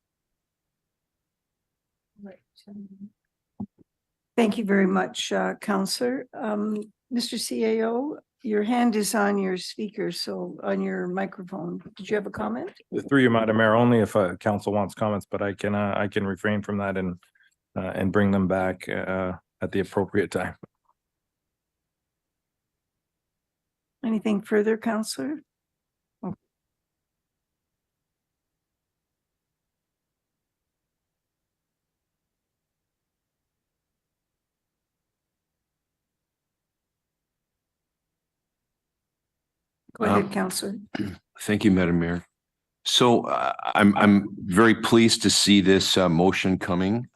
Thank you very much, Councillor. Mr. CAO, your hand is on your speaker, so on your microphone. Did you have a comment? Through you, Madam Mayor, only if council wants comments, but I can refrain from that and bring them back at the appropriate time. Anything further, Councillor? Go ahead, Councillor. Thank you, Madam Mayor. So I'm very pleased to see this motion coming.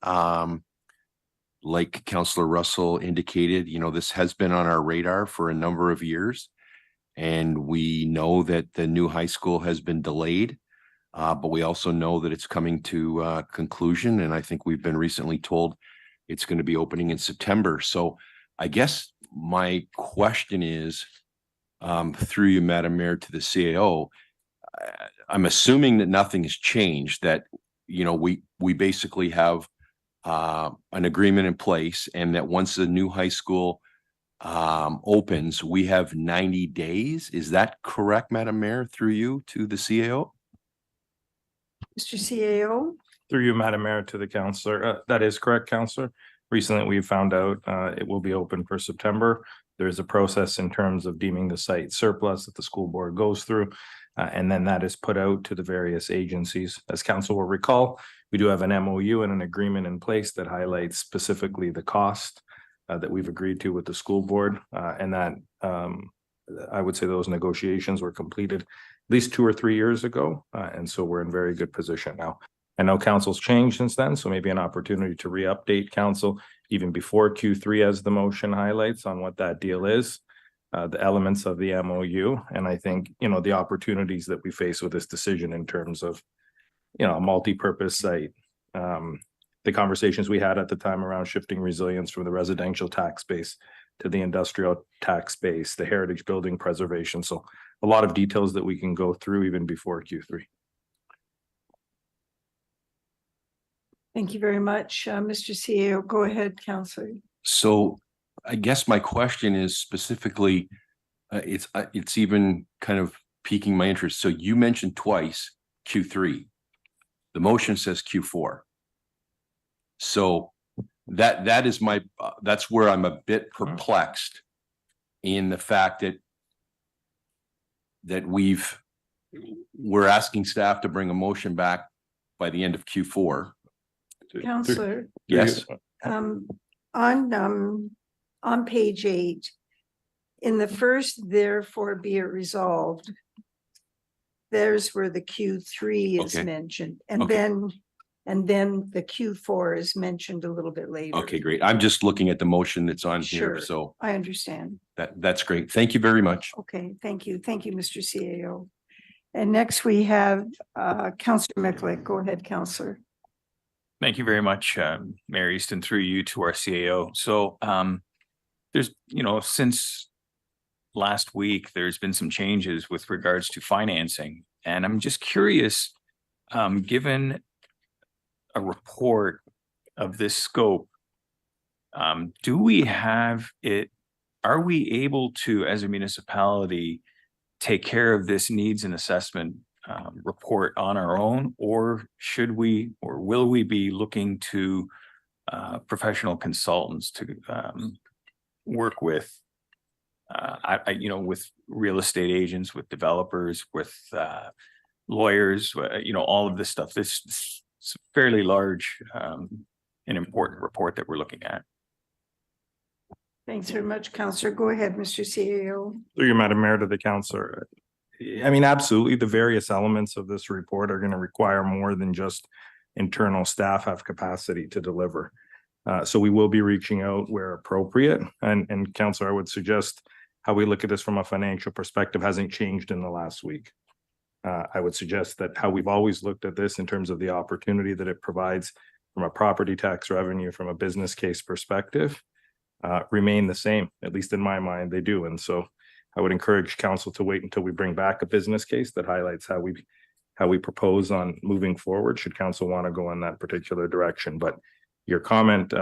Like Councillor Russell indicated, you know, this has been on our radar for a number of years. And we know that the new high school has been delayed, but we also know that it's coming to conclusion. And I think we've been recently told it's going to be opening in September. So I guess my question is, through you, Madam Mayor, to the CAO, I'm assuming that nothing has changed, that, you know, we basically have an agreement in place, and that once the new high school opens, we have 90 days. Is that correct, Madam Mayor, through you to the CAO? Mr. CAO? Through you, Madam Mayor, to the councillor. That is correct, councillor. Recently, we found out it will be open for September. There is a process in terms of deeming the site surplus that the school board goes through, and then that is put out to the various agencies. As council will recall, we do have an MOU and an agreement in place that highlights specifically the cost that we've agreed to with the school board, and that I would say those negotiations were completed at least 2 or 3 years ago, and so we're in very good position now. I know council's changed since then, so maybe an opportunity to re-update council even before Q3 as the motion highlights on what that deal is, the elements of the MOU. And I think, you know, the opportunities that we face with this decision in terms of, you know, a multi-purpose site, the conversations we had at the time around shifting resilience from the residential tax base to the industrial tax base, the heritage building preservation. So a lot of details that we can go through even before Q3. Thank you very much, Mr. CAO. Go ahead, Councillor. So I guess my question is specifically, it's even kind of piquing my interest. So you mentioned twice Q3. The motion says Q4. So that is my, that's where I'm a bit perplexed in the fact that we're asking staff to bring a motion back by the end of Q4. Councillor. Yes. On page 8, in the first, therefore be it resolved, there's where the Q3 is Okay. mentioned, and Okay. then the Q4 is mentioned a little bit later. Okay, great. I'm just looking at the motion that's on Sure. here, so I understand. that's great. Thank you very much. Okay, thank you. Thank you, Mr. CAO. And next we have Councillor Micklick. Go ahead, Councillor. Thank you very much, Mayor Easton, through you to our CAO. So there's, since last week, there's been some changes with regards to financing. And I'm just curious, given a report of this scope, do we have it, are we able to, as a municipality, take care of this needs and assessment report on our own, or should we, or will we be looking to professional consultants to work with, with real estate agents, with developers, with lawyers, all of this stuff. This is a fairly large and important report that we're looking at. Thanks very much, Councillor. Go ahead, Mr. CAO. Through you, Madam Mayor, to the councillor. I mean, absolutely, the various elements of this report are going to require more than just internal staff have capacity to deliver. So we will be reaching out where appropriate. And councillor, I would suggest how we look at this from a financial perspective hasn't changed in the last week. I would suggest that how we've always looked at this in terms of the opportunity that it provides from a property tax revenue, from a business case perspective, remain the same, at least in my mind, they do. And so I would encourage council to wait until we bring back a business case that highlights how we propose on moving forward, should council want to go in that particular direction. But your comment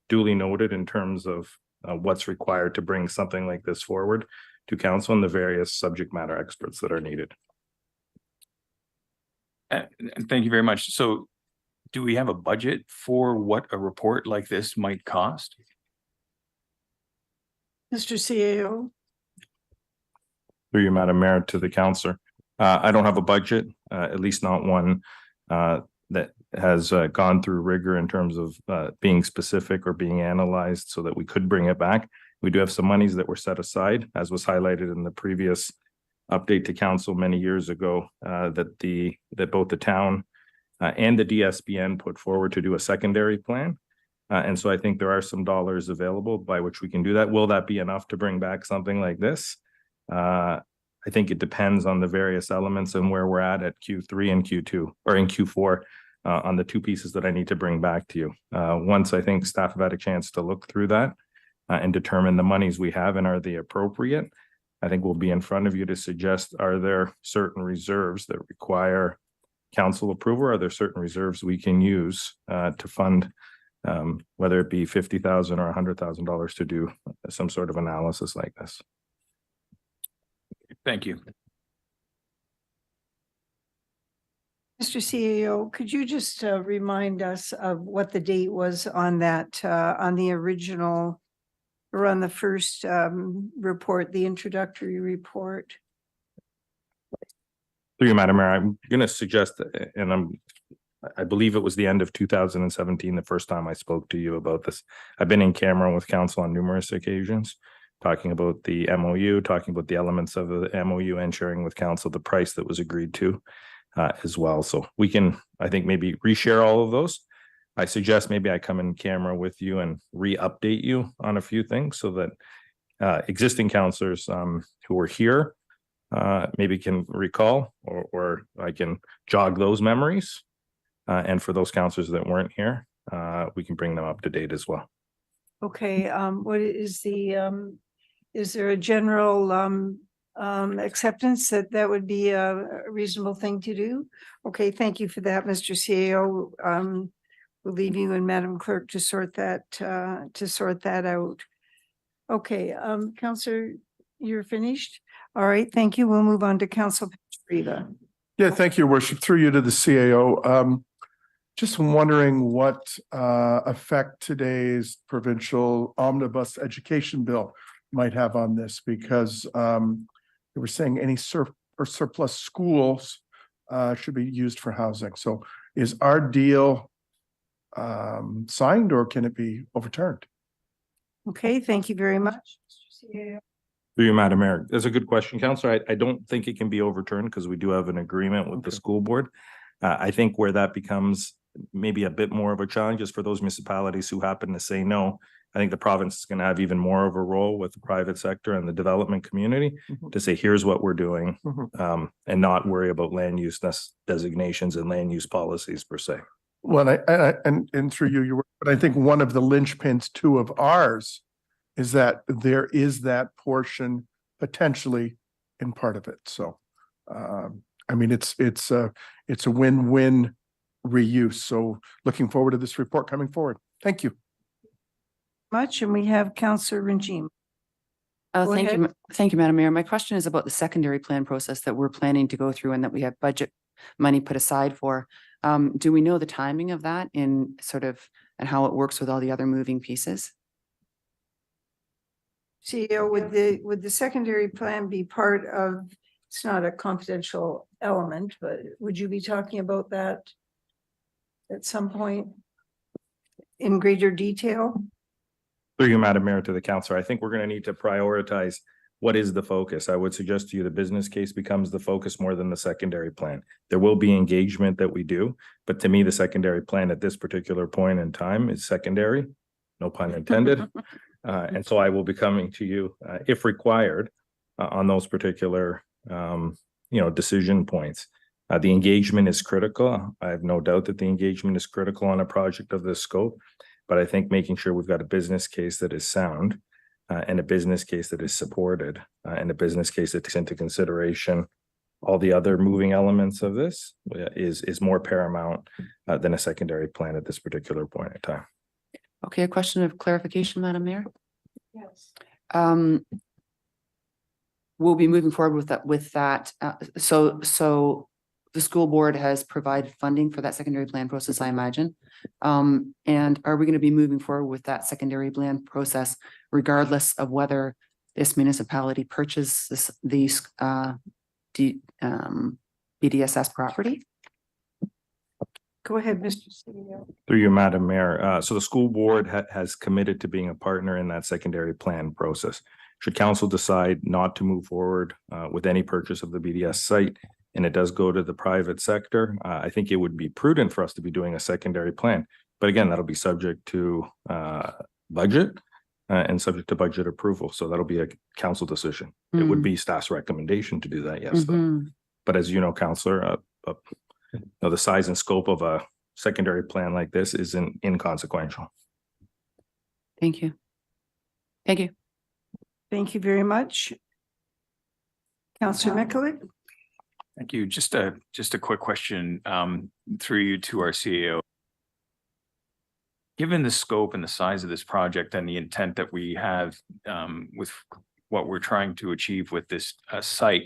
duly noted in terms of what's required to bring something like this forward to council and the various subject matter experts that are needed. Thank you very much. So do we have a budget for what a report like this might cost? Mr. CAO. Through you, Madam Mayor, to the councillor. I don't have a budget, at least not one that has gone through rigor in terms of being specific or being analyzed so that we could bring it back. We do have some monies that were set aside, as was highlighted in the previous update to council many years ago, that both the town and the DSBN put forward to do a secondary plan. And so I think there are some dollars available by which we can do that. Will that be enough to bring back something like this? I think it depends on the various elements and where we're at Q3 and Q2 or in Q4 on the two pieces that I need to bring back to you. Once I think staff have had a chance to look through that and determine the monies we have and are they appropriate, I think we'll be in front of you to suggest, are there certain reserves that require council approval? Are there certain reserves we can use to fund, whether it be $50,000 or $100,000 to do some sort of analysis like this? Thank you. Mr. CAO, could you just remind us of what the date was on that, on the original, or on the first report, the introductory report? Through you, Madam Mayor, I'm going to suggest, and I believe it was the end of 2017, the first time I spoke to you about this. I've been in camera with council on numerous occasions, talking about the MOU, talking about the elements of the MOU and sharing with council the price that was agreed to as well. So we can, I think, maybe reshare all of those. I suggest maybe I come in camera with you and re-update you on a few things so that existing councillors who were here maybe can recall, or I can jog those memories. And for those councillors that weren't here, we can bring them up to date as well. Okay, what is is there a general acceptance that that would be a reasonable thing to do? Okay, thank you for that, Mr. CAO. We'll leave you and Madam Clerk to sort that out. Okay, Councillor, you're finished? All right, thank you. We'll move on to Council Riva. Yeah, thank you, Worship. Through you to the CAO. Just wondering what effect today's provincial omnibus education bill might have on this, because they were saying any surplus schools should be used for housing. So is our deal signed, or can it be overturned? Okay, thank you very much. Through you, Madam Mayor. That's a good question, Counselor. I don't think it can be overturned because we do have an agreement with the school board. I think where that becomes maybe a bit more of a challenge is for those municipalities who happen to say no. I think the province is going to have even more of a role with the private sector and the development community to say, here's what we're doing, and not worry about land use designations and land use policies per se. Well, and through you, were, but I think one of the linchpins too of ours is that there is that portion potentially in part of it. So, I mean, it's a win-win reuse. So looking forward to this report coming forward. Thank you. Much, and we have Councillor Rajim. Go Thank ahead. you. Thank you, Madam Mayor. My question is about the secondary plan process that we're planning to go through and that we have budget money put aside for. Do we know the timing of that in sort of, and how it works with all the other moving pieces? CEO, would the secondary plan be part of, it's not a confidential element, but would you be talking about that at some point in greater detail? Through you, Madam Mayor, to the councillor, I think we're going to need to prioritize what is the focus. I would suggest to you the business case becomes the focus more than the secondary plan. There will be engagement that we do, but to me, the secondary plan at this particular point in time is secondary, no pun intended. And so I will be coming to you if required on those particular, decision points. The engagement is critical. I have no doubt that the engagement is critical on a project of this scope. But I think making sure we've got a business case that is sound and a business case that is supported and a business case that takes into consideration all the other moving elements of this is more paramount than a secondary plan at this particular point in time. Okay, a question of clarification, Madam Mayor. Yes. We'll be moving forward with that. So the school board has provided funding for that secondary plan process, I imagine. And are we going to be moving forward with that secondary plan process regardless of whether this municipality purchases these BDSS property? Go ahead, Mr. CEO. Through you, Madam Mayor. So the school board has committed to being a partner in that secondary plan process. Should council decide not to move forward with any purchase of the BDS site, and it does go to the private sector, I think it would be prudent for us to be doing a secondary plan. But again, that'll be subject to budget and subject to budget approval. So that'll be a council decision. It would be staff's recommendation to do that, yes. Though. But as you know, Councillor, the size and scope of a secondary plan like this isn't inconsequential. Thank you. Thank you. Thank you very much. Councillor Mikulik. Thank you. Just a quick question through you to our CEO. Given the scope and the size of this project and the intent that we have with what we're trying to achieve with this site,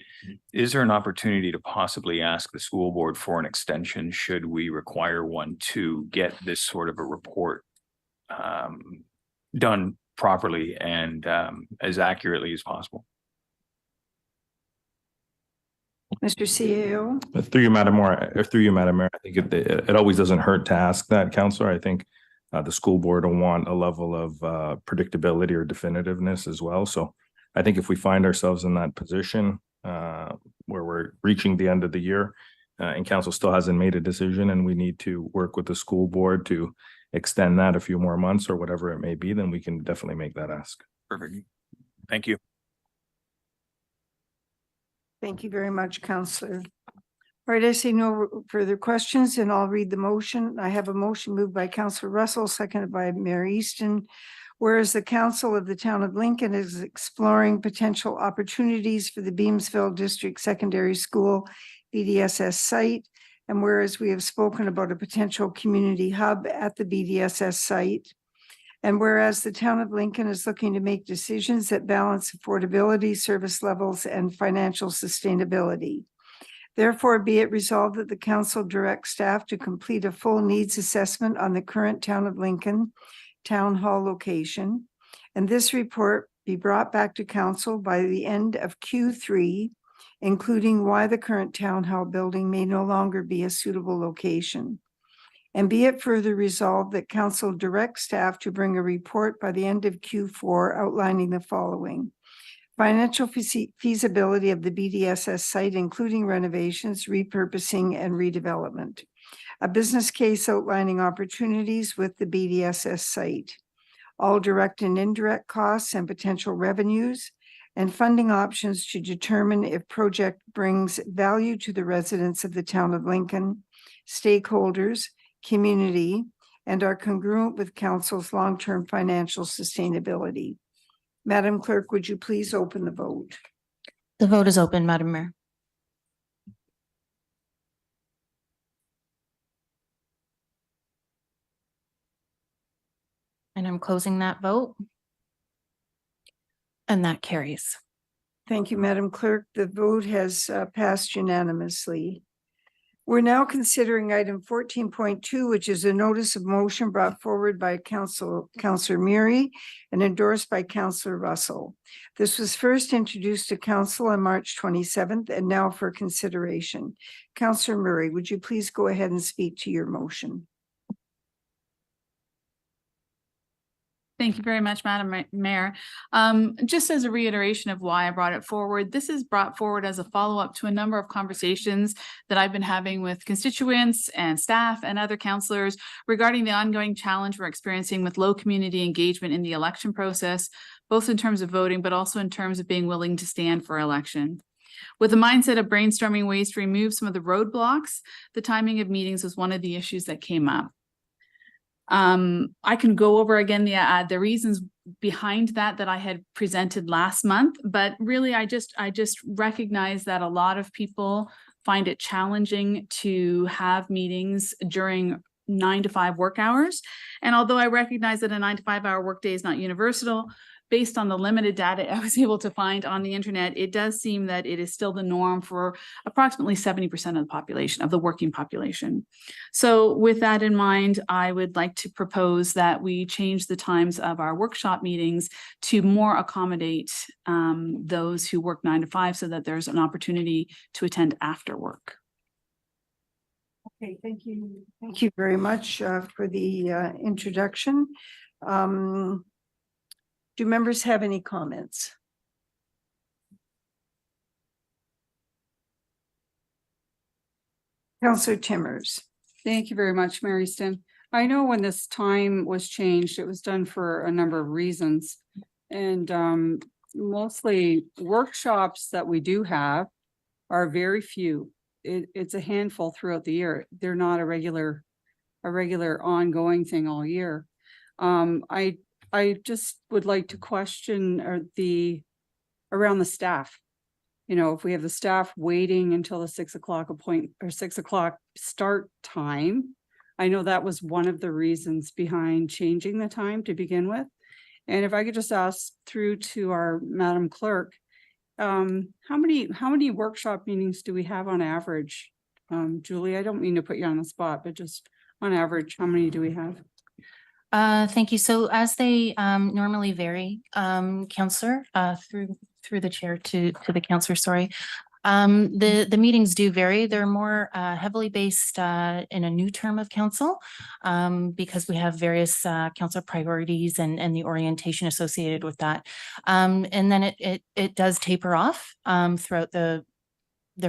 is there an opportunity to possibly ask the school board for an extension should we require one to get this sort of a report done properly and as accurately as possible? Mr. CEO. Through you, Madam Mayor, I think it always doesn't hurt to ask that, Councillor. I think the school board will want a level of predictability or definitiveness as well. So I think if we find ourselves in that position where we're reaching the end of the year and council still hasn't made a decision and we need to work with the school board to extend that a few more months or whatever it may be, then we can definitely make that ask. Perfect. Thank you. Thank you very much, Councillor. All right, I see no further questions and I'll read the motion. I have a motion moved by Councillor Russell, seconded by Mayor Easton. Whereas the Council of the Town of Lincoln is exploring potential opportunities for the Beamsville District Secondary School BDSS site. And whereas we have spoken about a potential community hub at the BDSS site. And whereas the Town of Lincoln is looking to make decisions that balance affordability, service levels, and financial sustainability. Therefore, be it resolved that the council directs staff to complete a full needs assessment on the current Town of Lincoln Town Hall location, and this report be brought back to council by the end of Q3, including why the current Town Hall building may no longer be a suitable location. And be it further resolved that council directs staff to bring a report by the end of Q4 outlining the following. Financial feasibility of the BDSS site, including renovations, repurposing, and redevelopment. A business case outlining opportunities with the BDSS site. All direct and indirect costs and potential revenues, and funding options to determine if project brings value to the residents of the town of Lincoln, stakeholders, community, and are congruent with council's long-term financial sustainability. Madam Clerk, would you please open the vote? The vote is open, Madam Mayor. And I'm closing that vote. And that carries. Thank you, Madam Clerk. The vote has passed unanimously. We're now considering item 14.2, which is a notice of motion brought forward by Councillor Murray and endorsed by Councillor Russell. This was first introduced to Council on March 27th and now for consideration. Councillor Murray, would you please go ahead and speak to your motion? Thank you very much, Madam Mayor. Just as a reiteration of why I brought it forward, this is brought forward as a follow-up to a number of conversations that I've been having with constituents and staff and other councillors regarding the ongoing challenge we're experiencing with low community engagement in the election process, both in terms of voting, but also in terms of being willing to stand for election. With the mindset of brainstorming ways to remove some of the roadblocks, the timing of meetings was one of the issues that came up. I can go over again the reasons behind that I had presented last month, but really I just recognize that a lot of people find it challenging to have meetings during 9 to 5 work hours. And although I recognize that a 9 to 5 hour workday is not universal, based on the limited data I was able to find on the internet, it does seem that it is still the norm for approximately 70% of the population, of the working population. So with that in mind, I would like to propose that we change the times of our workshop meetings to more accommodate those who work 9 to 5 so that there's an opportunity to attend after work. Okay, thank you. Thank you very much for the introduction. Do members have any comments? Councillor Timmers. Thank you very much, Mayor Easton. I know when this time was changed, it was done for a number of reasons. And mostly workshops that we do have are very few. It's a handful throughout the year. They're not a regular ongoing thing all year. I just would like to question around the staff. You know, if we have the staff waiting until the 6 o'clock 6 o'clock start time, I know that was one of the reasons behind changing the time to begin with. And if I could just ask through to our Madam Clerk, how many workshop meetings do we have on average? Julie, I don't mean to put you on the spot, but just on average, how many do we have? Thank you. So as they normally vary, Councillor, through the chair to the councillor, sorry. The meetings do vary. They're more heavily based in a new term of council because we have various council priorities and the orientation associated with that. And then it does taper off throughout the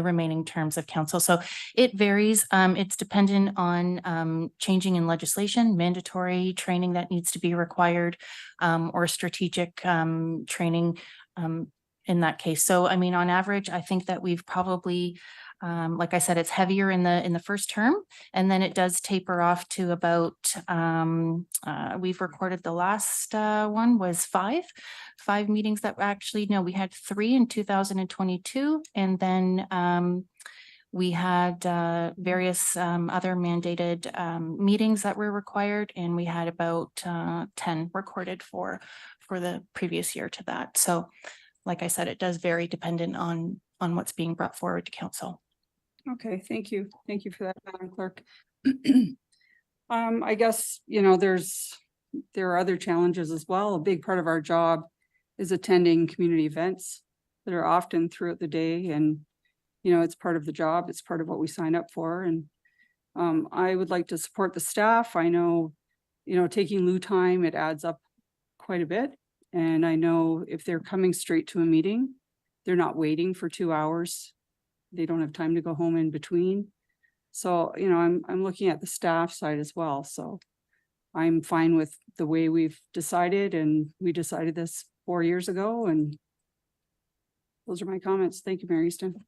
remaining terms of council. So it varies. It's dependent on changing in legislation, mandatory training that needs to be required, or strategic training in that case. So, I mean, on average, I think that we've probably, like I said, it's heavier in the first term, and then it does taper off to about, we've recorded the last one was five meetings that actually, no, we had 3 in 2022. And then we had various other mandated meetings that were required, and we had about 10 recorded for the previous year to that. So like I said, it does vary dependent on what's being brought forward to council. Okay, thank you. Thank you for that, Madam Clerk. I guess, you know, there are other challenges as well. A big part of our job is attending community events that are often throughout the day, and, you know, it's part of the job. It's part of what we sign up for. And I would like to support the staff. I know, you know, taking lieu time, it adds up quite a bit. And I know if they're coming straight to a meeting, they're not waiting for 2 hours. They don't have time to go home in between. So, you know, I'm looking at the staff side as well. So I'm fine with the way we've decided, and we decided this 4 years ago, and those are my comments. Thank you, Mary Easton.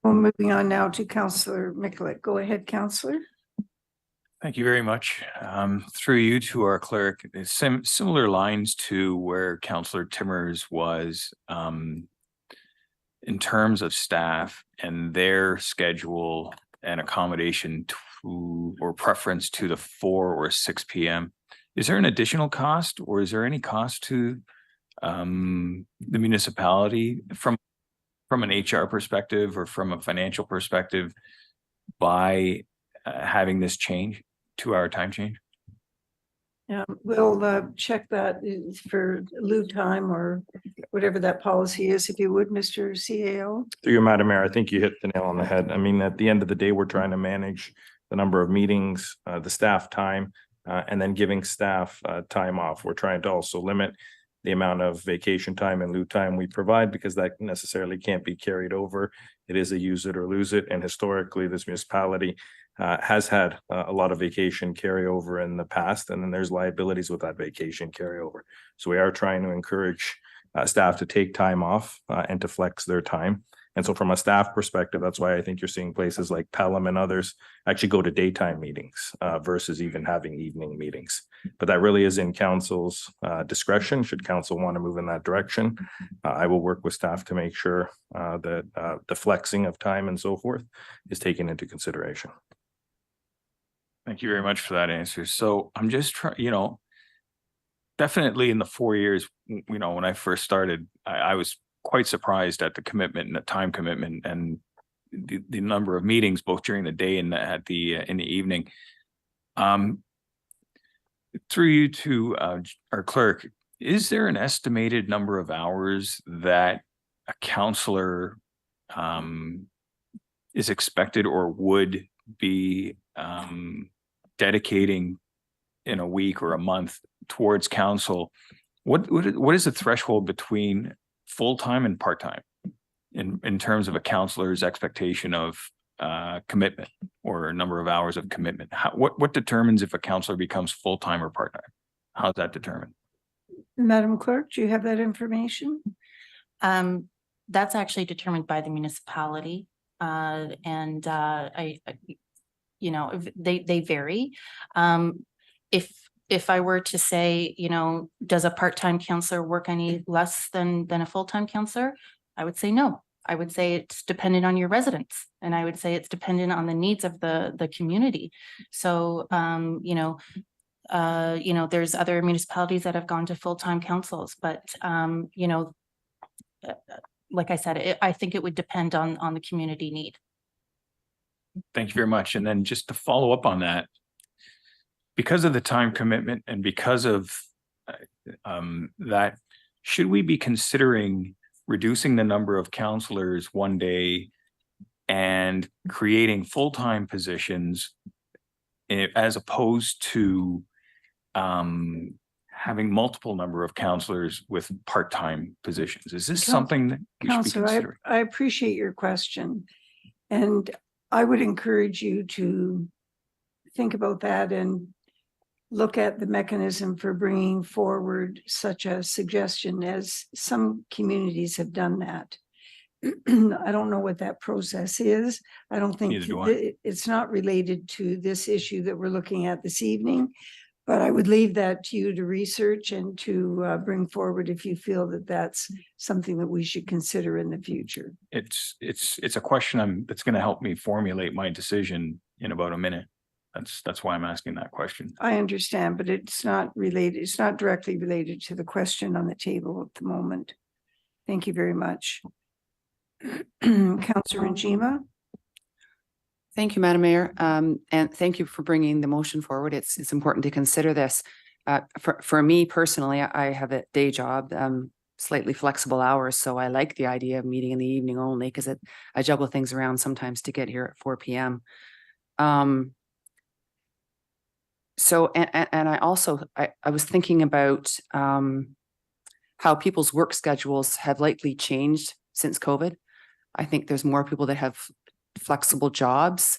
Well, moving on now to Councillor Mikulik. Go ahead, Councillor. Thank you very much. Through you to our clerk, similar lines to where Councillor Timmers was, in terms of staff and their schedule and accommodation to, or preference to the 4 or 6 p.m. Is there an additional cost, or is there any cost to the municipality from an HR perspective or from a financial perspective by having this change, 2-hour time change? Yeah, we'll check that for loo time or whatever that policy is, if you would, Mr. CAO. Through you, Madam Mayor, I think you hit the nail on the head. I mean, at the end of the day, we're trying to manage the number of meetings, the staff time, and then giving staff time off. We're trying to also limit the amount of vacation time and loo time we provide, because that necessarily can't be carried over. It is a use it or lose it. And historically, this municipality has had a lot of vacation carryover in the past, and then there's liabilities with that vacation carryover. So we are trying to encourage staff to take time off and to flex their time. And so from a staff perspective, that's why I think you're seeing places like Pelham and others actually go to daytime meetings versus even having evening meetings. But that really is in council's discretion. Should council want to move in that direction, I will work with staff to make sure that the flexing of time and so forth is taken into consideration. Thank you very much for that answer. So I'm just trying, you know, definitely in the 4 years, you know, when I first started, I was quite surprised at the commitment and the time commitment and the number of meetings, both during the day and at the in the evening. Through you to our clerk, is there an estimated number of hours that a counselor is expected or would be dedicating in a week or a month towards council? What is the threshold between full-time and part-time in terms of a counselor's expectation of commitment or a number of hours of commitment? What determines if a counselor becomes full-time or part-time? How's that determined? Madam Clerk, do you have that information? That's actually determined by the municipality. And I you know, they vary. If I were to say, you know, does a part-time counselor work any less than a full-time counselor? I would say no. I would say it's dependent on your residents, and I would say it's dependent on the needs of the community. So, you know, there's other municipalities that have gone to full-time councils, but you know, like I said, I think it would depend on the community need. Thank you very much. And then just to follow up on that, because of the time commitment and because of that, should we be considering reducing the number of counselors one day and creating full-time positions as opposed to having multiple number of counselors with part-time positions? Is this something that we should be considering? I appreciate your question, and I would encourage you to think about that and look at the mechanism for bringing forward such a suggestion, as some communities have done that. I don't know what that process is. I don't think it's not related to this issue that we're looking at this evening, but I would leave that to you to research and to bring forward if you feel that that's something that we should consider in the future. It's a question that's going to help me formulate my decision in about a minute. That's why I'm asking that question. I understand, but it's not related. It's not directly related to the question on the table at the moment. Thank you very much. Councillor Njima. Thank you, Madam Mayor. And thank you for bringing the motion forward. It's important to consider this. For me personally, I have a day job, slightly flexible hours. So I like the idea of meeting in the evening only, because I juggle things around sometimes to get here at 4 p.m. So, and I also, I was thinking about how people's work schedules have likely changed since COVID. I think there's more people that have flexible jobs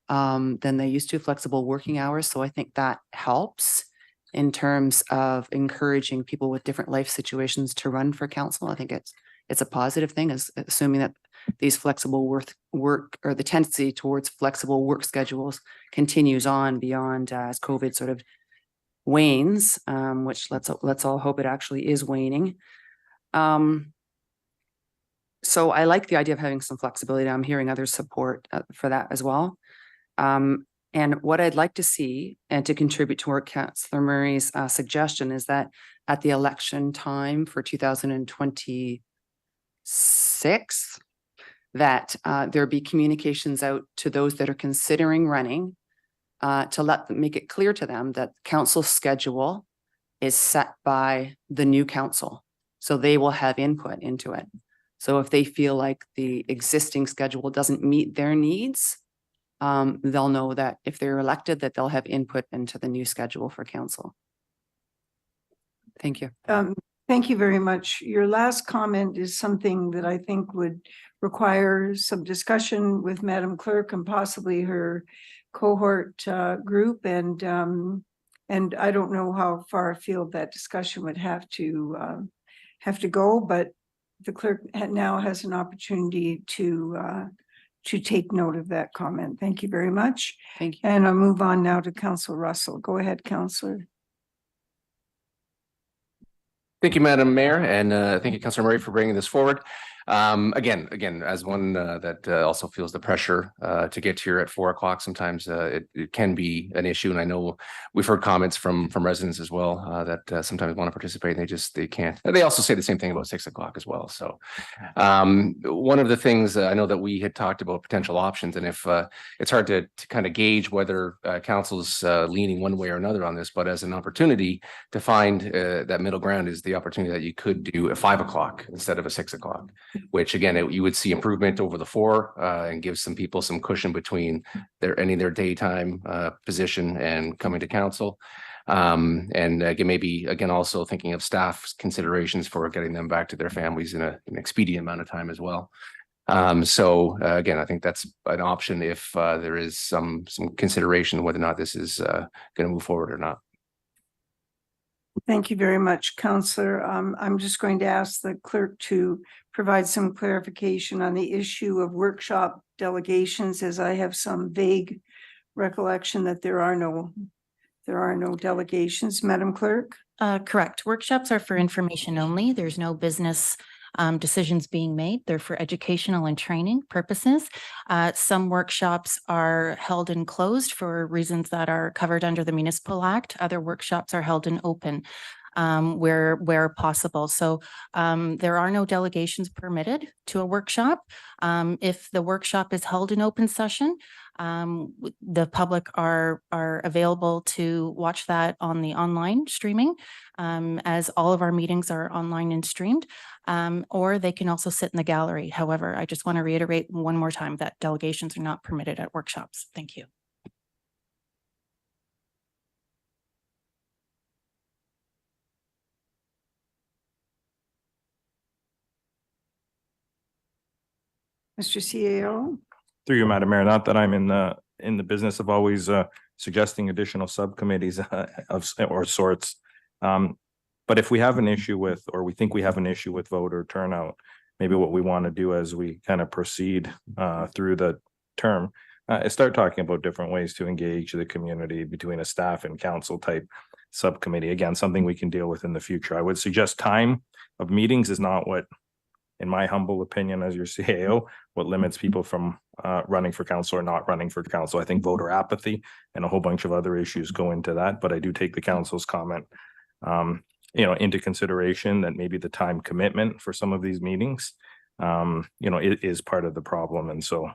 than they used to, flexible working hours. So I think that helps in terms of encouraging people with different life situations to run for council. I think it's a positive thing, is assuming that these flexible work or the tendency towards flexible work schedules continues on beyond as COVID sort of wanes, which let's all hope it actually is waning. So I like the idea of having some flexibility. I'm hearing other support for that as well. And what I'd like to see, and to contribute toward Councillor Murray's suggestion, is that at the election time for 2026, that there be communications out to those that are considering running to let them make it clear to them that council schedule is set by the new council. So they will have input into it. So if they feel like the existing schedule doesn't meet their needs, they'll know that if they're elected, that they'll have input into the new schedule for council. Thank you. Thank you very much. Your last comment is something that I think would require some discussion with Madam Clerk and possibly her cohort group. And I don't know how far afield that discussion would have to go, but the clerk now has an opportunity to take note of that comment. Thank you very much. Thank you. And I'll move on now to Councillor Russell. Go ahead, Councillor. Thank you, Madam Mayor, and thank you, Councillor Murray, for bringing this forward. Again, as one that also feels the pressure to get here at 4 o'clock, sometimes it can be an issue. And I know we've heard comments from residents as well that sometimes want to participate and they can't. And they also say the same thing about 6 o'clock as well. So one of the things I know that we had talked about potential options, and if it's hard to kind of gauge whether council's leaning one way or another on this, but as an opportunity to find that middle ground is the opportunity that you could do at 5 o'clock instead of a 6 o'clock. Which again, you would see improvement over the 4 and give some people some cushion between their daytime position and coming to council. And again, maybe again, also thinking of staff's considerations for getting them back to their families in an expedient amount of time as well. So again, I think that's an option if there is some consideration whether or not this is going to move forward or not. Thank you very much, Councillor. I'm just going to ask the clerk to provide some clarification on the issue of workshop delegations, as I have some vague recollection that there are no delegations. Madam Clerk? Correct. Workshops are for information only. There's no business decisions being made. They're for educational and training purposes. Some workshops are held and closed for reasons that are covered under the Municipal Act. Other workshops are held in open where possible. So there are no delegations permitted to a workshop. If the workshop is held in open session, the public are available to watch that on the online streaming, as all of our meetings are online and streamed, or they can also sit in the gallery. However, I just want to reiterate one more time that delegations are not permitted at workshops. Thank you. Mr. CAO? Through you, Madam Mayor, not that I'm in the business of always suggesting additional subcommittees or sorts. But if we have an issue with, or we think we have an issue with voter turnout, maybe what we want to do as we kind of proceed through the term is start talking about different ways to engage the community between a staff and council type subcommittee. Again, something we can deal with in the future. I would suggest time of meetings is not what, in my humble opinion as your CAO, what limits people from running for council or not running for council. I think voter apathy and a whole bunch of other issues go into that, but I do take the council's comment into consideration that maybe the time commitment for some of these meetings it is part of the problem. And so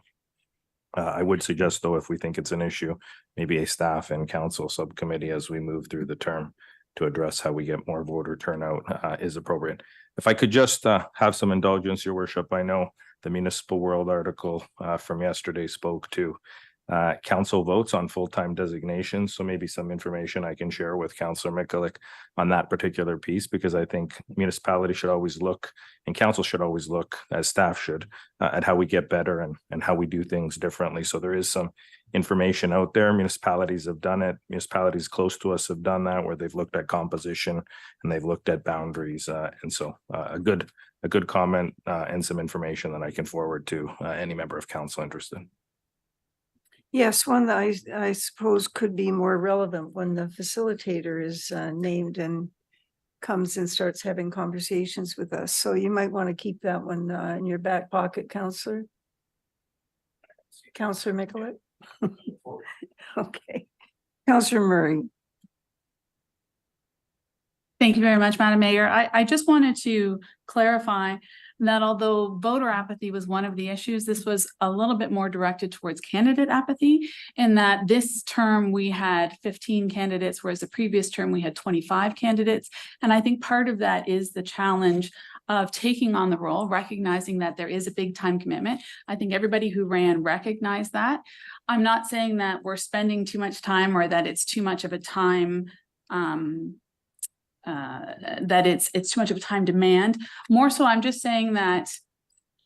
I would suggest, though, if we think it's an issue, maybe a staff and council subcommittee as we move through the term to address how we get more voter turnout is appropriate. If I could just have some indulgence, Your Worship, I know the Municipal World article from yesterday spoke to council votes on full-time designations. So maybe some information I can share with Councillor Mikulik on that particular piece, because I think municipality should always look, and council should always look, as staff should, at how we get better and how we do things differently. So there is some information out there. Municipalities have done it. Municipalities close to us have done that, where they've looked at composition and they've looked at boundaries. And so a good comment and some information that I can forward to any member of council interested. Yes, one that I suppose could be more relevant when the facilitator is named and comes and starts having conversations with us. So you might want to keep that one in your back pocket, Councillor. Councillor Mikulik. Okay. Councillor Murray. Thank you very much, Madam Mayor. I just wanted to clarify that although voter apathy was one of the issues, this was a little bit more directed towards candidate apathy, in that this term we had 15 candidates, whereas the previous term we had 25 candidates. And I think part of that is the challenge of taking on the role, recognizing that there is a big time commitment. I think everybody who ran recognized that. I'm not saying that we're spending too much time or that it's too much of a time that it's too much of a time demand. More so, I'm just saying that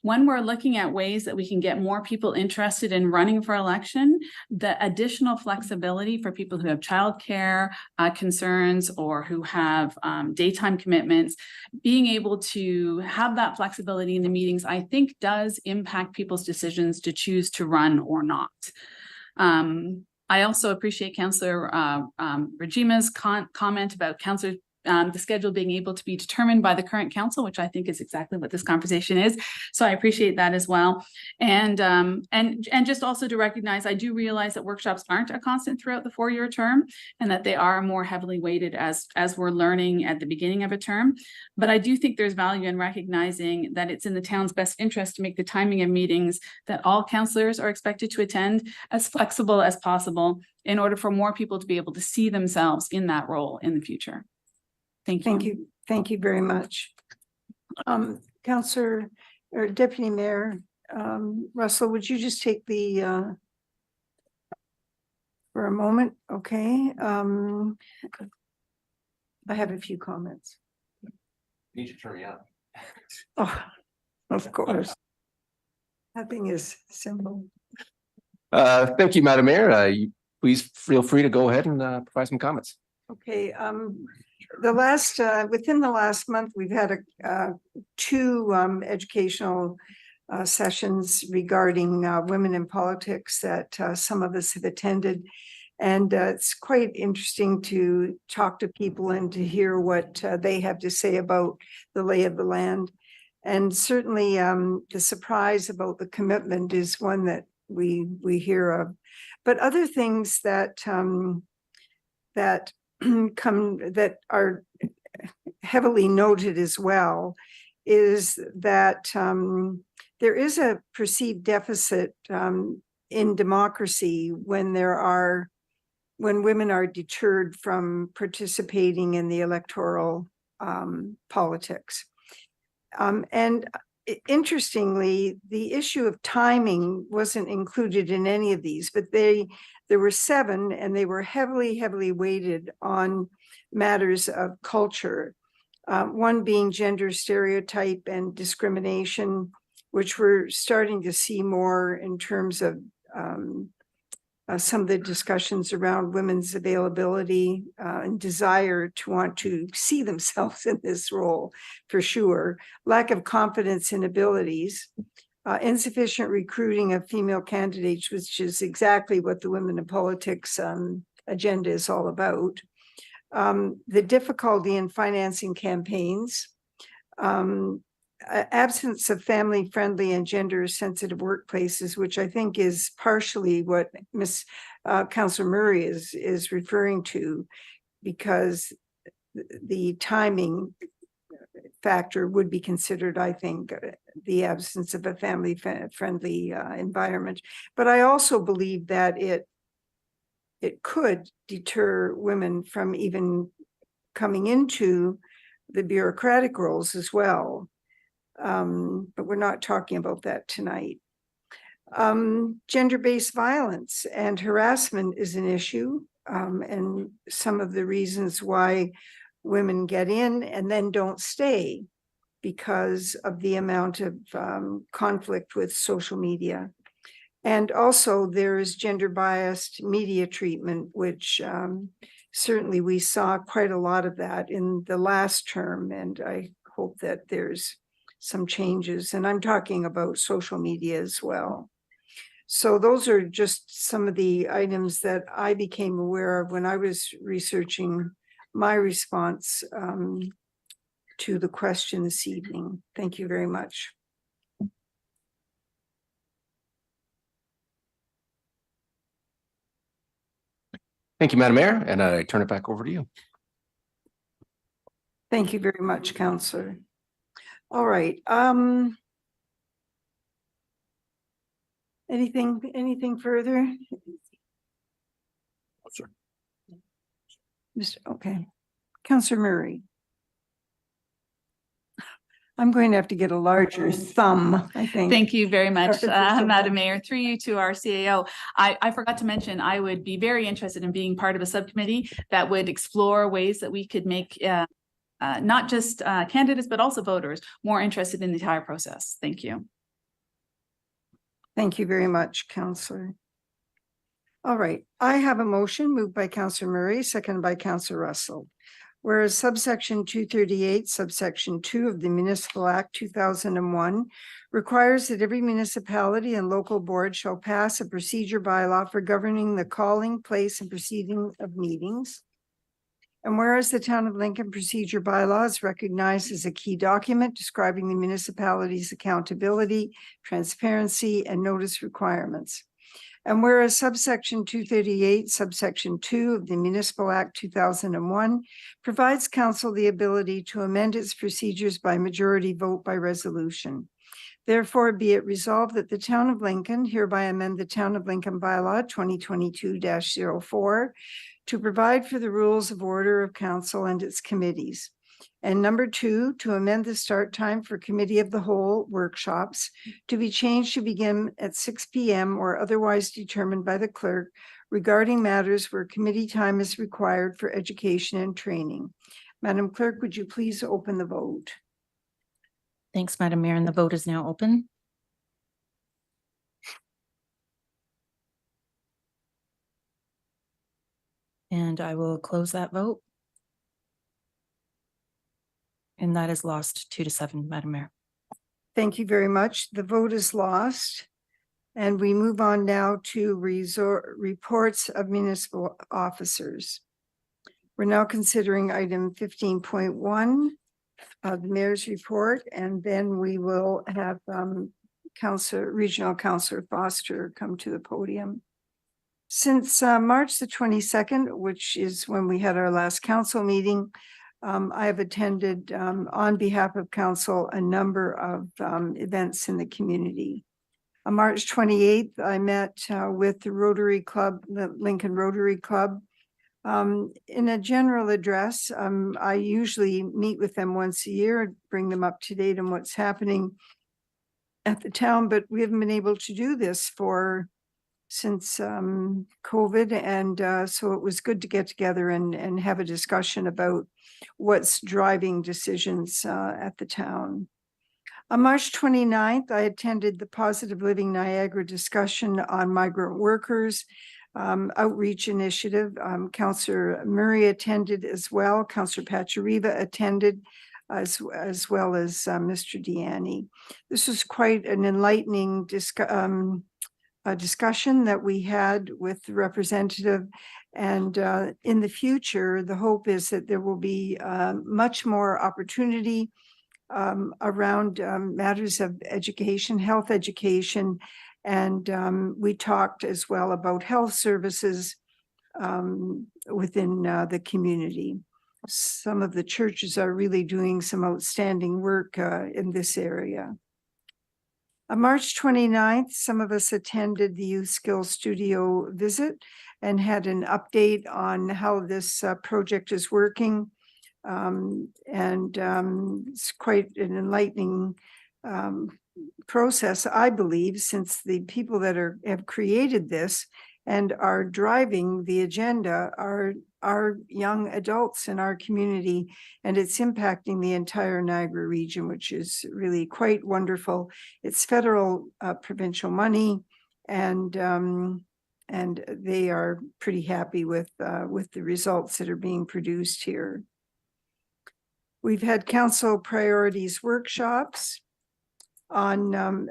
when we're looking at ways that we can get more people interested in running for election, the additional flexibility for people who have childcare concerns or who have daytime commitments, being able to have that flexibility in the meetings, I think does impact people's decisions to choose to run or not. I also appreciate Councillor Regima's comment about the schedule being able to be determined by the current council, which I think is exactly what this conversation is. So I appreciate that as well. And just also to recognize, I do realize that workshops aren't a constant throughout the 4-year term, and that they are more heavily weighted as we're learning at the beginning of a term. But I do think there's value in recognizing that it's in the town's best interest to make the timing of meetings that all councillors are expected to attend as flexible as possible, in order for more people to be able to see themselves in that role in the future. Thank you. Thank you very much. Councillor or Deputy Mayor Russell, would you just take the for a moment? Okay. I have a few comments. Need to turn me up. Oh, of course. Nothing is simple. Thank you, Madam Mayor. Please feel free to go ahead and provide some comments. Okay, within the last month, we've had two educational sessions regarding women in politics that some of us have attended. And it's quite interesting to talk to people and to hear what they have to say about the lay of the land. And certainly the surprise about the commitment is one that we hear of. But other things that that are heavily noted as well is that there is a perceived deficit in democracy when women are deterred from participating in the electoral politics. And interestingly, the issue of timing wasn't included in any of these, but there were 7, and they were heavily weighted on matters of culture. One being gender stereotype and discrimination, which we're starting to see more in terms of some of the discussions around women's availability and desire to want to see themselves in this role, for sure. Lack of confidence in abilities. Insufficient recruiting of female candidates, which is exactly what the Women in Politics agenda is all about. The difficulty in financing campaigns, absence of family-friendly and gender-sensitive workplaces, which I think is partially what Councillor Murray is referring to, because the timing factor would be considered, I think, the absence of a family-friendly environment. But I also believe that it could deter women from even coming into the bureaucratic roles as well. But we're not talking about that tonight. Gender-based violence and harassment is an issue, and some of the reasons why women get in and then don't stay because of the amount of conflict with social media. And also there is gender biased media treatment, which certainly we saw quite a lot of that in the last term. And I hope that there's some changes, and I'm talking about social media as well. So those are just some of the items that I became aware of when I was researching my response to the question this evening. Thank you very much. Thank you, Madam Mayor, and I turn it back over to you. Thank you very much, Councillor. All right. Anything further? Okay. Councillor Murray. I'm going to have to get a larger thumb, I think. Thank you very much, Artificial Madam thumb. Mayor. Through you to our CAO. I forgot to mention, I would be very interested in being part of a subcommittee that would explore ways that we could make not just candidates, but also voters more interested in the entire process. Thank you. Thank you very much, Councillor. All right, I have a motion moved by Councillor Murray, seconded by Councillor Russell. Whereas subsection 238, subsection 2 of the Municipal Act 2001 requires that every municipality and local board shall pass a procedure bylaw for governing the calling, place, and proceeding of meetings. And whereas the Town of Lincoln Procedure Bylaw is recognized as a key document describing the municipality's accountability, transparency, and notice requirements. And whereas subsection 238, subsection 2 of the Municipal Act 2001 provides council the ability to amend its procedures by majority vote by resolution. Therefore, be it resolved that the Town of Lincoln hereby amend the Town of Lincoln Bylaw 2022-04 to provide for the rules of order of council and its committees. And number 2, to amend the start time for committee of the whole workshops to be changed to begin at 6 p.m. or otherwise determined by the clerk regarding matters where committee time is required for education and training. Madam Clerk, would you please open the vote? Thanks, Madam Mayor, and the vote is now open. And I will close that vote. And that is lost 2-7, Madam Mayor. Thank you very much. The vote is lost. And we move on now to reports of municipal officers. We're now considering item 15.1 of the mayor's report, and then we will have Regional Councillor Foster come to the podium. Since March the 22nd, which is when we had our last council meeting, I have attended on behalf of council a number of events in the community. On March 28th, I met with the Rotary Club, the Lincoln Rotary Club. In a general address, I usually meet with them once a year, bring them up to date on what's happening at the town, but we haven't been able to do this since COVID. And so it was good to get together and have a discussion about what's driving decisions at the town. On March 29th, I attended the Positive Living Niagara discussion on migrant workers outreach initiative. Councillor Murray attended as well. Councillor Pachariva attended as well as Mr. Deanne. This was quite an enlightening discussion that we had with the representative. And in the future, the hope is that there will be much more opportunity around matters of education, health education. And we talked as well about health services within the community. Some of the churches are really doing some outstanding work in this area. On March 29th, some of us attended the Youth Skills Studio visit and had an update on how this project is working. It's quite an enlightening process, I believe, since the people that have created this and are driving the agenda are young adults in our community, and it's impacting the entire Niagara region, which is really quite wonderful. It's federal, provincial money, and they are pretty happy with the results that are being produced here. We've had council priorities workshops on,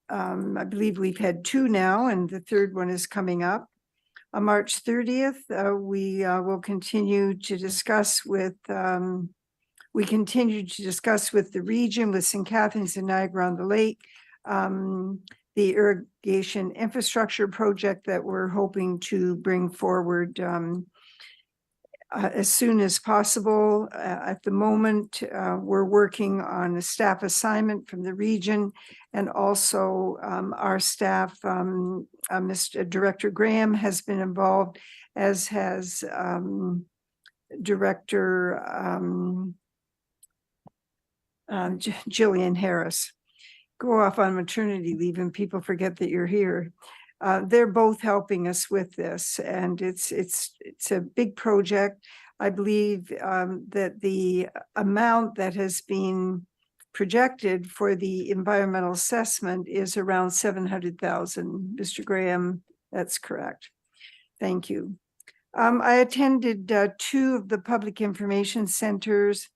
I believe we've had 2 now, and the 3rd one is coming up. On March 30th, we will continue to discuss with, the region, with St. Catharines and Niagara-on-the-Lake, the irrigation infrastructure project that we're hoping to bring forward as soon as possible. At the moment, we're working on a staff assignment from the region, and also our staff, Mr. Director Graham has been involved, as has Director Jillian Harris. Go off on maternity leave and people forget that you're here. They're both helping us with this, and it's a big project. I believe that the amount that has been projected for the environmental assessment is around 700,000. Mr. Graham, that's correct. Thank you. I attended 2 of the public information centers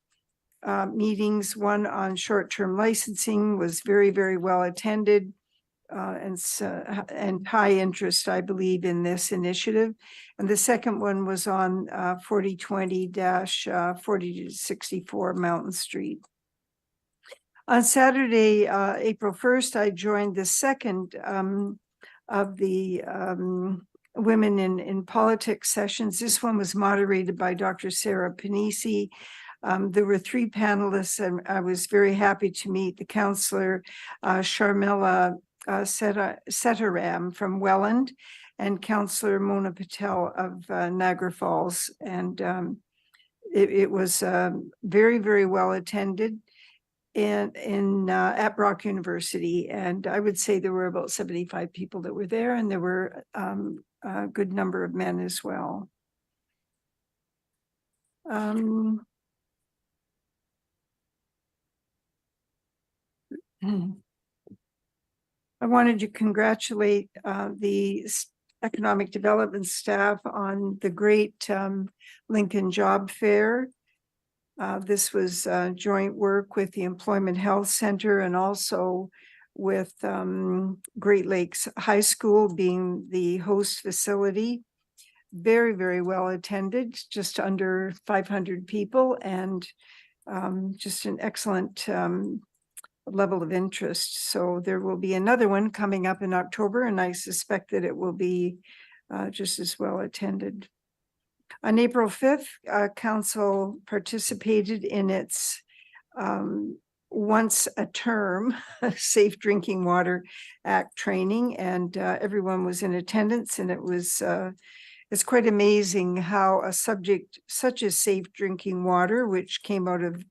meetings. One on short-term licensing was very, very well attended. And high interest, I believe, in this initiative. And the second one was on 4020-4064 Mountain Street. On Saturday, April 1st, I joined the second of the Women in Politics sessions. This one was moderated by Dr. Sarah Panisi. There were 3 panelists, and I was very happy to meet the counselor, Sharmila Setaram from Welland, and Councillor Mona Patel of Niagara Falls. And it was very, very well attended at Brock University. And I would say there were about 75 people that were there, and there were a good number of men as well. I wanted to congratulate the economic development staff on the great Lincoln Job Fair. This was joint work with the Employment Health Center and also with Great Lakes High School being the host facility. Very, very well attended, just under 500 people, and just an excellent level of interest. So there will be another one coming up in October, and I suspect that it will be just as well attended. On April 5th, Council participated in its once a term Safe Drinking Water Act training, and everyone was in attendance, and it was it's quite amazing how a subject such as safe drinking water, which came out of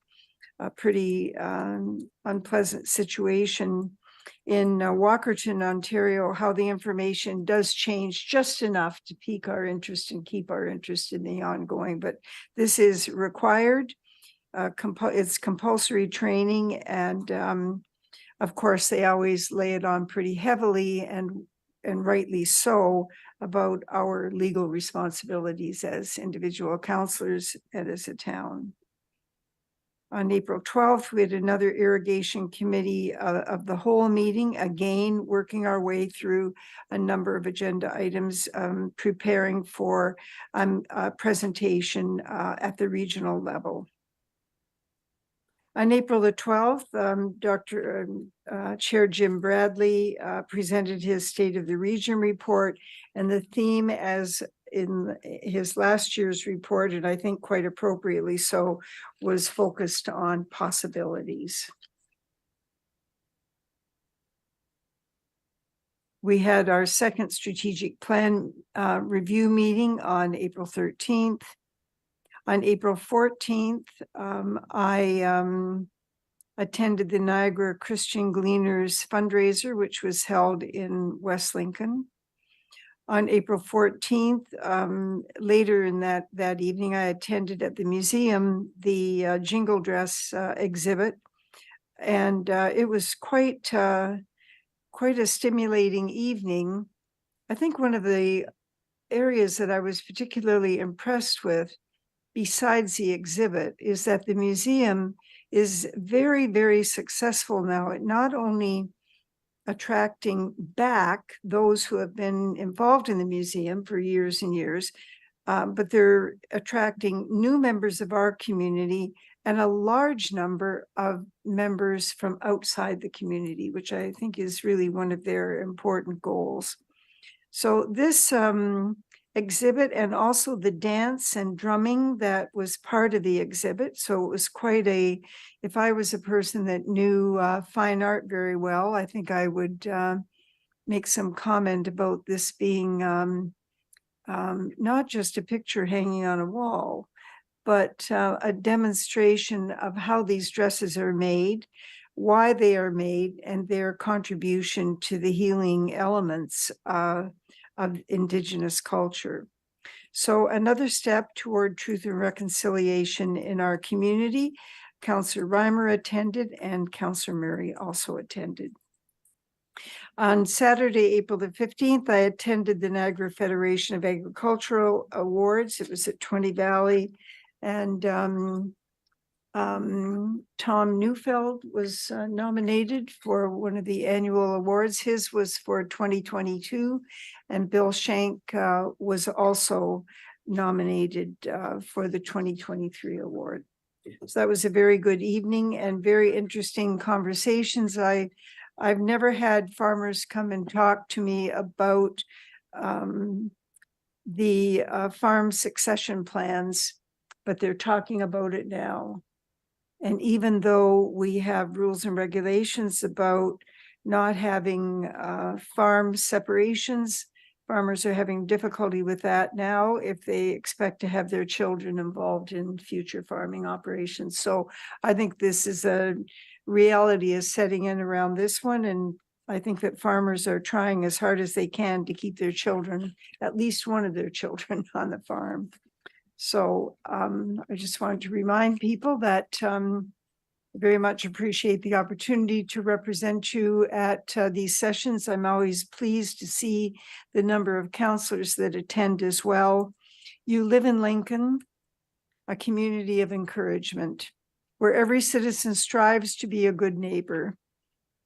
a pretty unpleasant situation in Walkerton, Ontario, how the information does change just enough to pique our interest and keep our interest in the ongoing. But this is required. It's compulsory training, and of course, they always lay it on pretty heavily, and rightly so, about our legal responsibilities as individual councillors and as a town. On April 12th, we had another irrigation committee of the whole meeting, again, working our way through a number of agenda items, preparing for a presentation at the regional level. On April the 12th, Chair Jim Bradley presented his State of the Region report, and the theme, as in his last year's report, and I think quite appropriately so, was focused on possibilities. We had our second strategic plan review meeting on April 13th. On April 14th, I attended the Niagara Christian Gleaners fundraiser, which was held in West Lincoln. On April 14th, later in that evening, I attended at the museum the Jingle Dress exhibit, and it was quite a stimulating evening. I think one of the areas that I was particularly impressed with, besides the exhibit, is that the museum is very, very successful now at not only attracting back those who have been involved in the museum for years and years, but they're attracting new members of our community and a large number of members from outside the community, which I think is really one of their important goals. So this exhibit, and also the dance and drumming that was part of the exhibit. So it was quite if I was a person that knew fine art very well, I think I would make some comment about this being not just a picture hanging on a wall, but a demonstration of how these dresses are made, why they are made, and their contribution to the healing elements of Indigenous culture. So another step toward truth and reconciliation in our community. Councillor Reimer attended, and Councillor Murray also attended. On Saturday, April the 15th, I attended the Niagara Federation of Agricultural Awards. It was at 20 Valley, and Tom Neufeld was nominated for one of the annual awards. His was for 2022, and Bill Shank was also nominated for the 2023 award. So that was a very good evening and very interesting conversations. I've never had farmers come and talk to me about the farm succession plans, but they're talking about it now. And even though we have rules and regulations about not having farm separations, farmers are having difficulty with that now if they expect to have their children involved in future farming operations. So I think this is a reality is setting in around this one. And I think that farmers are trying as hard as they can to keep their children, at least one of their children, on the farm. So I just wanted to remind people that I very much appreciate the opportunity to represent you at these sessions. I'm always pleased to see the number of councillors that attend as well. You live in Lincoln, a community of encouragement, where every citizen strives to be a good neighbor,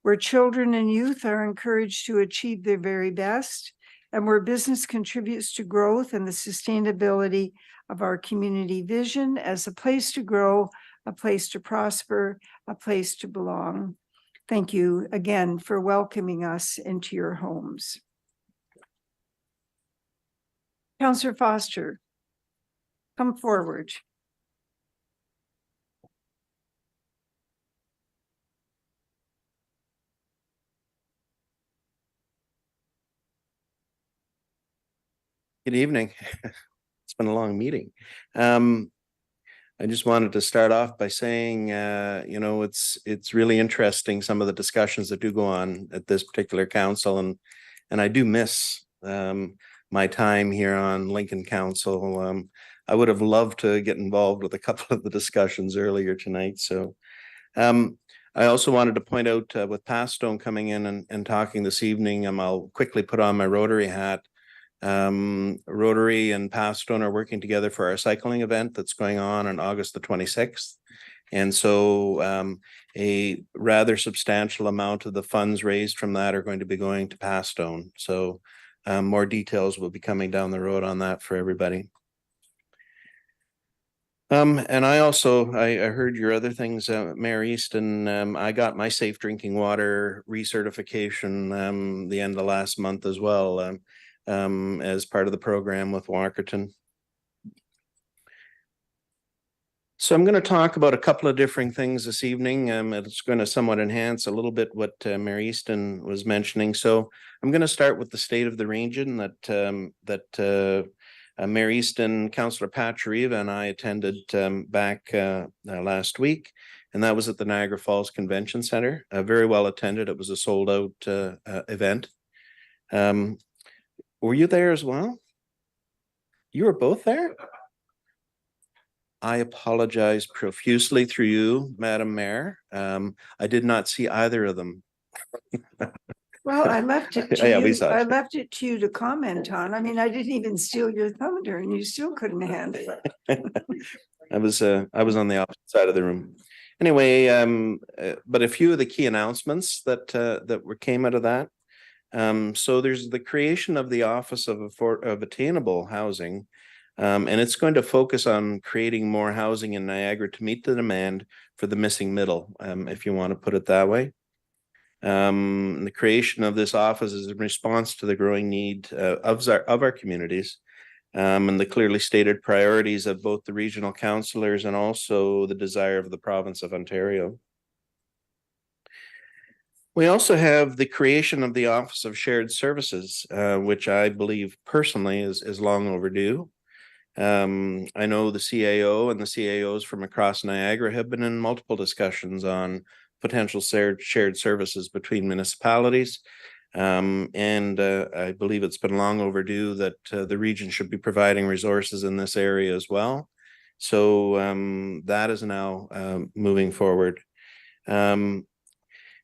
where children and youth are encouraged to achieve their very best, and where business contributes to growth and the sustainability of our community vision as a place to grow, a place to prosper, a place to belong. Thank you again for welcoming us into your homes. Councillor Foster, come forward. Good evening. It's been a long meeting. I just wanted to start off by saying, it's really interesting, some of the discussions that do go on at this particular council, and I do miss my time here on Lincoln Council. I would have loved to get involved with a couple of the discussions earlier tonight. So I also wanted to point out with Pastone coming in and talking this evening, I'll quickly put on my Rotary hat. Rotary and Pastone are working together for our cycling event that's going on August the 26th. And so a rather substantial amount of the funds raised from that are going to be going to Pastone. So more details will be coming down the road on that for everybody. And I heard your other things, Mayor Easton. I got my safe drinking water recertification the end of last month as well. As part of the program with Walkerton. So I'm going to talk about a couple of different things this evening. It's going to somewhat enhance a little bit what Mayor Easton was mentioning. So I'm going to start with the state of the region that Mayor Easton, Councillor Pachariva, and I attended back last week. and that was at the Niagara Falls Convention Center. Very well attended. It was a sold out event. Were you there as well? You were both there? I apologize profusely through you, Madam Mayor. I did not see either of them. Well, I left it to Yeah, we you. saw I it. left it to you to comment on. I mean, I didn't even steal your thunder and you still couldn't handle it. I was on the opposite side of the room. Anyway, but a few of the key announcements that came out of that. So there's the creation of the Office of Attainable Housing, and it's going to focus on creating more housing in Niagara to meet the demand for the missing middle, if you want to put it that way. The creation of this office is in response to the growing need of our communities, and the clearly stated priorities of both the regional councillors and also the desire of the province of Ontario. We also have the creation of the Office of Shared Services, which I believe personally is long overdue. I know the CAO and the CAOs from across Niagara have been in multiple discussions on potential shared services between municipalities. And I believe it's been long overdue that the region should be providing resources in this area as well. So that is now moving forward.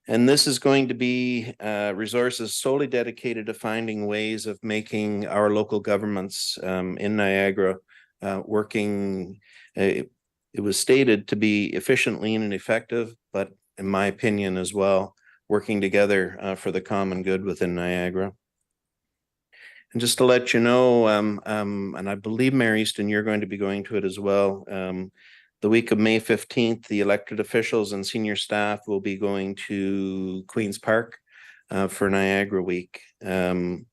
And this is going to be resources solely dedicated to finding ways of making our local governments in Niagara working. It was stated to be efficient, lean, and effective, but in my opinion as well, working together for the common good within Niagara. And just to let you know, and I believe, Mayor Easton, you're going to be going to it as well. The week of May 15th, the elected officials and senior staff will be going to Queen's Park for Niagara Week. And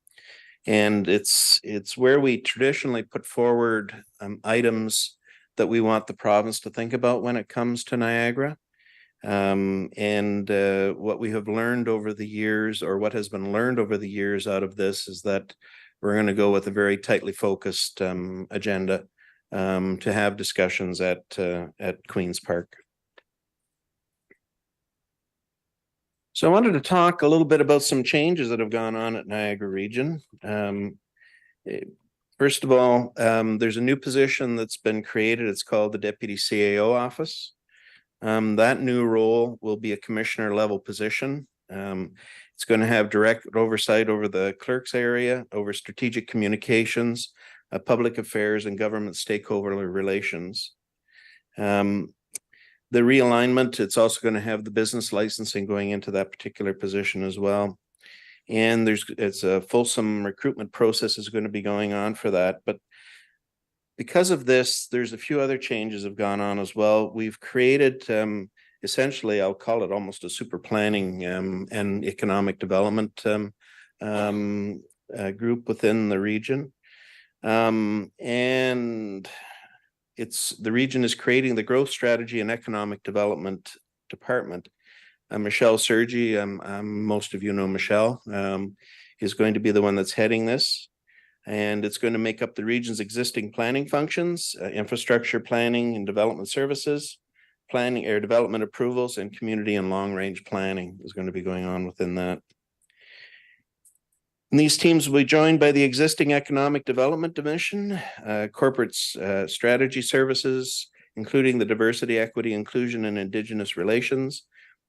it's where we traditionally put forward items that we want the province to think about when it comes to Niagara. And what we have learned over the years, or what has been learned over the years out of this, is that we're going to go with a very tightly focused agenda to have discussions at Queen's Park. So I wanted to talk a little bit about some changes that have gone on at Niagara Region. First of all, there's a new position that's been created. It's called the Deputy CAO Office. That new role will be a commissioner level position. It's going to have direct oversight over the clerk's area, over strategic communications, public affairs, and government stakeholder relations. The realignment, it's also going to have the business licensing going into that particular position as well. And it's a fulsome recruitment process is going to be going on for that. But because of this, there's a few other changes have gone on as well. We've created essentially, I'll call it almost a super planning and economic development group within the region. And the region is creating the growth strategy and economic development department. Michelle Sergi, most of you know Michelle, is going to be the one that's heading this. And it's going to make up the region's existing planning functions, infrastructure planning and development services, planning or development approvals, and community and long-range planning is going to be going on within that. And these teams will be joined by the existing Economic Development Division, corporate strategy services, including the diversity, equity, inclusion, and Indigenous relations,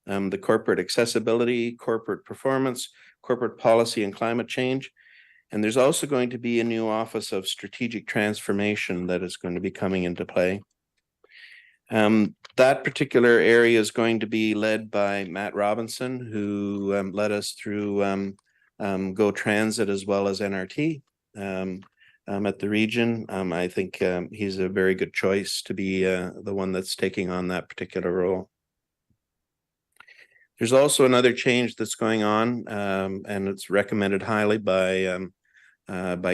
the corporate accessibility, corporate performance, corporate policy, and climate change. And there's also going to be a new Office of Strategic Transformation that is going to be coming into play. That particular area is going to be led by Matt Robinson, who led us through Go Transit as well as NRT at the region. I think he's a very good choice to be the one that's taking on that particular role. There's also another change that's going on, and it's recommended highly by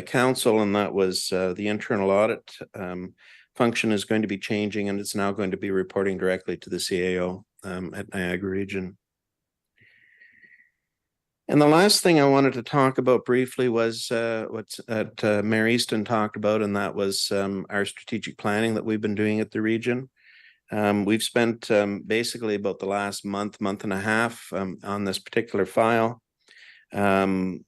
council, and that was the internal audit function is going to be changing, and it's now going to be reporting directly to the CAO at Niagara Region. And the last thing I wanted to talk about briefly was what Mayor Easton talked about, and that was our strategic planning that we've been doing at the region. We've spent basically about the last month and a half on this particular file. It's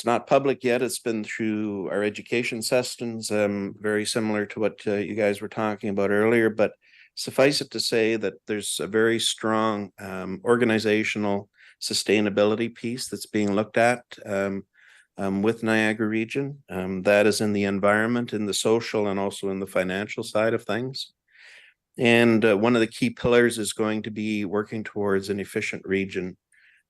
not public yet. It's been through our education systems, very similar to what you guys were talking about earlier, but suffice it to say that there's a very strong organizational sustainability piece that's being looked at with Niagara Region. That is in the environment, in the social, and also in the financial side of things. And one of the key pillars is going to be working towards an efficient region.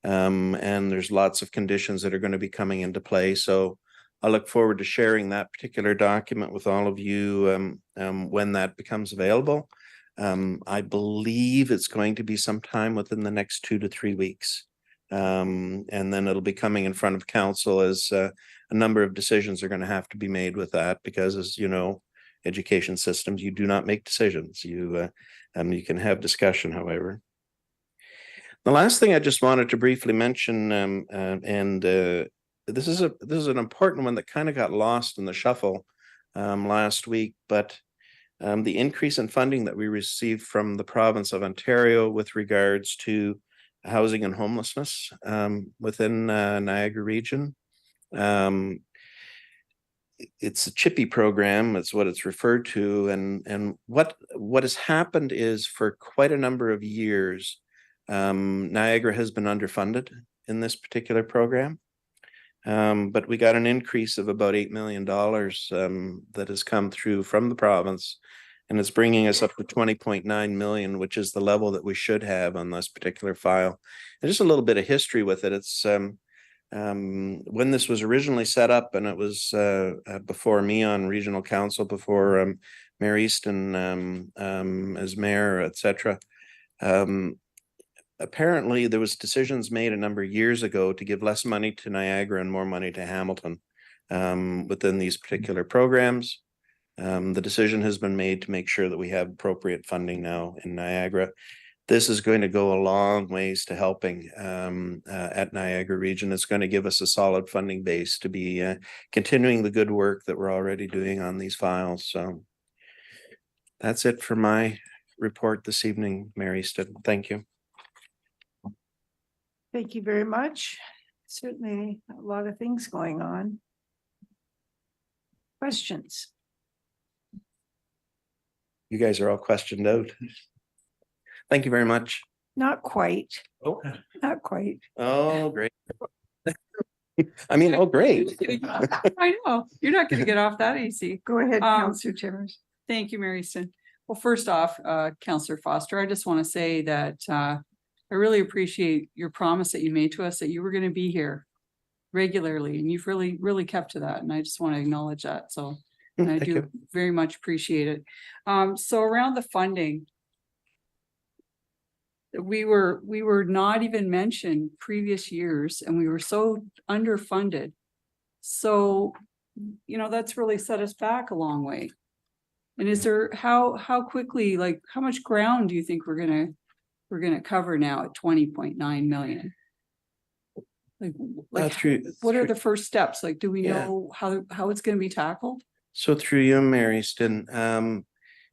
And there's lots of conditions that are going to be coming into play. So I look forward to sharing that particular document with all of you when that becomes available. I believe it's going to be sometime within the next 2 to 3 weeks. And then it'll be coming in front of council as a number of decisions are going to have to be made with that, because as you know, education systems, you do not make decisions. You can have discussion, however. The last thing I just wanted to briefly mention, this is an important one that kind of got lost in the shuffle last week, but the increase in funding that we received from the province of Ontario with regards to housing and homelessness within Niagara Region. It's a CHIPPY program, it's what it's referred to, and what has happened is for quite a number of years, Niagara has been underfunded in this particular program. But we got an increase of about $8 million that has come through from the province, and it's bringing us up to 20.9 million, which is the level that we should have on this particular file. And just a little bit of history with it. It's when this was originally set up, and it was before me on regional council, before Mayor Easton as mayor, etc. Apparently there was decisions made a number of years ago to give less money to Niagara and more money to Hamilton within these particular programs. The decision has been made to make sure that we have appropriate funding now in Niagara. This is going to go a long ways to helping at Niagara Region. It's going to give us a solid funding base to be continuing the good work that we're already doing on these files. So that's it for my report this evening, Mayor Easton. Thank you. Thank you very much. Certainly a lot of things going on. Questions? You guys are all questioned out. Thank you very much. Not quite. Oh, Not quite. oh, great. I mean, oh, great. I know, you're not gonna get off that easy. Go ahead, Councillor Timmers. Thank you, Mary Easton. Well, first off, Councillor Foster, I just want to say that I really appreciate your promise that you made to us that you were going to be here regularly, and you've really kept to that. And I just want to acknowledge that. So and I do very much appreciate it. So around the funding, we were not even mentioned previous years, and we were so underfunded. So, you know, that's really set us back a long way. And is there, how quickly, like how much ground do you think we're gonna cover now at 20.9 million? Like what are the first steps? Like, do we know how it's gonna be tackled? So through you, Mary Easton,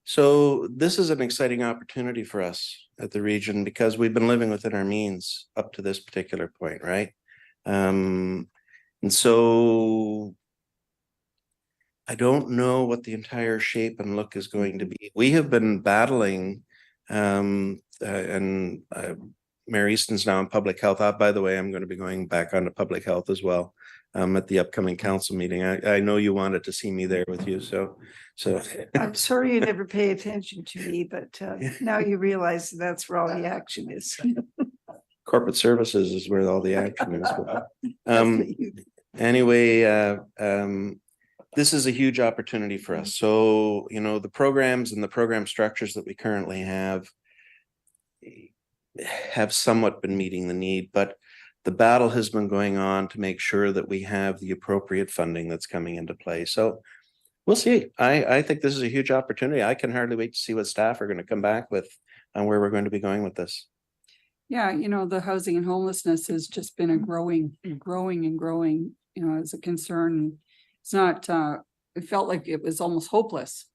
so this is an exciting opportunity for us at the region because we've been living within our means up to this particular point, right? And so I don't know what the entire shape and look is going to be. We have been battling, and Mayor Easton's now in public health. By the way, I'm going to be going back onto public health as well at the upcoming council meeting. I know you wanted to see me there with you, so. I'm sorry you never pay attention to me, but now you realize that's where all the action is. Corporate services is where all the action is. Anyway, this is a huge opportunity for us. So, you know, the programs and the program structures that we currently have somewhat been meeting the need, but the battle has been going on to make sure that we have the appropriate funding that's coming into play. So we'll see. I think this is a huge opportunity. I can hardly wait to see what staff are going to come back with on where we're going to be going with this. Yeah, you know, the housing and homelessness has just been a growing, you know, as a concern. It's not, it felt like it was almost hopeless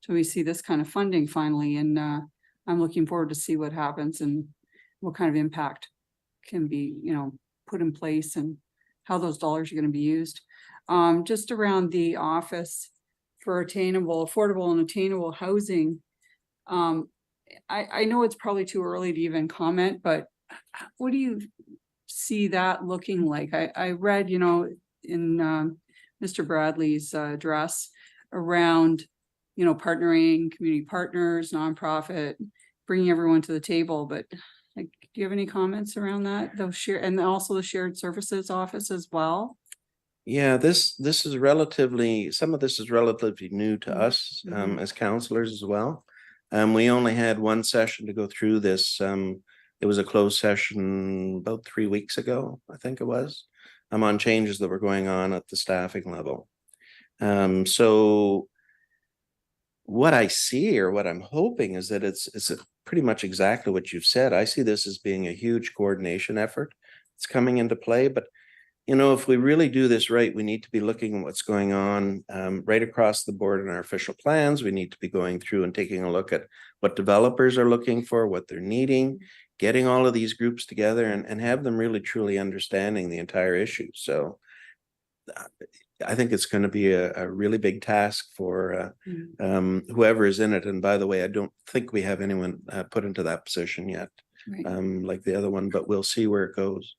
till we see this kind of funding finally. And I'm looking forward to see what happens and what kind of impact can be, put in place and how those dollars are going to be used. Just around the office for affordable and attainable housing. I know it's probably too early to even comment, but what do you see that looking like? I read, in Mr. Bradley's address around, partnering, community partners, nonprofit, bringing everyone to the table. But like, do you have any comments around that? And also the shared services office as well? Yeah, this is some of this is relatively new to us as counselors as well. We only had one session to go through this. It was a closed session about 3 weeks ago, I think it was, on changes that were going on at the staffing level. So what I see, or what I'm hoping, is that it's pretty much exactly what you've said. I see this as being a huge coordination effort. It's coming into play, but if we really do this right, we need to be looking at what's going on right across the board in our official plans. We need to be going through and taking a look at what developers are looking for, what they're needing, getting all of these groups together and have them really truly understanding the entire issue. So I think it's going to be a really big task for whoever is in it. And by the way, I don't think we have anyone put into that position yet, like the other one, but we'll see where it goes.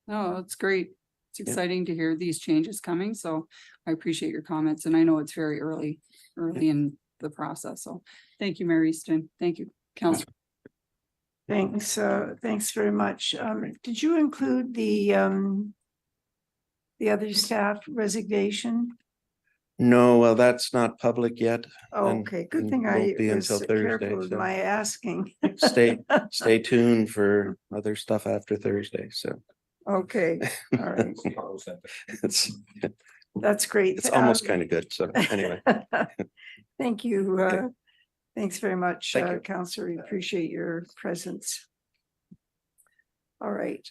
Oh, that's great. It's exciting to hear these changes coming. So I appreciate your comments, and I know it's very early in the process. So thank you, Mayor Easton. Thank you, Councillor. Thanks. Thanks very much. Did you include the other staff resignation? No, well, that's not public yet. Oh, okay, good thing I won't be was until Thursday. careful with So my asking. stay tuned for other stuff after Thursday. So Okay, all right. it's That's great. it's almost kind of good. So anyway, Thank you. Thanks very much, Thank you. Councillor. We appreciate your presence. All right.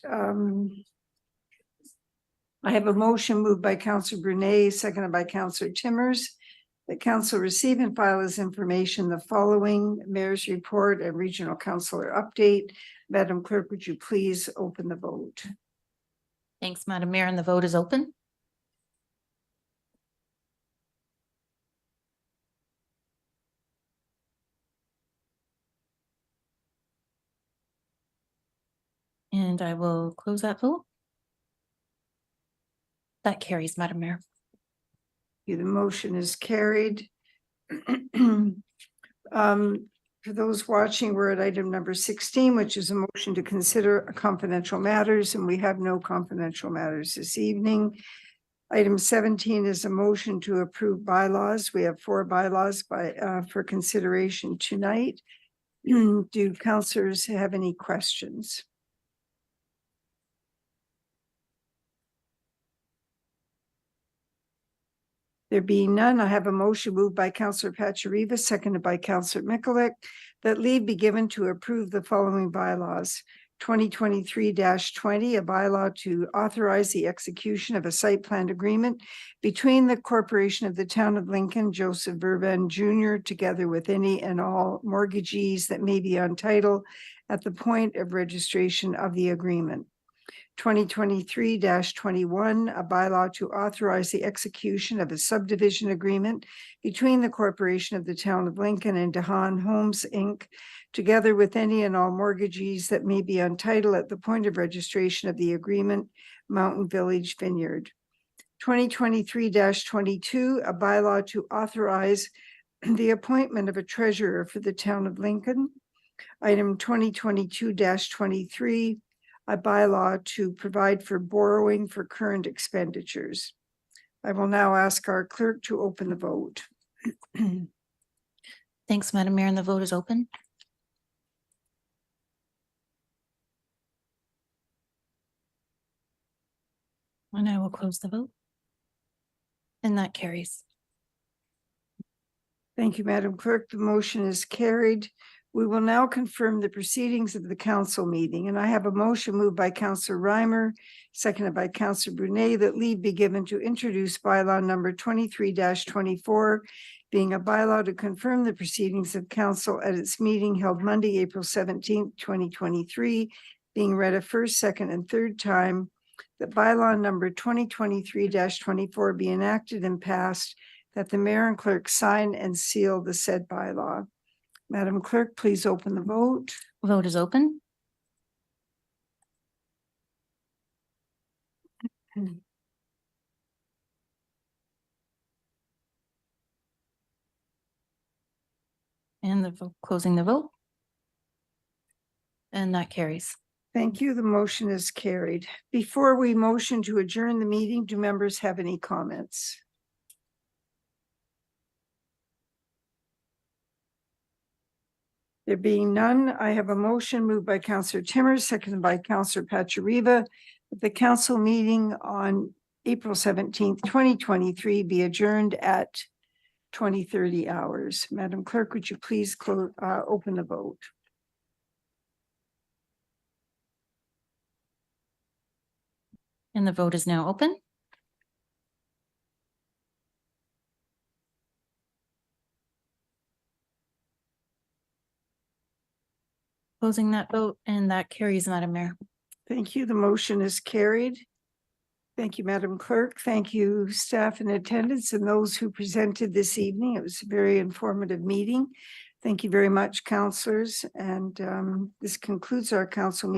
I have a motion moved by Councillor Brunet, seconded by Councillor Timmers. The council receive and file as information the following: mayor's report and regional councillor update. Madam Clerk, would you please open the vote? Thanks, Madam Mayor, and the vote is open. And I will close that vote. That carries, Madam Mayor. The motion is carried. For those watching, we're at item number 16, which is a motion to consider confidential matters, and we have no confidential matters this evening. Item 17 is a motion to approve bylaws. We have 4 bylaws for consideration tonight. Do councillors have any questions? There being none, I have a motion moved by Councillor Pachariva, seconded by Councillor Mikulik, that leave be given to approve the following bylaws. 2023-20, a bylaw to authorize the execution of a site plan agreement between the Corporation of the Town of Lincoln, Joseph Verban Jr., together with any and all mortgagees that may be on title at the point of registration of the agreement. 2023-21, a bylaw to authorize the execution of a subdivision agreement between the Corporation of the Town of Lincoln and Dahan Homes, Inc., together with any and all mortgagees that may be on title at the point of registration of the agreement, Mountain Village Vineyard. 2023-22, a bylaw to authorize the appointment of a treasurer for the Town of Lincoln. Item 2022-23, a bylaw to provide for borrowing for current expenditures. I will now ask our clerk to open the vote. Thanks, Madam Mayor, and the vote is open. And I will close the vote. And that carries. Thank you, Madam Clerk. The motion is carried. We will now confirm the proceedings of the council meeting, and I have a motion moved by Councillor Reimer, seconded by Councillor Brunet, that leave be given to introduce bylaw number 23-24 being a bylaw to confirm the proceedings of council at its meeting held Monday, April 17th, 2023, being read a first, second, and third time, that bylaw number 2023-24 be enacted and passed, that the mayor and clerk sign and seal the said bylaw. Madam Clerk, please open the vote. Vote is open. And closing the vote. And that carries. Thank you. The motion is carried. Before we motion to adjourn the meeting, do members have any comments? There being none, I have a motion moved by Councillor Timmers, seconded by Councillor Pachariba, that the council meeting on April 17th, 2023 be adjourned at 20:30 hours. Madam Clerk, would you please open the vote? And the vote is now open. Closing that vote, and that carries, Madam Mayor. Thank you. The motion is carried. Thank you, Madam Clerk. Thank you, staff in attendance and those who presented this evening. It was a very informative meeting. Thank you very much, councillors. And this concludes our council meeting.